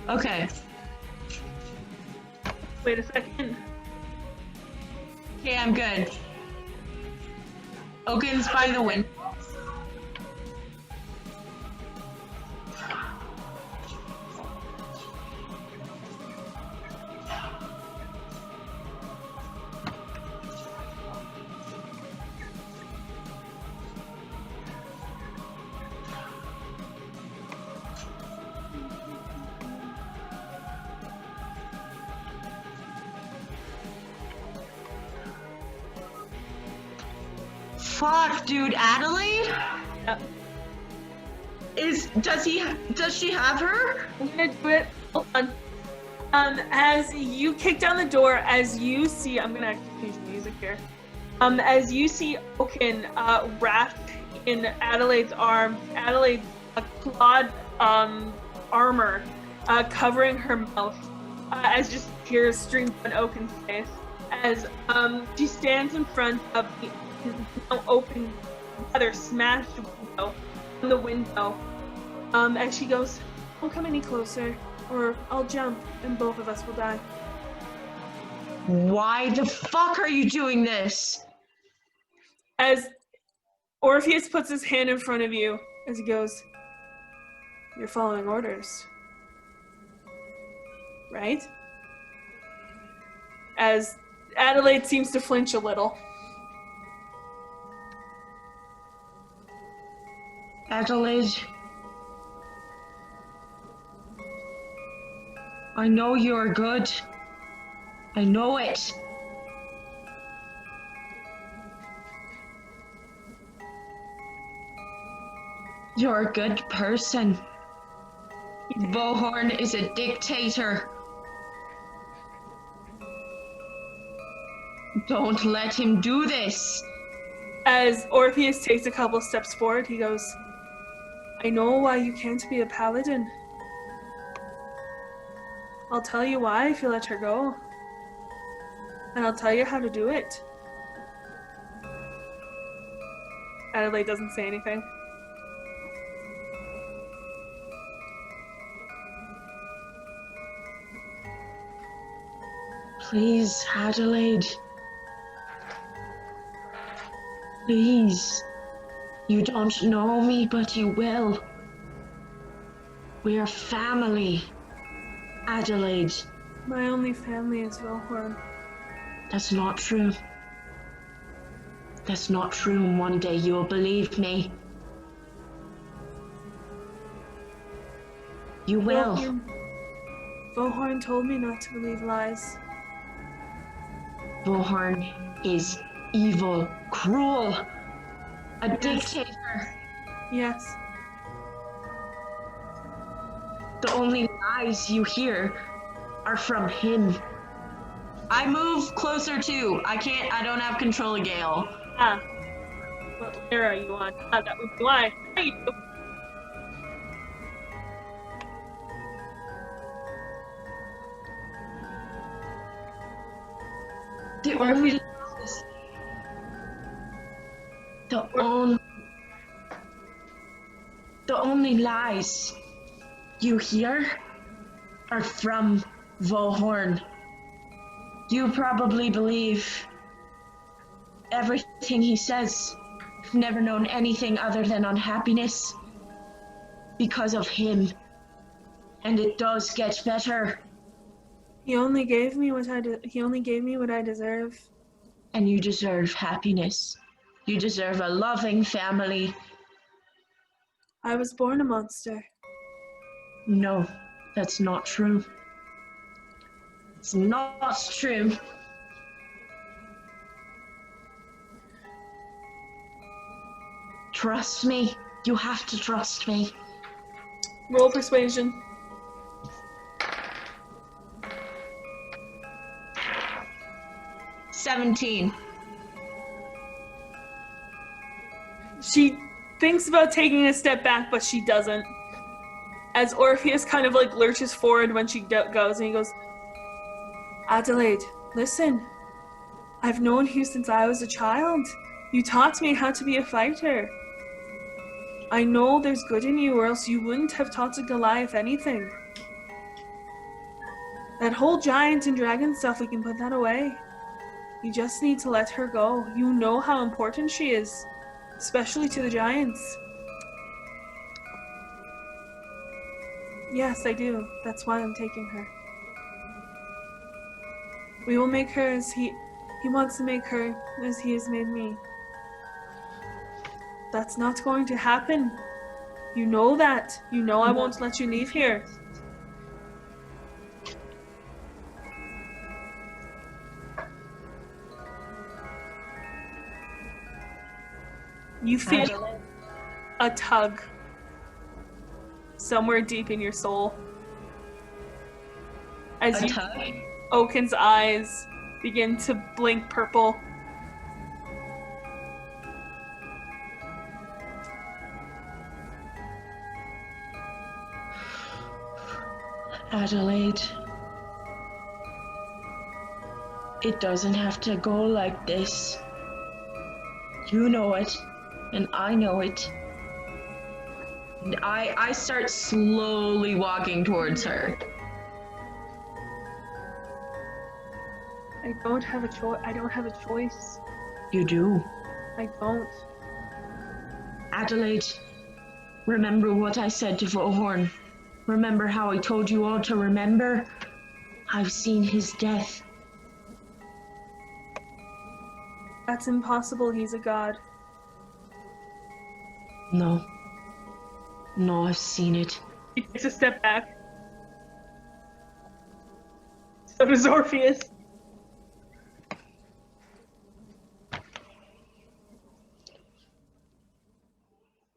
Okay. Wait a second. Okay, I'm good. Oaken's by the window. Fuck, dude, Adelaide? Yep. Does she have her? I'm gonna do it. Hold on. As you kick down the door, as you see, I'm gonna actually change the music here. As you see Oaken wrapped in Adelaide's arms, Adelaide's clawed armor covering her mouth, as just tears stream down Oaken's face. As she stands in front of the now open, rather smashed window on the window, as she goes, "Don't come any closer. or I'll jump and both of us will die. Why the fuck are you doing this? As Orpheus puts his hand in front of you, as he goes, "You're following orders, right?" As Adelaide seems to flinch a little. Adelaide, I know you're good. I know it. You're a good person. Vohorn is a dictator. Don't let him do this. As Orpheus takes a couple steps forward, he goes, "I know why you can't be a paladin. I'll tell you why if you let her go. And I'll tell you how to do it." Adelaide doesn't say anything. Please, Adelaide. Please. You don't know me, but you will. We're family. Adelaide. My only family is Vilhorn. That's not true. That's not true, and one day you'll believe me. You will. Vohorn told me not to believe lies. Vohorn is evil, cruel, a dictator. Yes. The only lies you hear are from him. I move closer too. I don't have control of Gae-el. Ah. What layer are you on? Ah, that would be why. There you go. The only lies you hear are from Vohorn. You probably believe everything he says. You've never known anything other than unhappiness because of him. And it does get better. He only gave me what I deserve. And you deserve happiness. You deserve a loving family. I was born a monster. No, that's not true. It's not true. Trust me. You have to trust me. Roll persuasion. $17. She thinks about taking a step back, but she doesn't. As Orpheus kind of like lurches forward when she goes, and he goes, "Adelaide, listen. I've known you since I was a child. You taught me how to be a fighter. I know there's good in you, or else you wouldn't have taught a Goliath anything. That whole giant and dragon stuff, we can put that away. You just need to let her go. You know how important she is, especially to the giants." "Yes, I do. That's why I'm taking her. We will make her as he wants to make her, as he has made me. That's not going to happen. You know that. You know I won't let you leave here." You feel a tug somewhere deep in your soul. As A you, tug? Oaken's eyes begin to blink purple. Adelaide. It doesn't have to go like this. You know it, and I know it. And I start slowly walking towards her. I don't have a choice. I don't have a choice. You do. I don't. Adelaide, remember what I said to Vohorn. Remember how I told you all to remember? I've seen his death. That's impossible. He's a god. No. No, I've seen it. He takes a step back. So does Orpheus.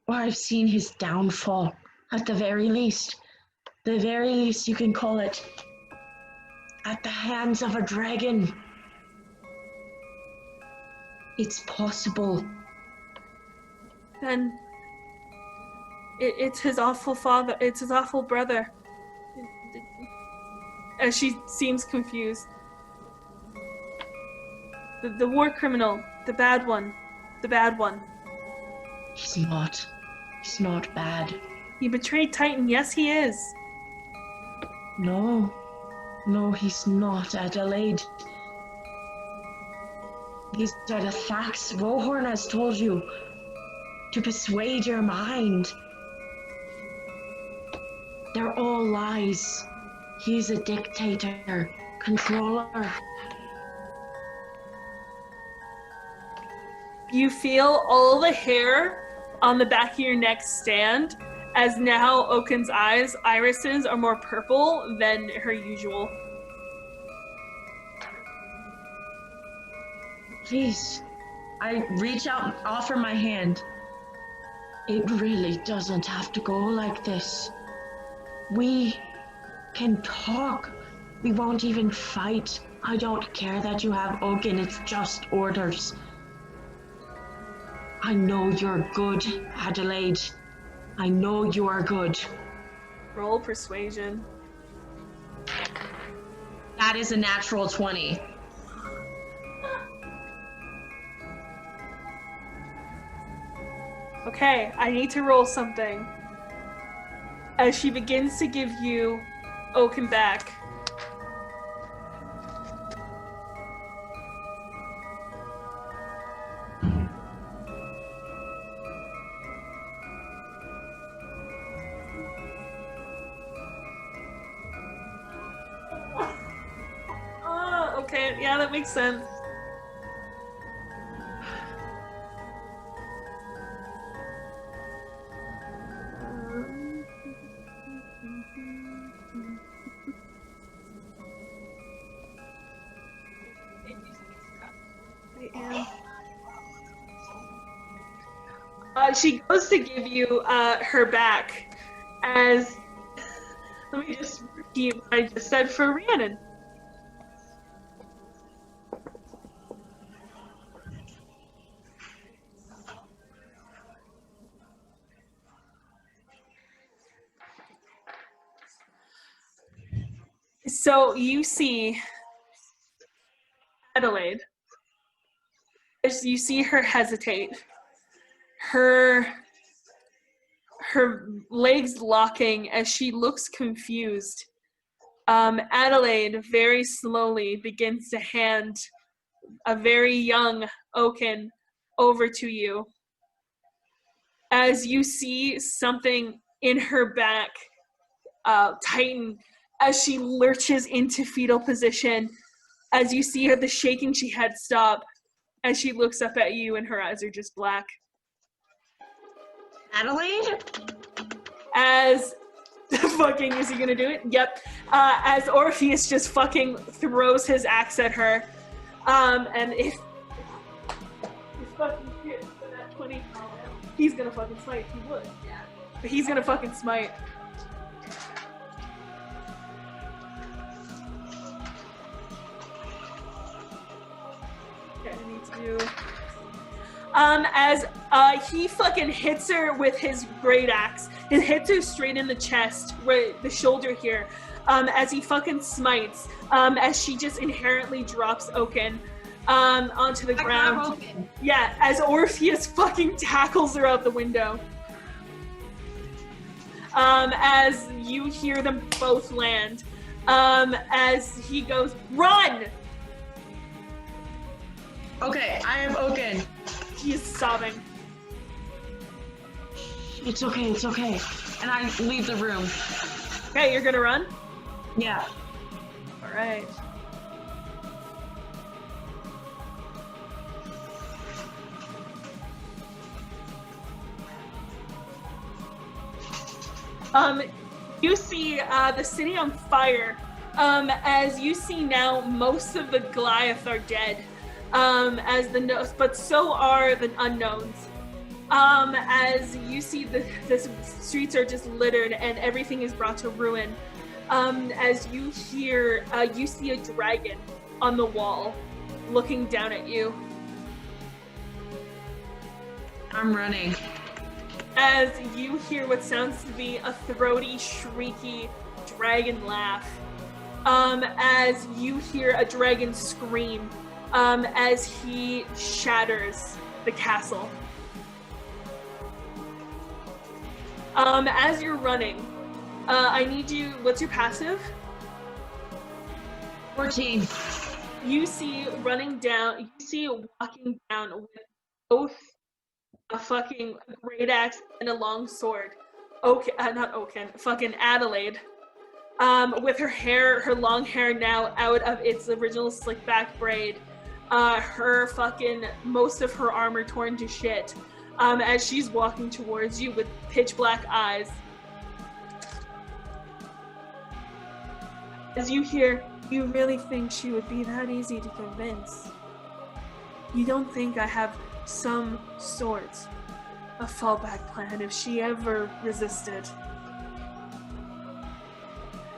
Or I've seen his downfall, at the very least. The very least you can call it. At the hands of a dragon. It's possible. Then it's his awful father. It's his awful brother. As she seems confused. The war criminal. The bad one. The bad one. He's not. He's not bad. He betrayed Titan. Yes, he is. No. No, he's not, Adelaide. These are the facts Vohorn has told you. To persuade your mind. They're all lies. He's a dictator, controller. You feel all the hair on the back of your neck stand as now Oaken's irises are more purple than her usual. Please. I reach out, offer my hand. It really doesn't have to go like this. We can talk. We won't even fight. I don't care that you have Oaken, it's just orders. I know you're good, Adelaide. I know you are good. Roll persuasion. That is a natural 20. Okay, I need to roll something. As she begins to give you Oaken back. Okay, yeah, that makes sense. She goes to give you her back as, let me just repeat what I just said for Rhiannon. So you see Adelaide, as you see her hesitate, her legs locking as she looks confused. Adelaide very slowly begins to hand a very young Oaken over to you. As you see something in her back tighten as she lurches into fetal position, as you see her, the shaking she had stop, as she looks up at you and her eyes are just black. Adelaide? As fucking, is he gonna do it? Yep. As Orpheus just fucking throws his axe at her. And if fucking hits for that 20, he's gonna fucking smite. He would. Yeah. But he's gonna fucking smite. Okay, I need to do... as he fucking hits her with his great axe. It hits her straight in the chest, right, the shoulder here, as he fucking smites, as she just inherently drops Oaken onto the ground. Yeah, as Orpheus fucking tackles her out the window. As you hear them both land, as he goes, "Run!" Okay, I have Oaken. He's sobbing. It's okay, it's okay. And I leave the room. Okay, you're gonna run? Yeah. Alright. You see the city on fire. As you see now, most of the Goliath are dead. But so are the unknowns. As you see, the streets are just littered and everything is brought to ruin. As you hear, you see a dragon on the wall, looking down at you. I'm running. As you hear what sounds to be a throaty, shrieky dragon laugh. As you hear a dragon scream, as he shatters the castle. As you're running, I need you, what's your passive? 14. You see walking down with both a fucking great axe and a long sword. Fucking Adelaide. With her long hair now out of its original slick back braid. Most of her armor torn to shit. As she's walking towards you with pitch black eyes. As you hear, you really think she would be that easy to convince? You don't think I have some sort of fallback plan if she ever resisted?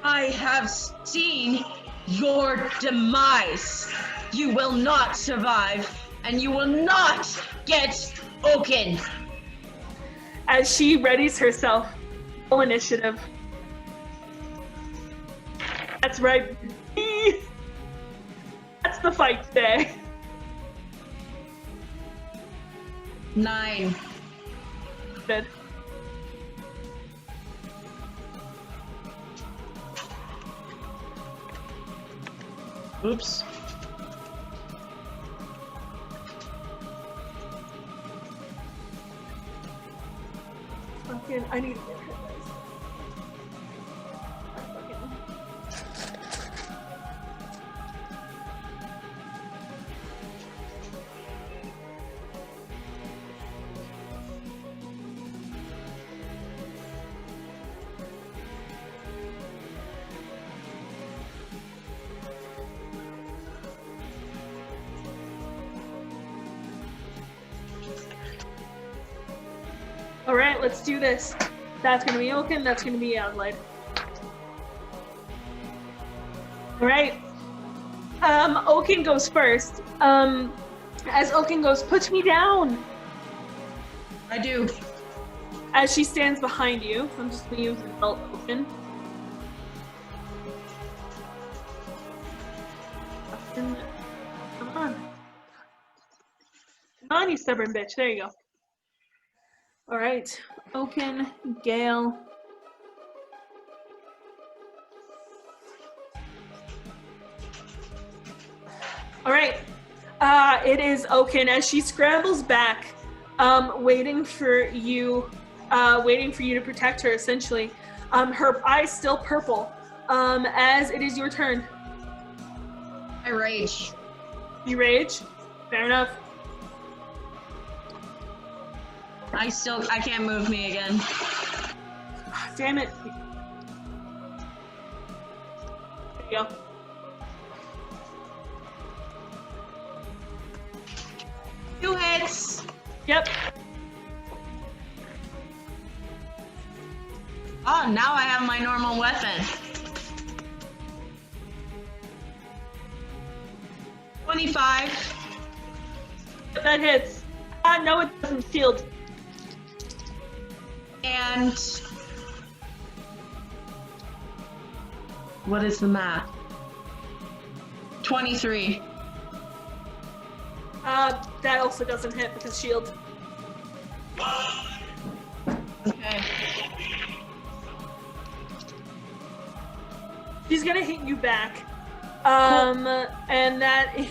I have seen your demise. You will not survive, and you will not get Oaken. As she readies herself, roll initiative. That's right. That's the fight today. 9. Good. Oops. Fucking, I need to get her this. All right, let's do this. That's gonna be Oaken, that's gonna be Adelaide. All right. Oaken goes first. As Oaken goes, put me down. I do. As she stands behind you, I'm just gonna use adult Oaken. Come on. Come on, you stubborn bitch. There you go. All right, Oaken, Gae-el. All right, it is Oaken as she scrambles back, waiting for you to protect her. Essentially, her eyes still purple. As it is your turn. I rage. You rage. Fair enough. I can't move me again. Damn it. There you go. Two hits. Yep. Oh, now I have my normal weapon. 25. That hits. No, it doesn't. Shield. And what is the math? 23. That also doesn't hit because shield. Okay. She's gonna hit you back. And that is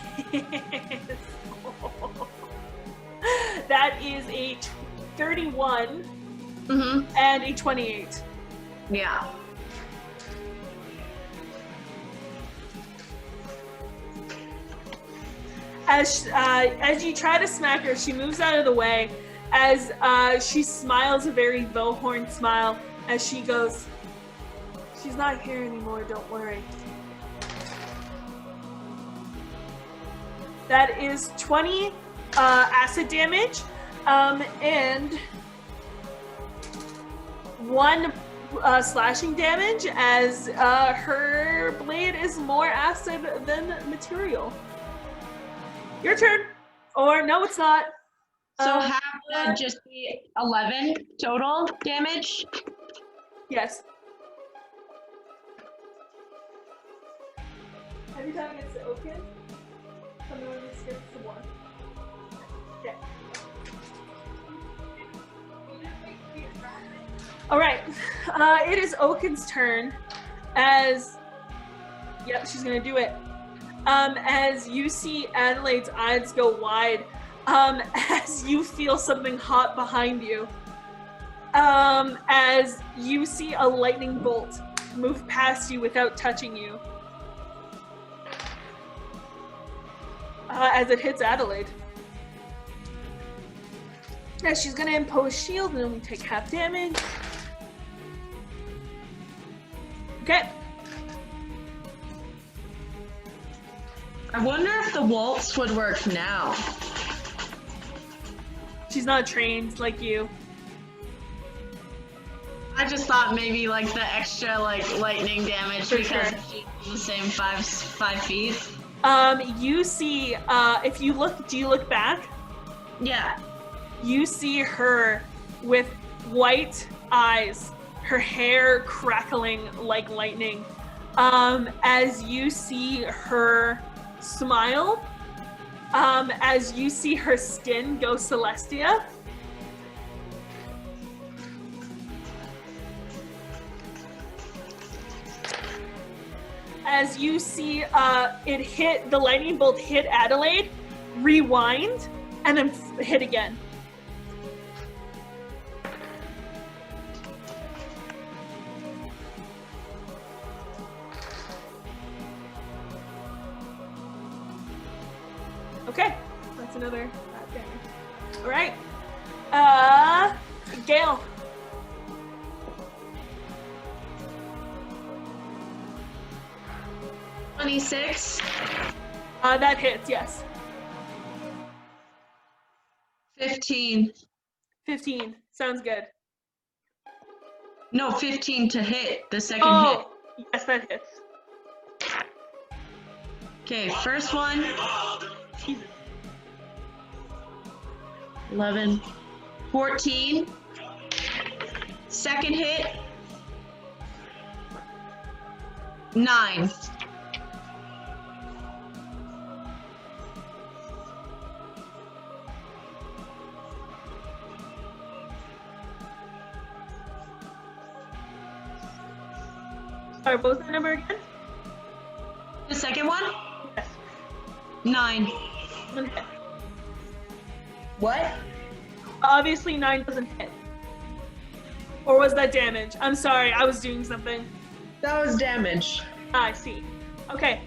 that is a 31 and a 28. Yeah. As you try to smack her, she moves out of the way as she smiles a very Vohorn smile as she goes, "She's not here anymore, don't worry." That is 20 acid damage and 1 slashing damage as her blade is more acid than material. Your turn. Or no, it's not. So half would just be 11 total damage. Yes. Every time it gets to Oaken, someone skips to 1. Okay. Alright. It is Oaken's turn as... Yep, she's gonna do it. As you see Adelaide's eyes go wide, as you feel something hot behind you, as you see a lightning bolt move past you without touching you, as it hits Adelaide. Yeah, she's gonna impose shield and only take half damage. Okay. I wonder if the waltz would work now. She's not trained like you. I just thought maybe like the extra like lightning damage For because sure. she's in the same 5 feet. You see, if you look, do you look back? Yeah. You see her with white eyes, her hair crackling like lightning. As you see her smile, as you see her skin go Celestia. As you see the lightning bolt hit Adelaide, rewind, and then hit again. Okay, that's another damage. All right, Gae-el. $26. That hits, yes. 15. 15, sounds good. No, 15 to hit. The second hit. Yes, that hits. Okay, first one. 11. 14. Second hit. 9. Sorry, what was that number again? The second one? Yes. 9. One hit. What? Obviously 9 doesn't hit. Or was that damage? I'm sorry, I was doing something. That was damage. I see. Okay.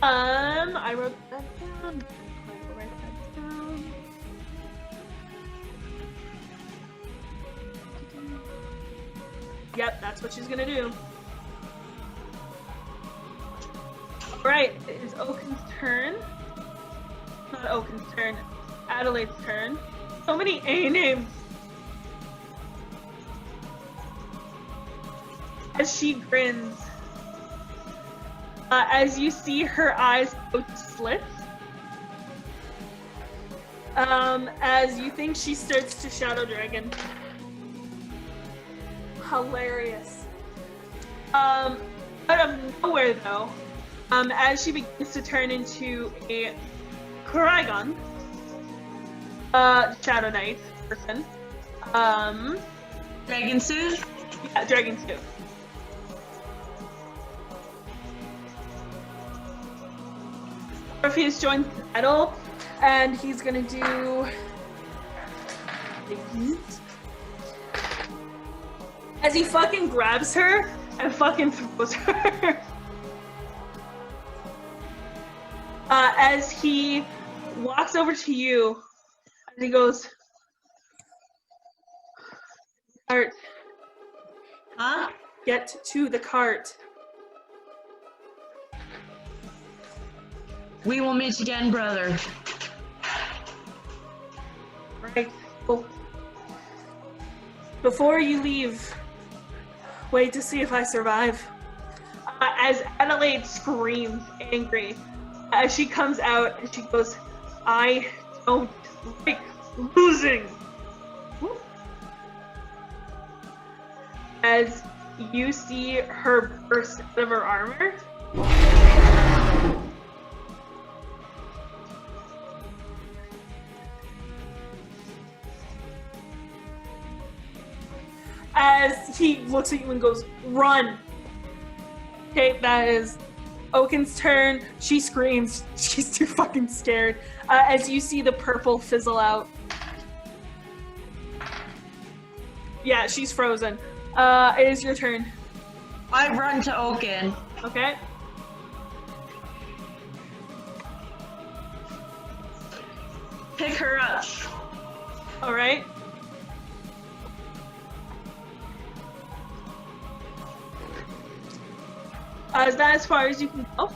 I wrote that down. I'll write that down. Yep, that's what she's gonna do. Alright, it is Oaken's turn. Not Oaken's turn, Adelaide's turn. So many A names. As she grins, as you see her eyes go to slits, as you think she starts to Shadow Dragon. Hilarious. Out of nowhere though, as she begins to turn into a Kuragon, Shadow Knight person. Dragon suit? Yeah, Dragon suit. Orpheus joins the battle And he's gonna do as he fucking grabs her and fucking throws her. As he walks over to you, and he goes, "Cart, Huh? get to the cart." We will meet again, brother. Right. Well, before you leave, wait to see if I survive. As Adelaide screams, angry, as she comes out and she goes, "I don't like losing." As you see her burst out of her armor, as he looks at you and goes, "Run." Okay, that is Oaken's turn. She screams. She's too fucking scared. As you see the purple fizzle out. Yeah, she's frozen. It is your turn. I run to Oaken. Okay. Pick her up. All right. Is that as far as you can go?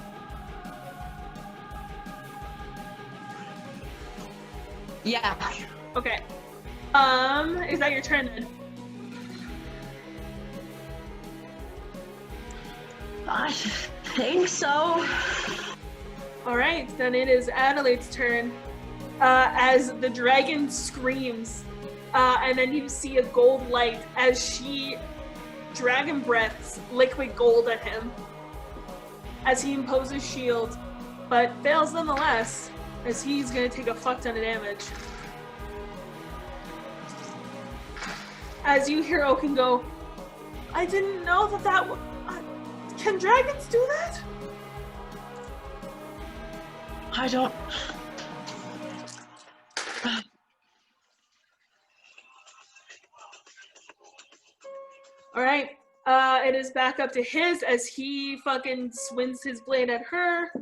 Yeah. Okay. Is that your turn then? I think so. All right, then it is Adelaide's turn. As the dragon screams, and then you see a gold light as she dragon breaths liquid gold at him. As he imposes shield, but fails nonetheless, as he's gonna take a fuck ton of damage. As you hear Oaken go, "I didn't know that can dragons do that?" I don't. All right, it is back up to his as he fucking swings his blade at her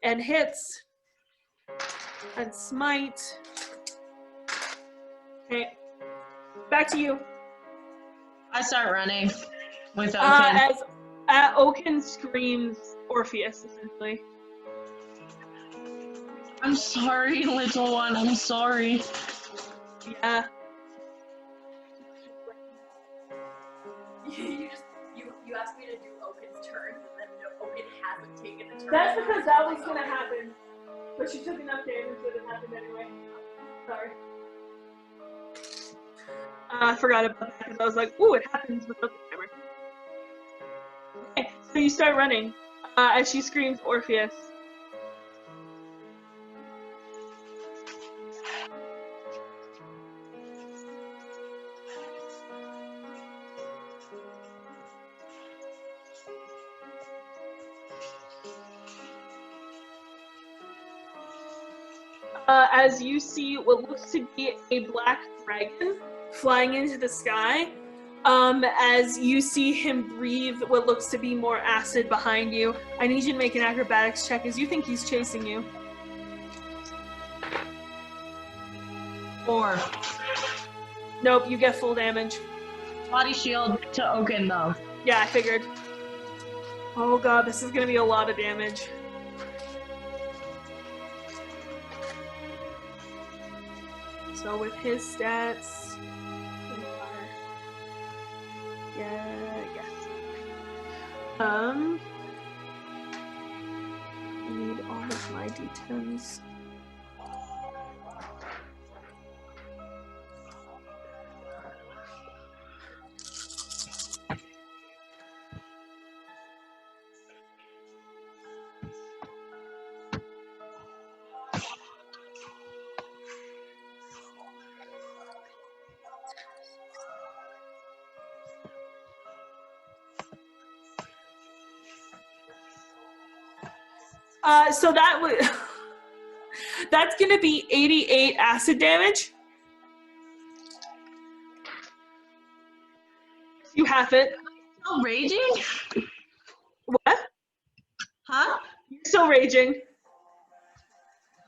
and hits and smite. Okay, back to you. I start running with Oaken. As Oaken screams Orpheus, essentially. I'm sorry, little one. I'm sorry. Yeah. You asked me to do Oaken's turn, and then Oaken hasn't taken the turn. That's because that was gonna happen. But she took enough damage that it happened anyway. Sorry. I forgot about that because I was like, ooh, it happens without the timer. Okay, so you start running as she screams Orpheus. As you see what looks to be a black dragon flying into the sky, as you see him breathe what looks to be more acid behind you. I need you to make an acrobatics check as you think he's chasing you. 4. Nope, you get full damage. Body shield to Oaken, though. Yeah, I figured. Oh god, this is gonna be a lot of damage. So with his stats, yes. I need all of my d10s. So That's gonna be 88 acid damage. You have it. Still raging? What? Huh? You're still raging.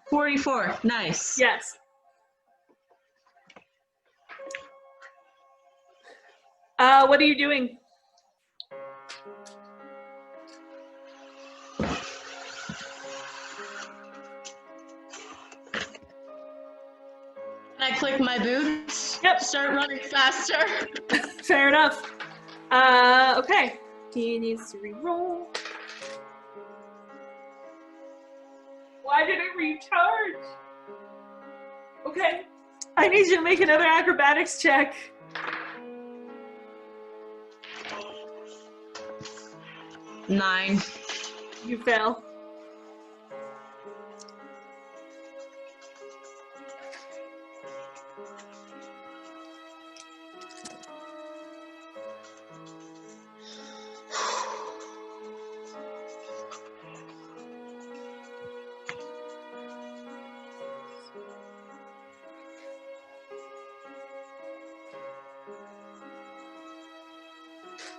44. Nice. Yes. What are you doing? Can I click my boots? Yep. Start running faster. Fair enough. Okay. He needs to reroll. Why did it recharge? Okay. I need you to make another acrobatics check. 9. You fail.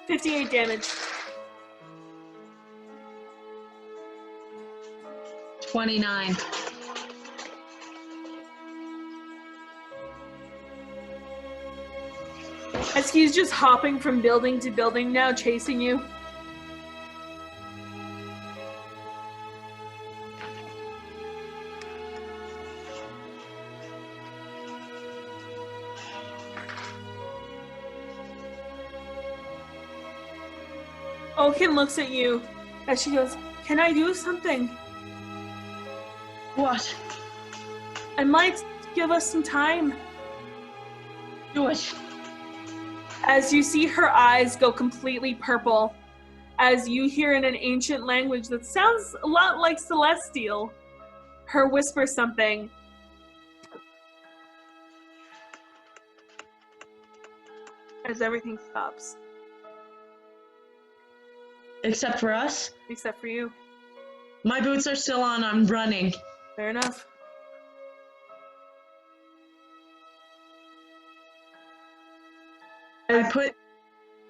$58 damage. 29. As he's just hopping from building to building now, chasing you. Oaken looks at you as she goes, "Can I do something? What? I might give us some time." Do it. As you see her eyes go completely purple, as you hear in an ancient language that sounds a lot like Celestial, her whisper something. As everything stops. Except for us? Except for you. My boots are still on. I'm running. Fair enough. I put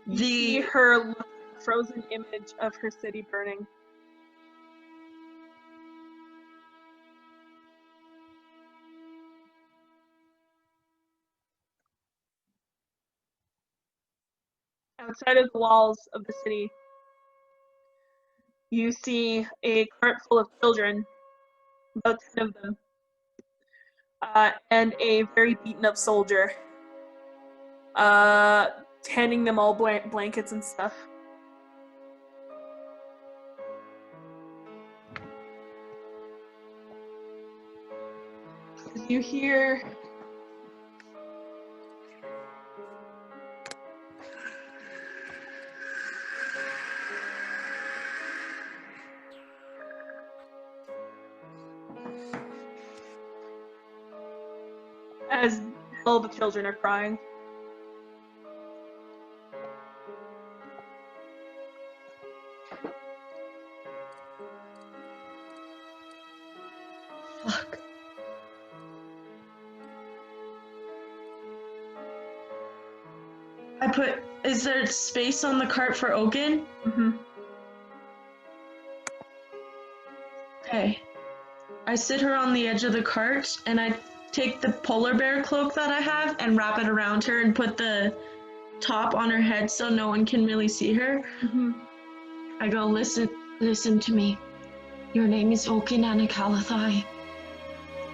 You see the... her look at the frozen image of her city burning. Outside of the walls of the city, you see a cart full of children, about 10 of them, and a very beaten up soldier, handing them all blankets and stuff. You hear as all the children are crying. Fuck. I put... Is there space on the cart for Oaken? Mm-hmm. Okay. I sit her on the edge of the cart, and I take the polar bear cloak that I have and wrap it around her and put the top on her head so no one can really see her. Mm-hmm. I go, listen to me. Your name is Gae-el Anakalathai.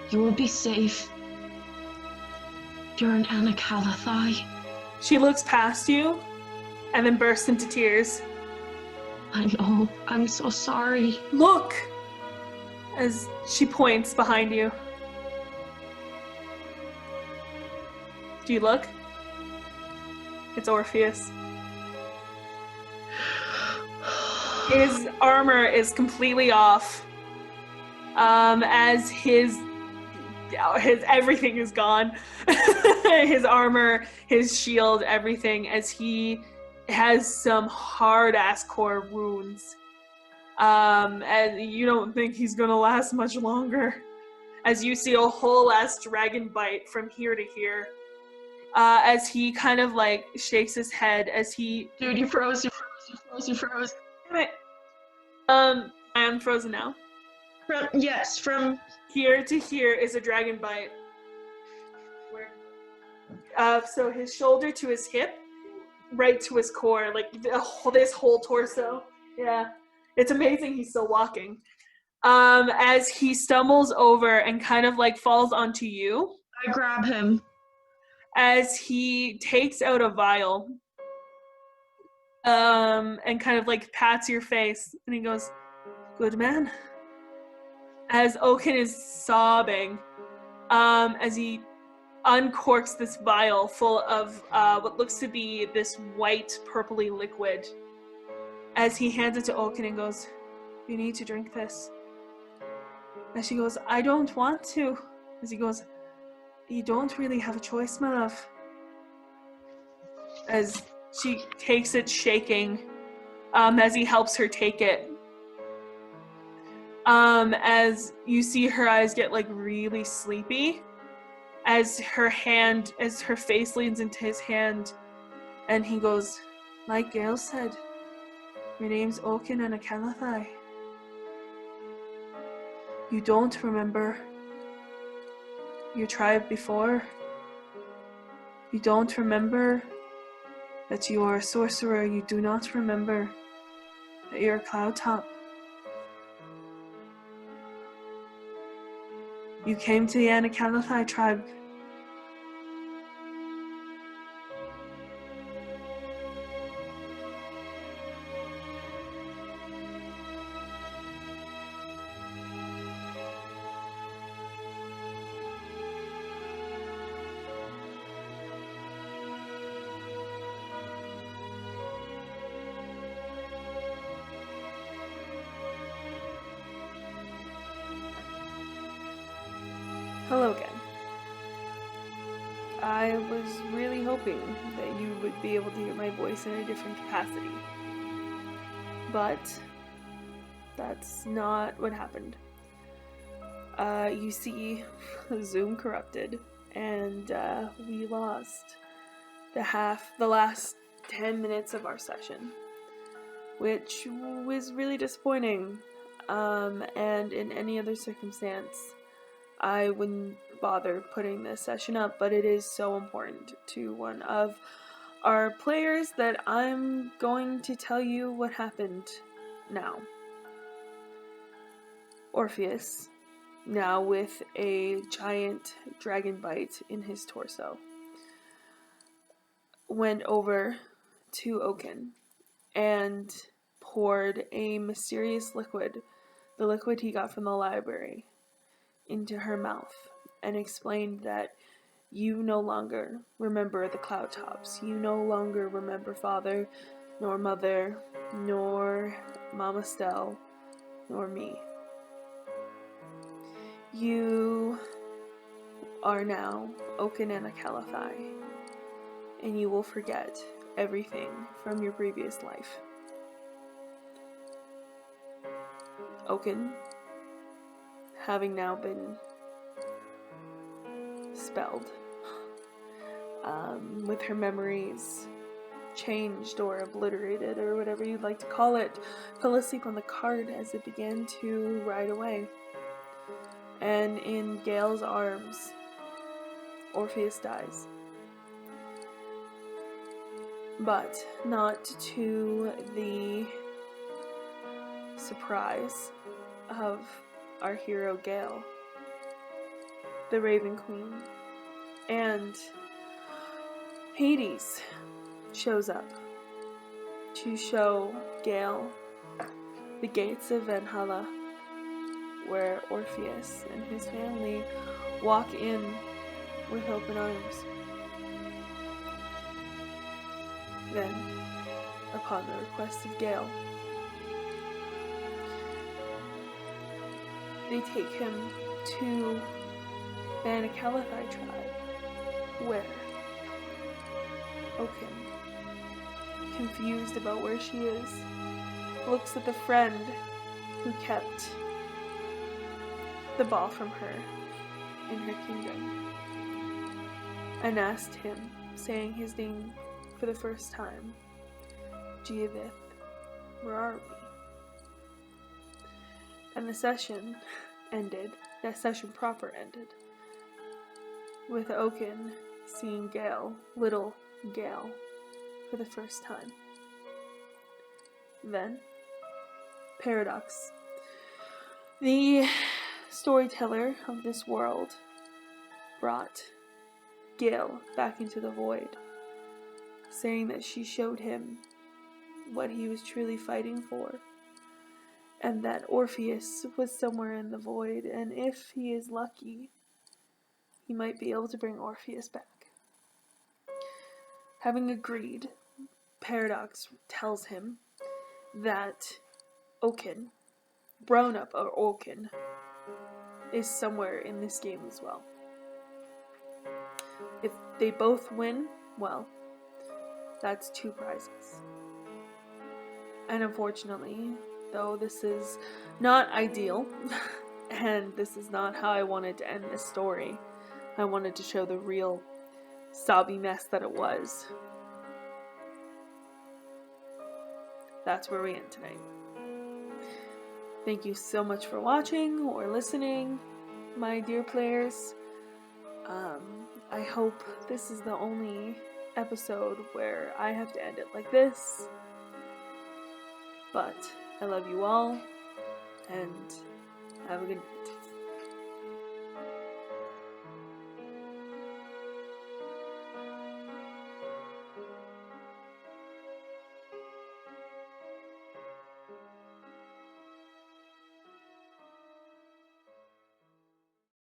You will be safe. You're an Anakalathai. She looks past you and then bursts into tears. I know. I'm so sorry. Look! As she points behind you. Do you look? It's Orpheus. His armor is completely off. As his everything is gone. His armor, his shield, everything, as he has some hard ass core wounds. And you don't think he's gonna last much longer. as you see a whole ass dragon bite from here to here. As he kind of like shakes his head as he. Dude, you froze. You froze. Damn it. I am frozen now. From Here to here is a dragon bite. So his shoulder to his hip, right to his core, like this whole torso. Yeah, it's amazing he's still walking. As he stumbles over and kind of like falls onto you. I grab him. As he takes out a vial, and kind of like pats your face, and he goes, "Good man." As Oaken is sobbing, as he uncorks this vial full of what looks to be this white purpley liquid, as he hands it to Oaken and goes, "You need to drink this." As she goes, "I don't want to." As he goes, "You don't really have a choice, my love." As she takes it shaking, as he helps her take it. As you see her eyes get like really sleepy, as her face leans into his hand, and he goes, "Like Gae-el said, your name's Gae-el Anakalathai. You don't remember your tribe before. You don't remember that you are a sorcerer. You do not remember that you're a cloud top. You came to the Anakalathai tribe. Hello again. I was really hoping that you would be able to hear my voice in a different capacity. But that's not what happened. You see, Zoom corrupted, and we lost the last 10 minutes of our session, which was really disappointing. And in any other circumstance, I wouldn't bother putting this session up, but it is so important to one of our players that I'm going to tell you what happened now. Orpheus, now with a giant dragon bite in his torso, went over to Oaken and poured a mysterious liquid, the liquid he got from the library, into her mouth, and explained that you no longer remember the cloud tops. You no longer remember father, nor mother, nor Mama Stell, nor me. You are now Gae-el Anakalathai, and you will forget everything from your previous life. Oaken, having now been spelled, with her memories changed or obliterated or whatever you'd like to call it, fell asleep on the cart as it began to ride away. And in Gael's arms, Orpheus dies. But not to the surprise of our hero Gae-el, the Raven Queen, and Hades shows up to show Gae-el the gates of Valhalla, where Orpheus and his family walk in with open arms. Then, upon the request of Gae-el, they take him to the Anakalathai tribe, where Oaken, confused about where she is, looks at the friend who kept the ball from her in her kingdom, and asked him, saying his name for the first time, Gae-el, where are we? And the session proper ended, with Oaken seeing Gae-el, little Gae-el, for the first time. Then, Paradox, the storyteller of this world, brought Gae-el back into the void, saying that she showed him what he was truly fighting for, and that Orpheus was somewhere in the void, and if he is lucky, he might be able to bring Orpheus back. Having agreed, Paradox tells him that Oaken, grown-up Oaken, is somewhere in this game as well. If they both win, well, that's 2 prizes. And unfortunately, though this is not ideal, and this is not how I wanted to end this story, I wanted to show the real sobby mess that it was. That's where we end tonight. Thank you so much for watching or listening, my dear players. I hope this is the only episode where I have to end it like this. But I love you all, and have a good night.